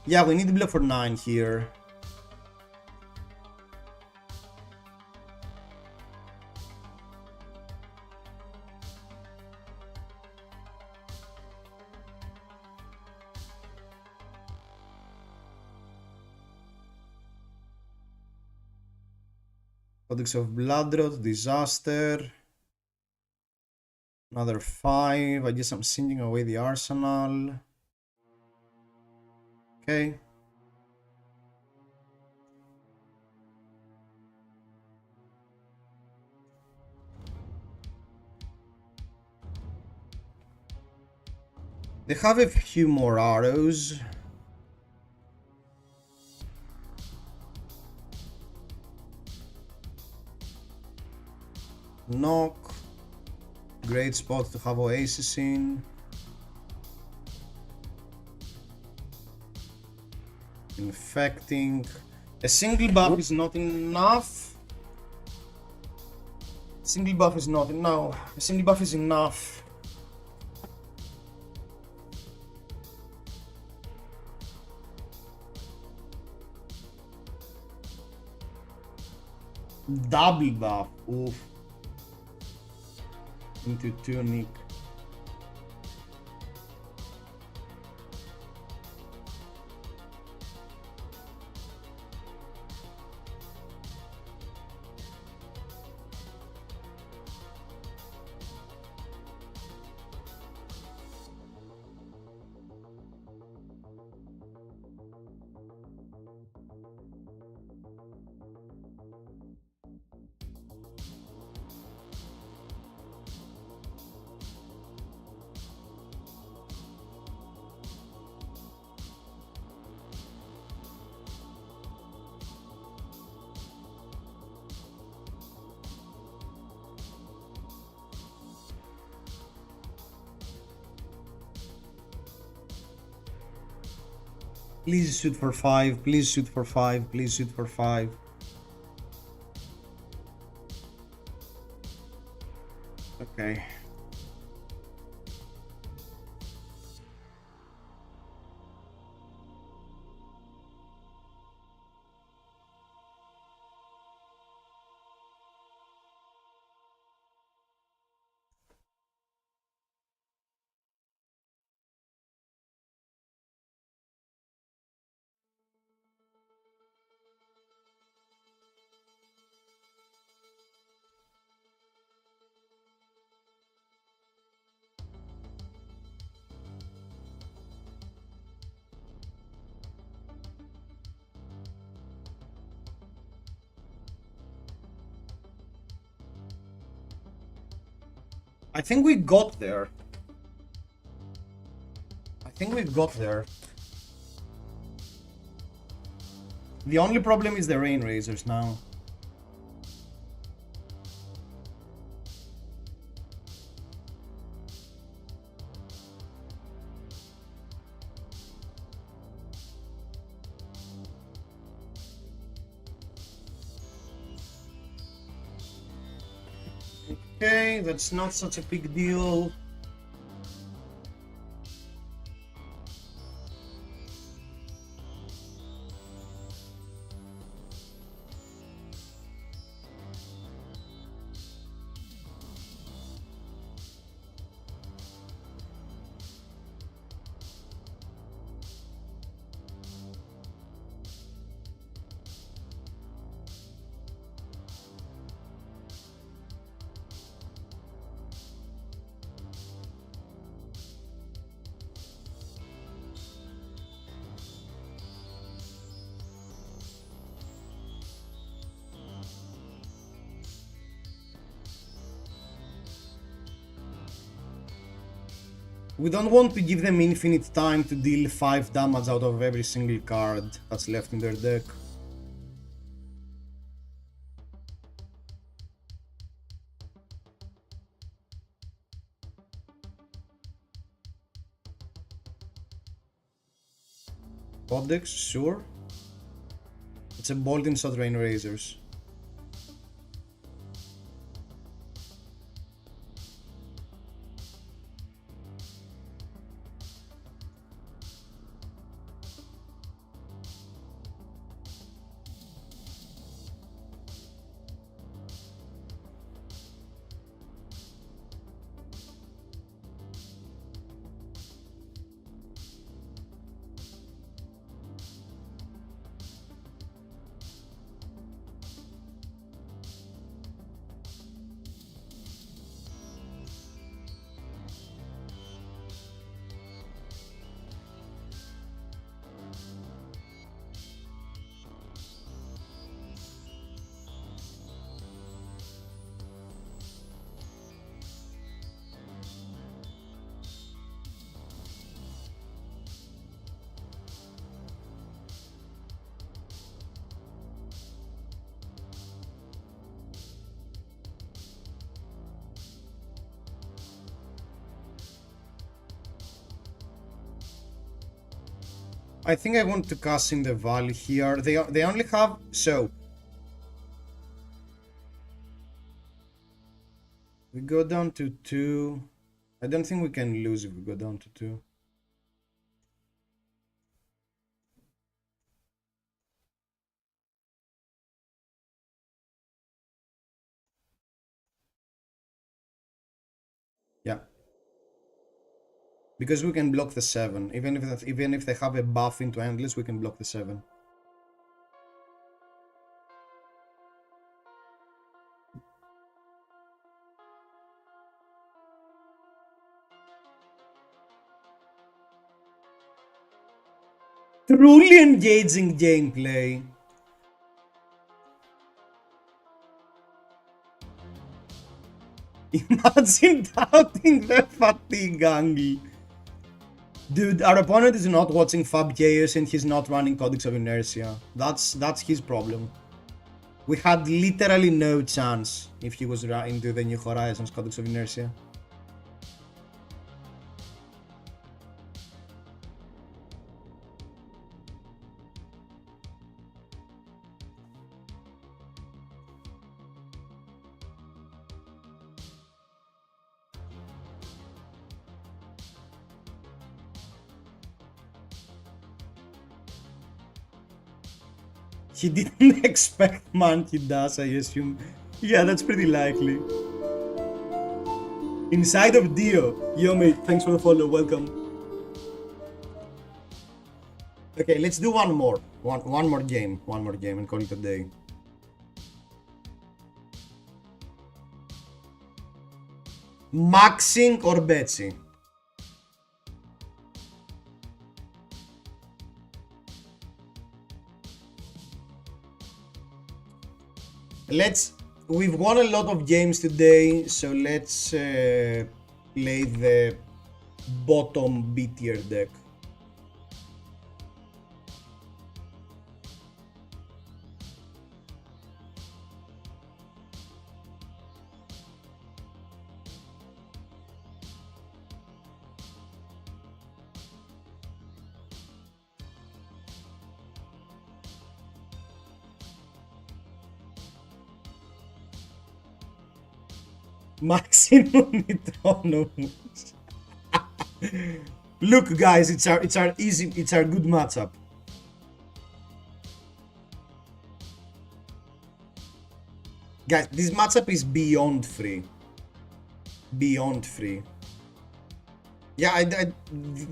Yeah, we need to block for 9 here. Codex of Bloodrot, Disaster. Another 5. I guess I'm sending away the arsenal. Okay. They have a few more arrows. Knock. Great spot to have Oasis in. Infecting. A single buff is not enough. Single buff is not enough. A single buff is enough. Double buff. Oof. Into tunic. Please shoot for 5, please shoot for 5, please shoot for 5. Okay. I think we got there. I think we got there. The only problem is the rain razors now. Okay, that's not such a big deal. We don't want to give them infinite time to deal 5 damage out of every single card that's left in their deck. Codex, sure. It's a bolt in shot rain razors. I think I want to cast in the valley here. They only have so. We go down to 2. I don't think we can lose if we go down to 2. Yeah. Because we can block the 7. Even if they have a buff into Endless, we can block the 7. Truly engaging gameplay. Imagine doubting the fatigue angle. Dude, our opponent is not watching FaB Chaos and he's not running Codex of Inertia. That's his problem. We had literally no chance if he was into the New Horizons Codex of Inertia. He didn't expect Monkey Dash, I assume. Yeah, that's pretty likely. Inside of Dio. Yo, mate, thanks for the follow. Welcome. Okay, let's do one more. One more game. One more game and call it a day. Maxing or Betsy? We've won a lot of games today, so let's play the bottom B tier deck. Maximum Metronomus. Look, guys, it's our good matchup. Guys, this matchup is beyond free. Beyond free. Yeah,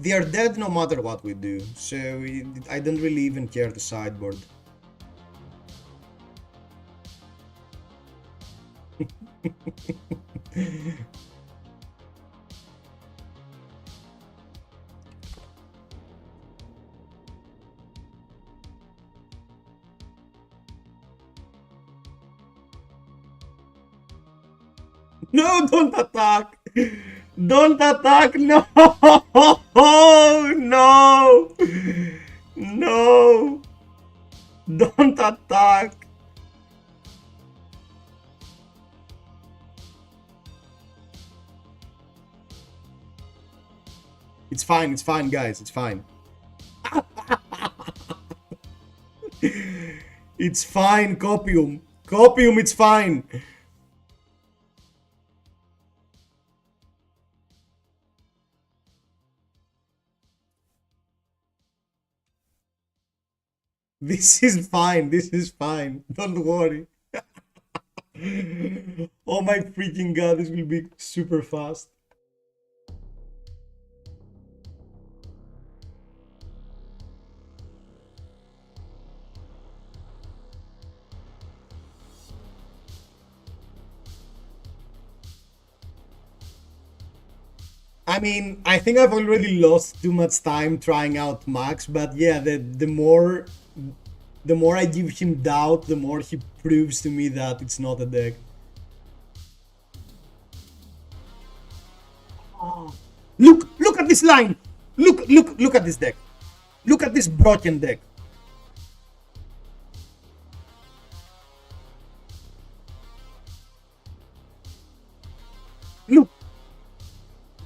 they are dead no matter what we do, so I don't really even care to sideboard. No, don't attack! Don't attack! No! No! No! Don't attack! It's fine, guys, it's fine. It's fine, Copium. Copium, it's fine. This is fine, this is fine. Don't worry. Oh my freaking god, this will be super fast. I mean, I think I've already lost too much time trying out Max, but yeah, the more I give him doubt, the more he proves to me that it's not a deck. Oh. Look at this line! Look at this deck. Look at this broken deck. Look.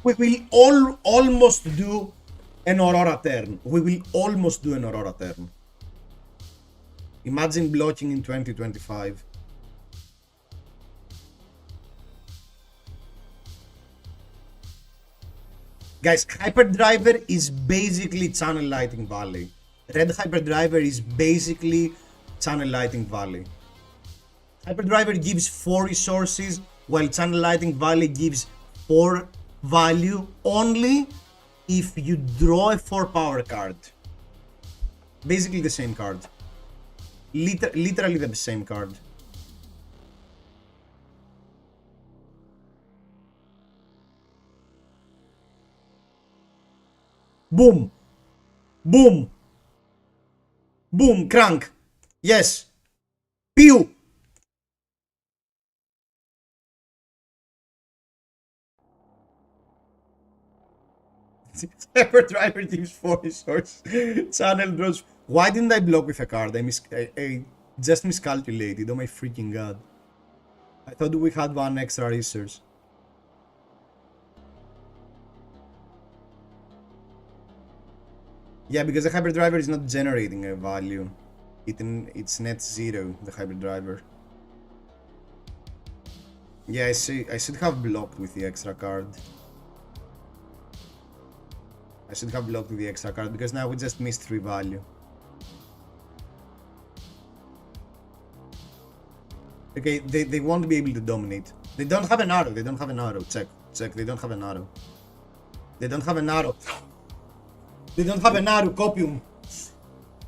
We will almost do an Aurora turn. We will almost do an Aurora turn. Imagine blocking in 2025. Guys, Hyperdriver is basically Channel Lighting Valley. Red Hyperdriver is basically Channel Lighting Valley. Hyperdriver gives 4 resources, while Channel Lighting Valley gives 4 value only if you draw a 4 power card. Basically the same card. Literally the same card. Boom! Boom! Boom! Crank! Yes! Pew! Hyperdriver gives 4 resources. Channel draws. Why didn't I block with a card? I just miscalculated. Oh my freaking god. I thought we had 1 extra resource. Yeah, because the Hyperdriver is not generating a value. It's net 0, the Hyperdriver. Yeah, I should have blocked with the extra card. I should have blocked with the extra card because now we just missed 3 value. Okay, they won't be able to dominate. They don't have an arrow. They don't have an arrow. Check. They don't have an arrow. They don't have an arrow. They don't have an arrow, Copium.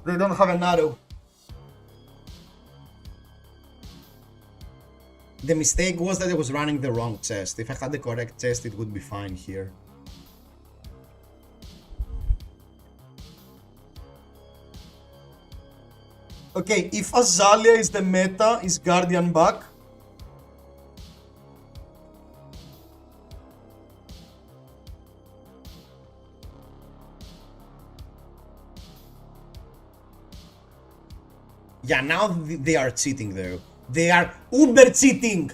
They don't have an arrow. The mistake was that I was running the wrong chest. If I had the correct chest, it would be fine here. Okay, if Azalea is the meta, is Guardian back? Yeah, now they are cheating though. They are uber cheating!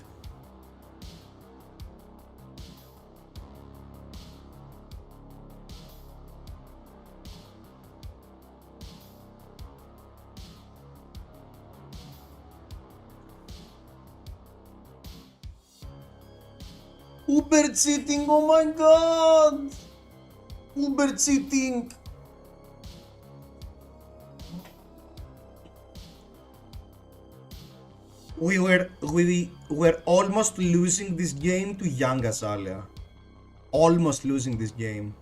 Uber cheating, oh my god! Uber cheating! We were almost losing this game to young Azalea. Almost losing this game.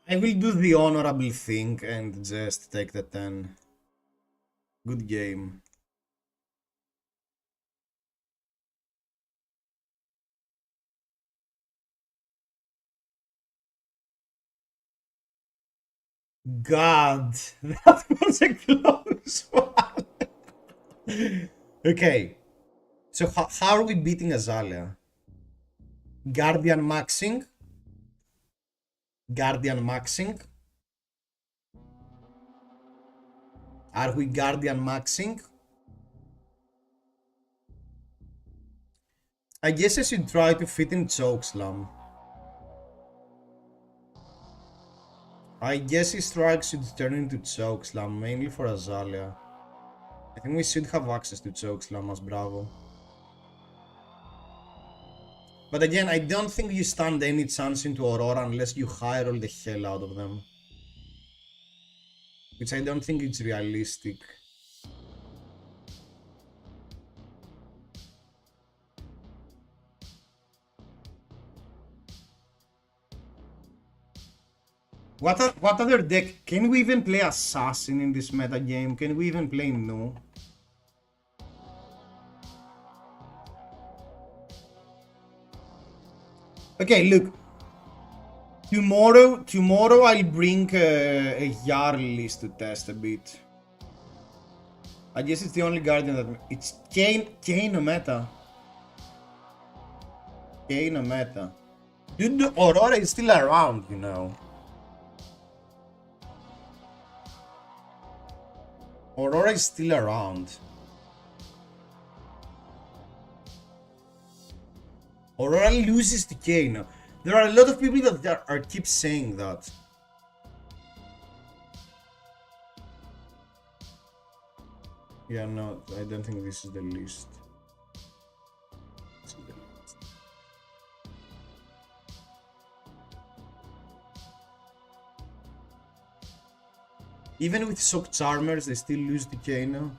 I will do the honorable thing and just take the 10. Good game. God, that was a close one. Okay, so how are we beating Azalea? Guardian maxing. Guardian maxing. Are we Guardian maxing? I guess I should try to fit in Chokeslam. I guess his strike should turn into Chokeslam, mainly for Azalea. I think we should have access to Chokeslam as Bravo. But again, I don't think you stand any chance into Aurora unless you hire all the hell out of them. Which I don't think it's realistic. What other deck? Can we even play Assassin in this meta game? Can we even play No? Okay, look. Tomorrow I'll bring a Jarl list to test a bit. I guess it's the only Guardian that... It's Kane meta. Kane meta. Dude, the Aurora is still around, you know. Aurora is still around. Aurora loses to Kano. There are a lot of people that are keep saying that. Yeah, no, I don't think this is the list. This is the list. Even with Shock Charmers, they still lose to Kano.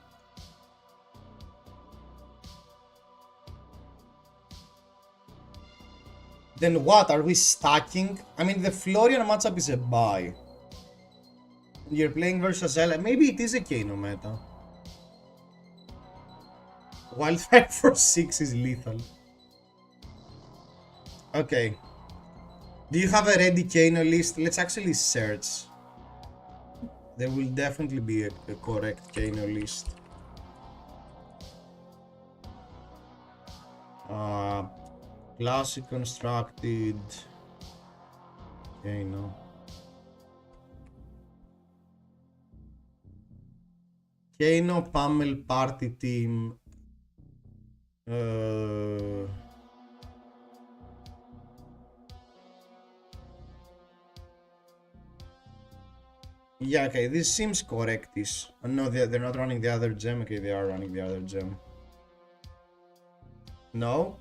Then what? Are we stacking? I mean, the Florian matchup is a buy. You're playing versus Ella. Maybe it is a Kano meta. Wildfire for 6 is lethal. Okay. Do you have a ready Kano list? Let's actually search. There will definitely be a correct Kano list. Classic constructed Kano. Kano Pamel party team. Yeah, okay, this seems correct-ish. Oh, no, they're not running the other gem. Okay, they are running the other gem. No?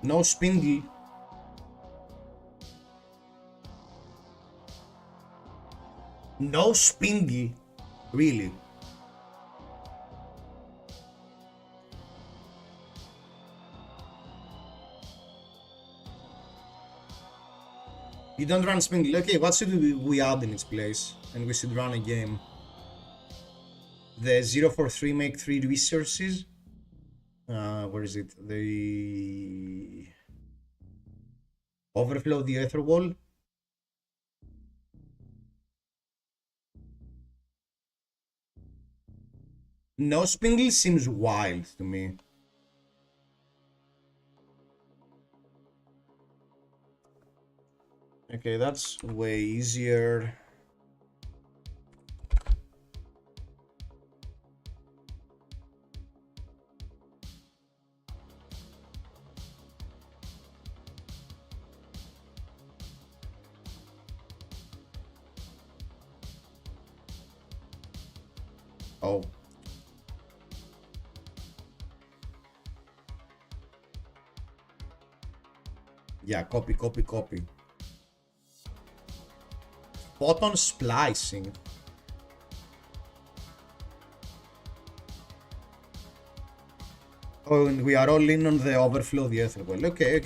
No Spindle. No Spindle. Really? You don't run Spindle. Okay, what should we add in its place? And we should run a game. The 0 for 3 make 3 resources. Where is it? The overflow the ether wall. No Spindle seems wild to me. Okay, that's way easier. Oh. Yeah, copy. Photon splicing. Oh, and we are all in on the overflow the ether well. Okay.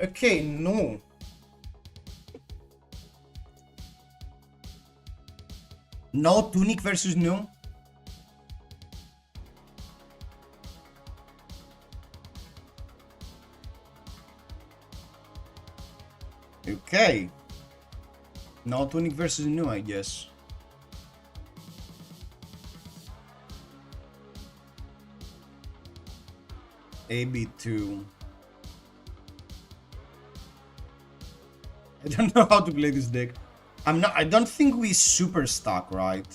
Okay, no. No Tunic versus no. Okay. No Tunic versus no, I guess. AB2. I don't know how to play this deck. I don't think we super stuck, right?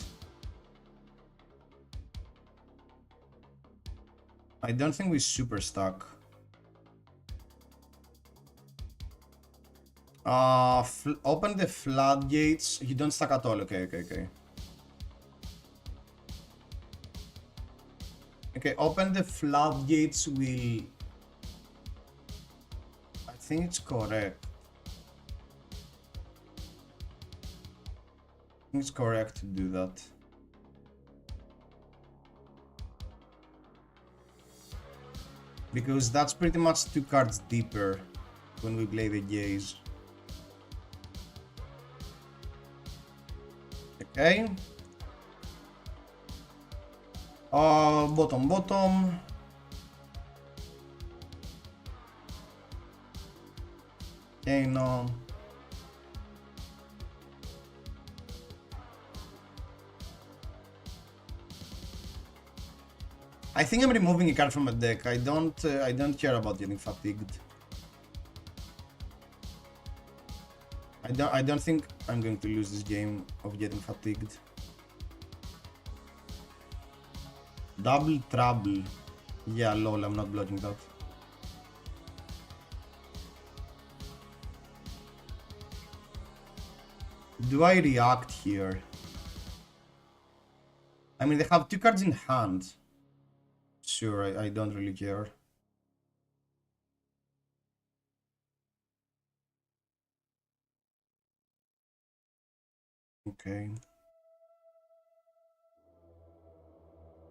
I don't think we super stuck. Open the floodgates. You don't stack at all. Okay. Okay, open the floodgates will... I think it's correct. I think it's correct to do that. Because that's pretty much 2 cards deeper when we play the gaze. Okay. Bottom. Okay, no. I think I'm removing a card from a deck. I don't care about getting fatigued. I don't think I'm going to lose this game of getting fatigued. Double trouble. Yeah, lol, I'm not blocking that. Do I react here? I mean, they have 2 cards in hand. Sure, I don't really care. Okay.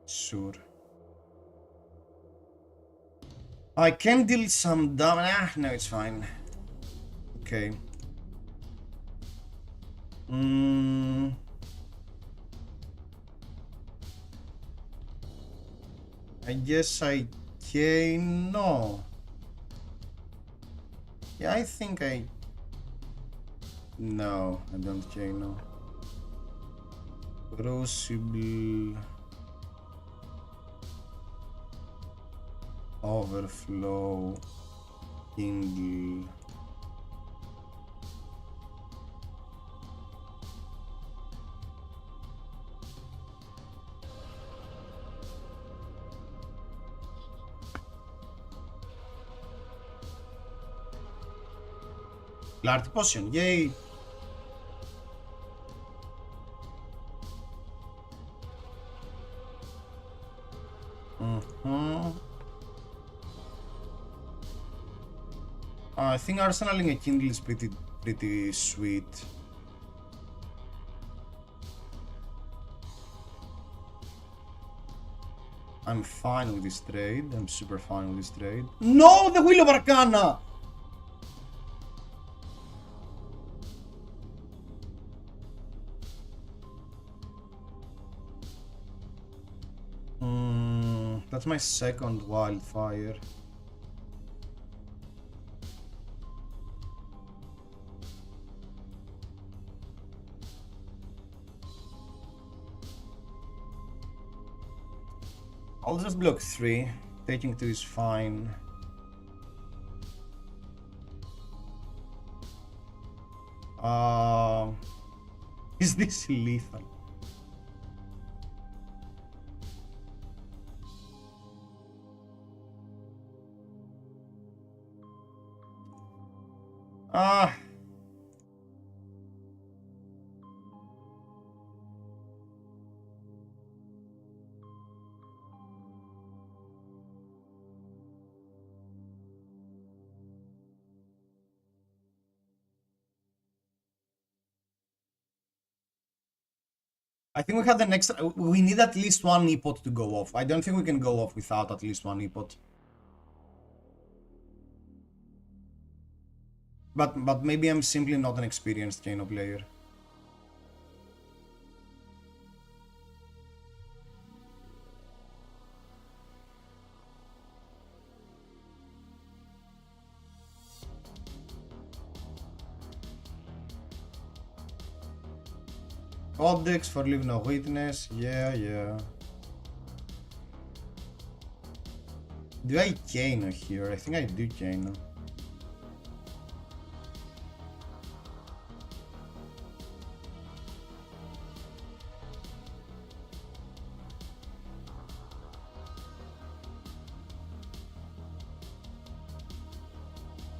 Sure. I can deal some damage. No, it's fine. Okay. I guess I can. No. Yeah, I think I... No, I don't care, no. Crucible... Overflow... Kindle... Clarity Potion, yay! I think arsenaling a Kindle is pretty sweet. I'm fine with this trade. I'm super fine with this trade. No, the Wheel of Arcana! That's my second wildfire. I'll just block 3. Taking 2 is fine. Is this lethal? I think we have the next... We need at least 1 Epot to go off. I don't think we can go off without at least 1 Epot. But maybe I'm simply not an experienced Kano player. Codex for Leave No Witness, yeah. Do I Kano here? I think I do Kano.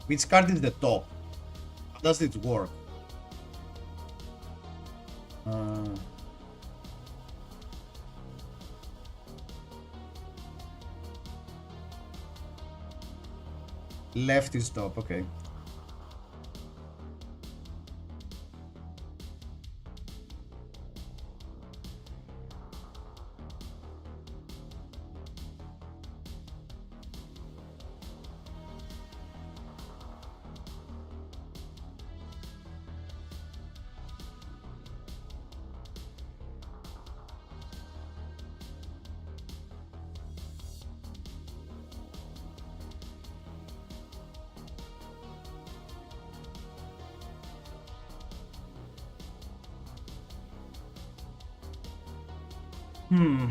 Which card is the top? How does it work? Left is top, okay.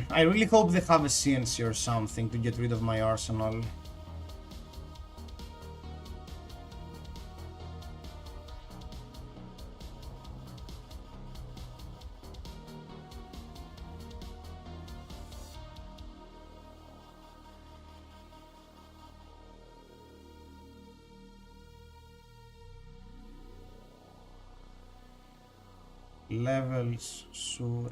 I really hope they have a CNC or something to get rid of my arsenal. Levels, sure.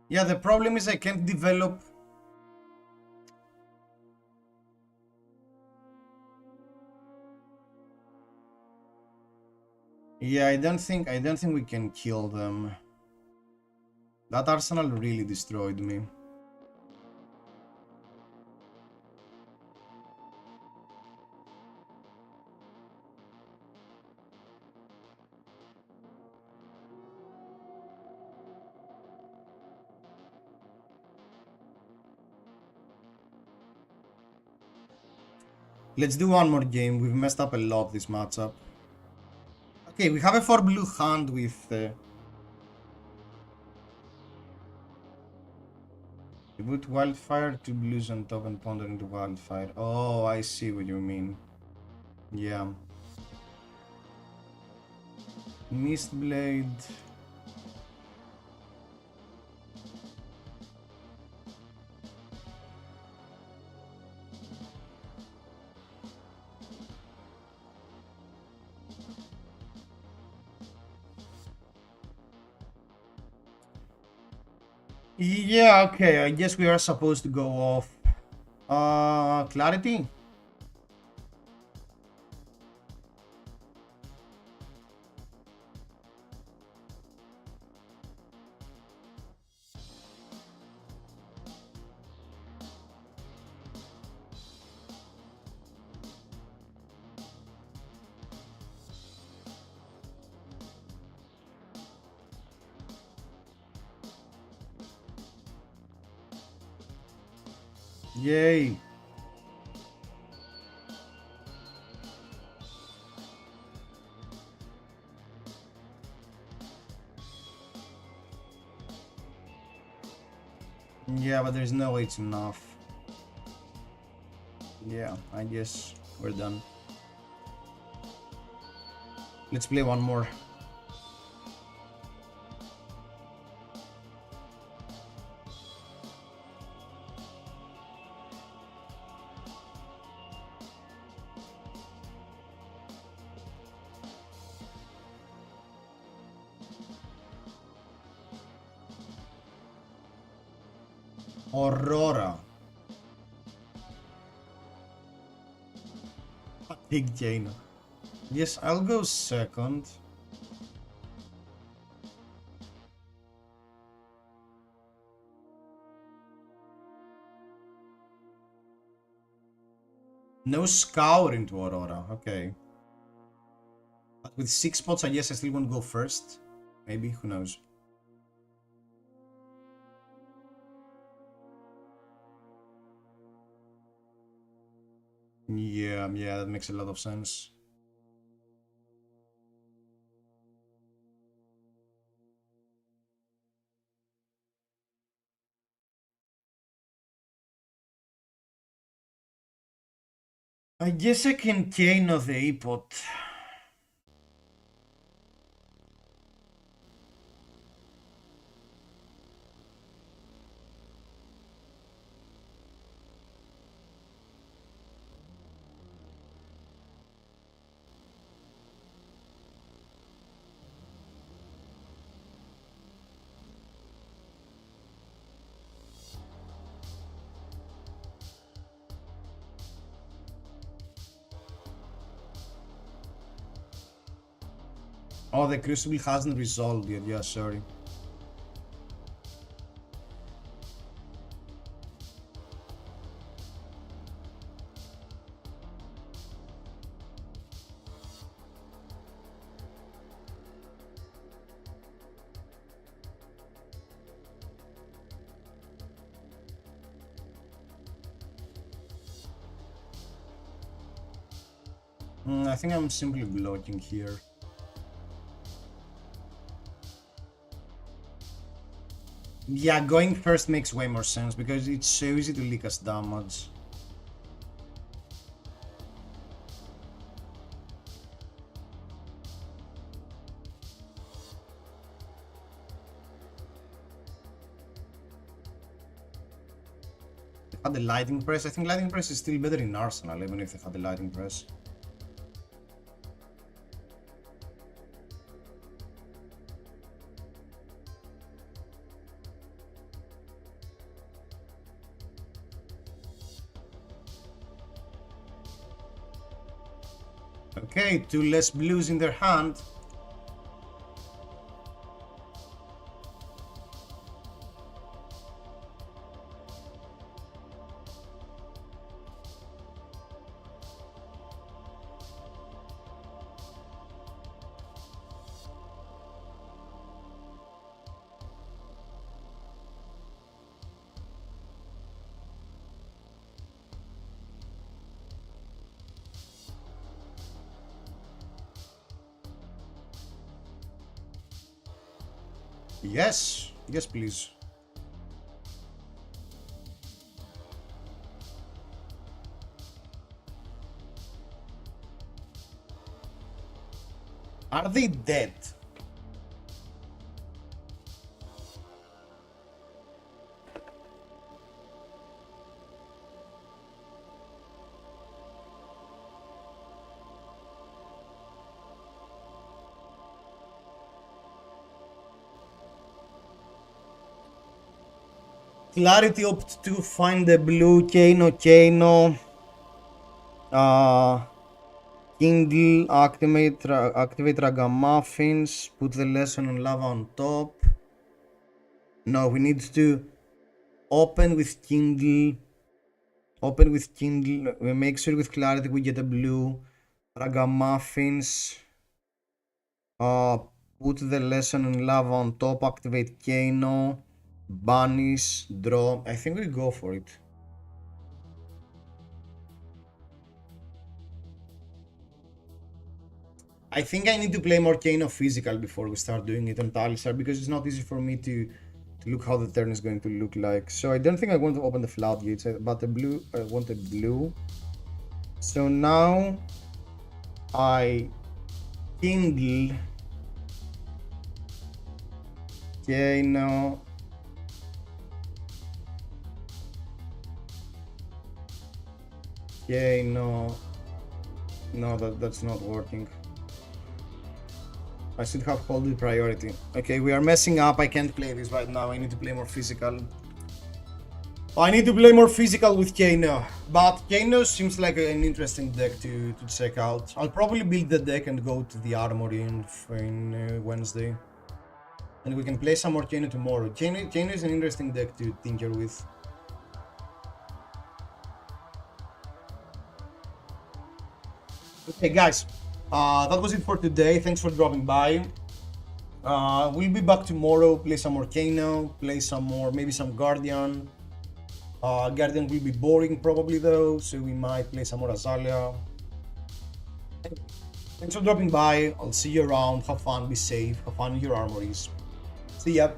Yeah, the problem is I can't develop. Yeah, I don't think we can kill them. That arsenal really destroyed me. Let's do one more game. We've messed up a lot this matchup. Okay, we have a 4 blue hand with you put wildfire, 2 blues on top and ponder into wildfire. Oh, I see what you mean. Yeah. Mistblade. Yeah, okay, I guess we are supposed to go off. Clarity? Yay. Yeah, but there's no way it's enough. Yeah, I guess we're done. Let's play one more. Aurora. Big Jane. Yes, I'll go second. No scour into Aurora, okay. But with 6 spots, I guess I still won't go first. Maybe, who knows. Yeah, that makes a lot of sense. I guess I can Kano the Epot. Oh, the Crucible hasn't resolved yet. Yeah, sorry. I think I'm simply blocking here. Yeah, going first makes way more sense because it's so easy to leak us damage. They had the Lightning Press. I think Lightning Press is still better in Arsenal, even if they had the Lightning Press. Okay, 2 less blues in their hand. Yes, yes please. Are they dead? Clarity opt to find the blue Kano. Kindle, activate Ragamuffins, put the lesson on lava on top. No, we need to open with Kindle. We make sure with Clarity we get a blue. Ragamuffins. Put the lesson on lava on top, activate Kano. Banish, draw. I think we go for it. I think I need to play more Kano physical before we start doing it on Talishar because it's not easy for me to look how the turn is going to look like. So I don't think I want to open the floodgates, but the blue, I want a blue. So now I kindle Kano. No, that's not working. I should have hold the priority. Okay, we are messing up. I can't play this right now. I need to play more physical. I need to play more physical with Kano. But Kano seems like an interesting deck to check out. I'll probably build the deck and go to the armory in Wednesday. And we can play some more Kano tomorrow. Kano is an interesting deck to tinker with. Okay guys, that was it for today. Thanks for dropping by. We'll be back tomorrow, play some more Kano, play some more, maybe some Guardian. Guardian will be boring probably though, so we might play some more Azalea. Thanks for dropping by. I'll see you around. Have fun, be safe, have fun in your armories. See ya.